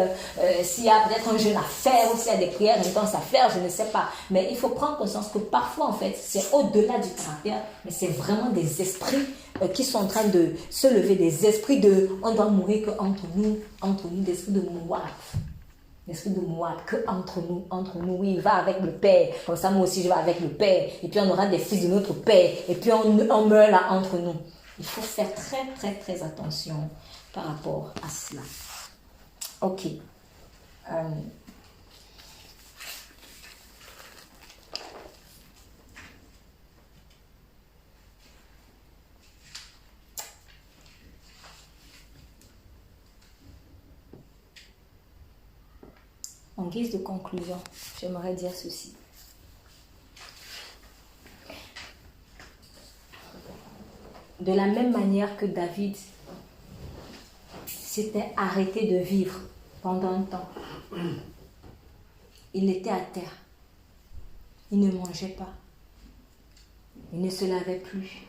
s'il y a peut-être un jeûne à faire, ou s'il y a des prières intenses à faire, je ne sais pas. Mais il faut prendre conscience que parfois, en fait, c'est au-delà du caractère, mais c'est vraiment des esprits qui sont en train de se lever, des esprits on doit mourir qu'entre nous, des esprits de Moab. L'esprit de Moab, que entre nous, oui, il va avec le Père. Comme ça, moi aussi, je vais avec le Père. Et puis, on aura des fils de notre Père. Et puis, on meurt là entre nous. Il faut faire très, très, très attention par rapport à cela. Ok. En guise de conclusion, j'aimerais dire ceci. De la même manière que David s'était arrêté de vivre pendant un temps, il était à terre. Il ne mangeait pas. Il ne se lavait plus.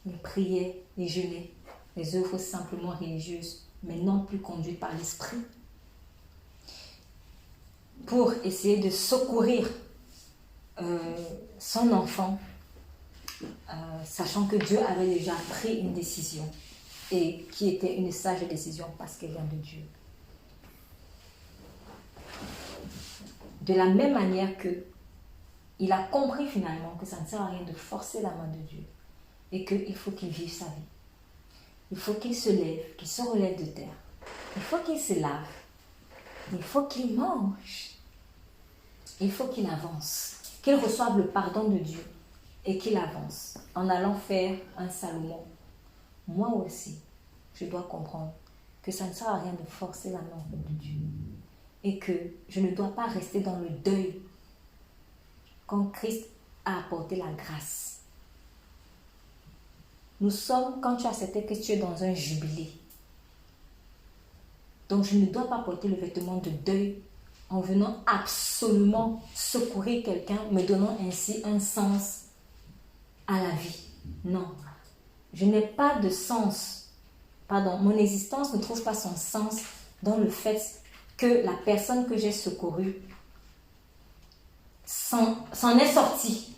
Il priait, il jeûnait. Les œuvres simplement religieuses, mais non plus conduites par l'esprit. Pour essayer de secourir son enfant, sachant que Dieu avait déjà pris une décision et qui était une sage décision parce qu'elle vient de Dieu. De la même manière que il a compris finalement que ça ne sert à rien de forcer la main de Dieu et qu'il faut qu'il vive sa vie. Il faut qu'il se lève, qu'il se relève de terre. Il faut qu'il se lave. Il faut qu'il mange. Il faut qu'il avance, qu'il reçoive le pardon de Dieu et qu'il avance en allant faire un Salomon. Moi aussi, je dois comprendre que ça ne sert à rien de forcer la main de Dieu et que je ne dois pas rester dans le deuil quand Christ a apporté la grâce. Nous sommes, quand tu as accepté que tu es dans un jubilé. Donc je ne dois pas porter le vêtement de deuil en venant absolument secourir quelqu'un, me donnant ainsi un sens à la vie. Non, je n'ai pas de sens. Mon existence ne trouve pas son sens dans le fait que la personne que j'ai secourue s'en est sortie.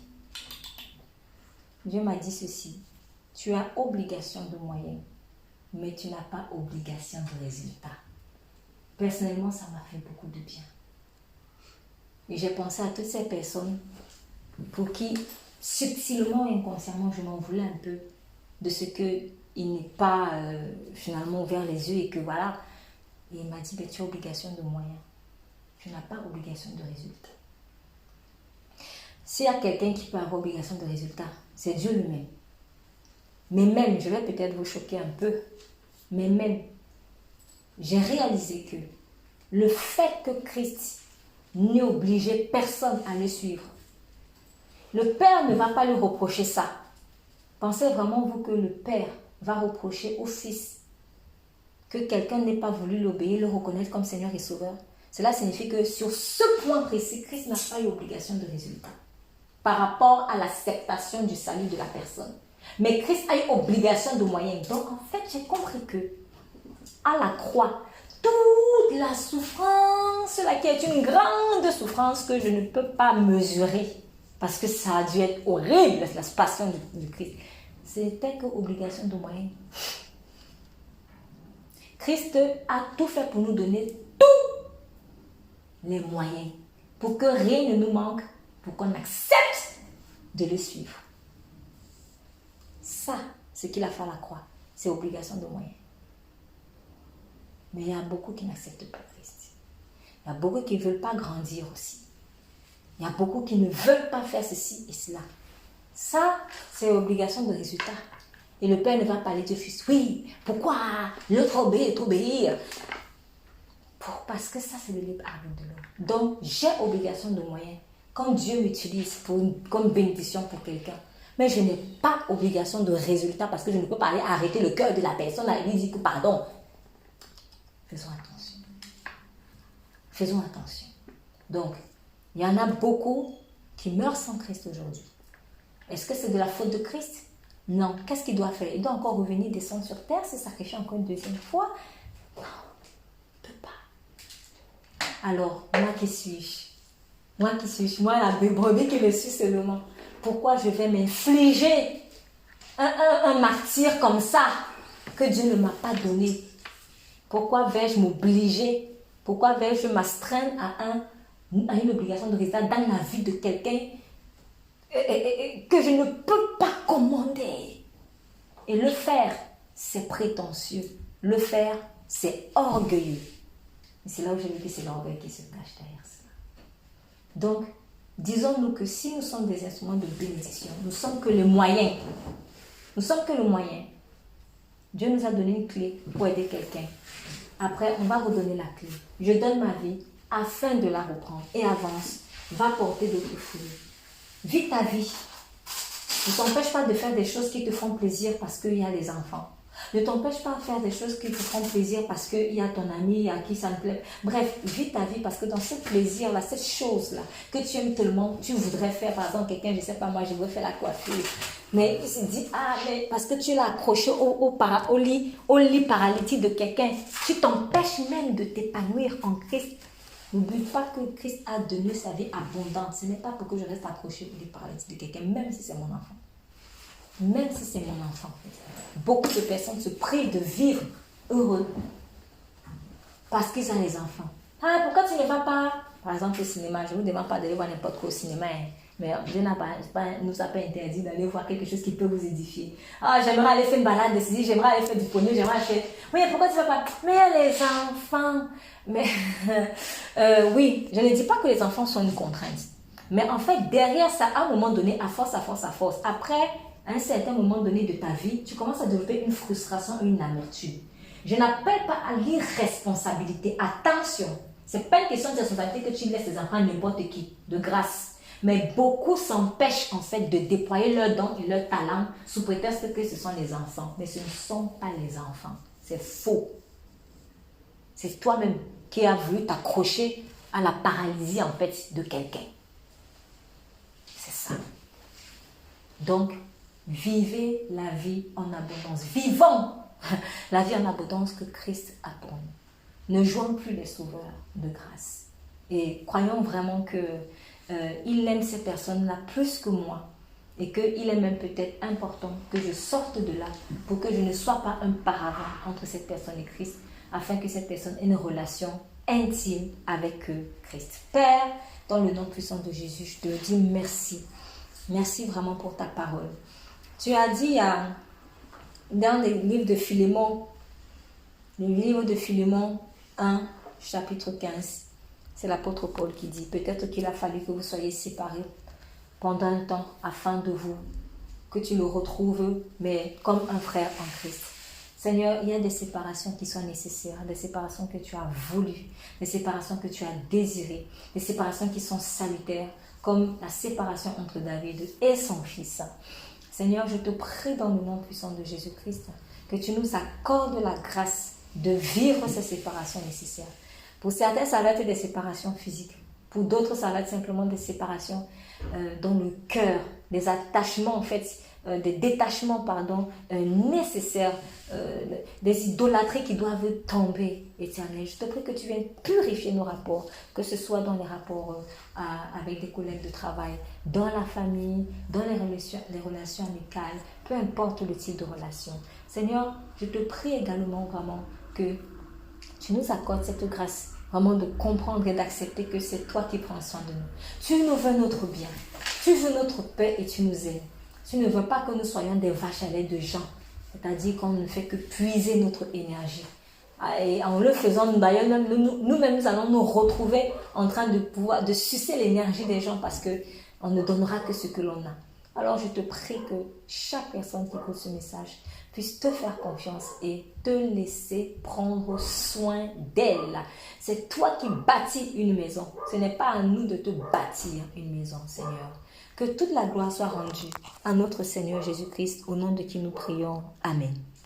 Dieu m'a dit ceci, tu as obligation de moyens, mais tu n'as pas obligation de résultat. Personnellement, ça m'a fait beaucoup de bien. Et j'ai pensé à toutes ces personnes pour qui, subtilement et inconsciemment, je m'en voulais un peu de ce qu'il n'est pas finalement ouvert les yeux et que voilà, Et il m'a dit, tu as obligation de moyens. Tu n'as pas obligation de résultat. S'il y a quelqu'un qui peut avoir obligation de résultat, c'est Dieu lui-même. Mais même, je vais peut-être vous choquer un peu, mais même, j'ai réalisé que le fait que Christ n'ait obligé personne à le suivre, le Père ne va pas lui reprocher ça. Pensez vraiment, vous, que le Père va reprocher au Fils que quelqu'un n'ait pas voulu l'obéir, le reconnaître comme Seigneur et Sauveur. Cela signifie que sur ce point précis, Christ n'a pas eu obligation de résultat par rapport à l'acceptation du salut de la personne. Mais Christ a eu obligation de moyens. Donc, en fait, j'ai compris que à la croix, toute la souffrance, là, qui est une grande souffrance que je ne peux pas mesurer, parce que ça a dû être horrible, la passion du Christ, c'était que obligation de moyens. Christ a tout fait pour nous donner tous les moyens, pour que rien ne nous manque, pour qu'on accepte de le suivre. Ça, ce qu'il a fait à la croix, c'est obligation de moyens. Mais il y a beaucoup qui n'acceptent pas Christ. Il y a beaucoup qui ne veulent pas grandir aussi. Il y a beaucoup qui ne veulent pas faire ceci et cela. Ça, c'est obligation de résultat. Et le Père ne va pas aller du Fils. Oui, pourquoi l'autre obéir? Parce que ça, c'est le libre arbitre de l'homme. Donc, j'ai obligation de moyens. Quand Dieu m'utilise comme bénédiction pour quelqu'un, mais je n'ai pas obligation de résultat parce que je ne peux pas aller arrêter le cœur de la personne et lui dire que pardon. Faisons attention. Faisons attention. Donc, il y en a beaucoup qui meurent sans Christ aujourd'hui. Est-ce que c'est de la faute de Christ? Non. Qu'est-ce qu'il doit faire? Il doit encore revenir, descendre sur terre, se sacrifier encore une deuxième fois? Non, il ne peut pas. Alors, moi qui suis-je? Moi qui suis-je? Moi, la brebis qui me suit seulement. Pourquoi je vais m'infliger un martyre comme ça que Dieu ne m'a pas donné? Pourquoi vais-je m'obliger? Pourquoi vais-je m'astreindre à une obligation de résultat dans la vie de quelqu'un que je ne peux pas commander? Et le faire, c'est prétentieux. Le faire, c'est orgueilleux. Et c'est là où je me dis que c'est l'orgueil qui se cache derrière ça. Donc, disons-nous que si nous sommes des instruments de bénédiction, nous sommes que le moyen. Nous sommes que le moyen. Dieu nous a donné une clé pour aider quelqu'un. Après, on va redonner la clé. Je donne ma vie afin de la reprendre. Et avance. Va porter d'autres fruits. Vis ta vie. Ne t'empêche pas de faire des choses qui te font plaisir parce qu'il y a des enfants. Ne t'empêche pas de faire des choses qui te font plaisir parce qu'il y a ton ami à qui ça ne plaît. Bref, vis ta vie parce que dans ce plaisir-là, cette chose-là que tu aimes tellement, tu voudrais faire, par exemple, quelqu'un, je ne sais pas moi, je voudrais faire la coiffure. Mais il se dit, mais parce que tu l'as accroché au lit paralytique de quelqu'un, tu t'empêches même de t'épanouir en Christ. N'oublie pas que Christ a donné sa vie abondante. Ce n'est pas pour que je reste accroché au lit paralytique de quelqu'un, même si c'est mon enfant. Même si c'est mon enfant. Beaucoup de personnes se privent de vivre heureux parce qu'ils ont les enfants. Pourquoi tu ne vas pas, par exemple, au cinéma? Je ne vous demande pas d'aller voir n'importe quoi au cinéma, mais Dieu nous a pas interdit d'aller voir quelque chose qui peut vous édifier. J'aimerais aller faire une balade ici, j'aimerais aller faire du poney, j'aimerais aller faire... Oui, pourquoi tu ne vas pas? Mais il y a les enfants. Mais oui, je ne dis pas que les enfants sont une contrainte. Mais en fait, derrière ça, à un moment donné, à force, après... à un certain moment donné de ta vie, tu commences à développer une frustration, une amertume. Je n'appelle pas à l'irresponsabilité. Attention, ce n'est pas une question de responsabilité que tu laisses tes enfants à n'importe qui, de grâce. Mais beaucoup s'empêchent en fait de déployer leurs dons et leurs talents sous prétexte que ce sont les enfants. Mais ce ne sont pas les enfants. C'est faux. C'est toi-même qui as voulu t'accrocher à la paralysie en fait de quelqu'un. C'est ça. Donc, vivez la vie en abondance. Vivons la vie en abondance que Christ a pour nous. Ne jouons plus les sauveurs de grâce. Et croyons vraiment qu'il aime ces personnes-là plus que moi. Et qu'il est même peut-être important que je sorte de là pour que je ne sois pas un paravent entre cette personne et Christ, afin que cette personne ait une relation intime avec Christ. Père, dans le nom puissant de Jésus, je te dis merci. Merci vraiment pour ta parole. Tu as dit dans le livre de Philémon, 1, chapitre 15. C'est l'apôtre Paul qui dit, peut-être qu'il a fallu que vous soyez séparés pendant un temps afin de vous, que tu le retrouves, mais comme un frère en Christ. Seigneur, il y a des séparations qui sont nécessaires, des séparations que tu as voulues, des séparations que tu as désirées, des séparations qui sont salutaires, comme la séparation entre David et son fils. Seigneur, je te prie dans le nom puissant de Jésus-Christ que tu nous accordes la grâce de vivre ces séparations nécessaires. Pour certains, ça va être des séparations physiques. Pour d'autres, ça va être simplement des séparations dans le cœur, des attachements, en fait, des détachements, nécessaires, des idolâtries qui doivent tomber, Éternel. Je te prie que tu viennes purifier nos rapports, que ce soit dans les rapports avec des collègues de travail, dans la famille, dans les relations amicales, peu importe le type de relation. Seigneur, je te prie également vraiment que tu nous accordes cette grâce vraiment de comprendre et d'accepter que c'est toi qui prends soin de nous. Tu nous veux notre bien, tu veux notre paix et tu nous aimes. Tu ne veux pas que nous soyons des vaches à lait de gens, c'est-à-dire qu'on ne fait que puiser notre énergie. Et en le faisant, d'ailleurs, nous-mêmes, nous allons nous retrouver en train de sucer l'énergie des gens parce qu'on ne donnera que ce que l'on a. Alors je te prie que chaque personne qui écoute ce message puisse te faire confiance et te laisser prendre soin d'elle. C'est toi qui bâtis une maison. Ce n'est pas à nous de te bâtir une maison, Seigneur. Que toute la gloire soit rendue à notre Seigneur Jésus-Christ, au nom de qui nous prions. Amen.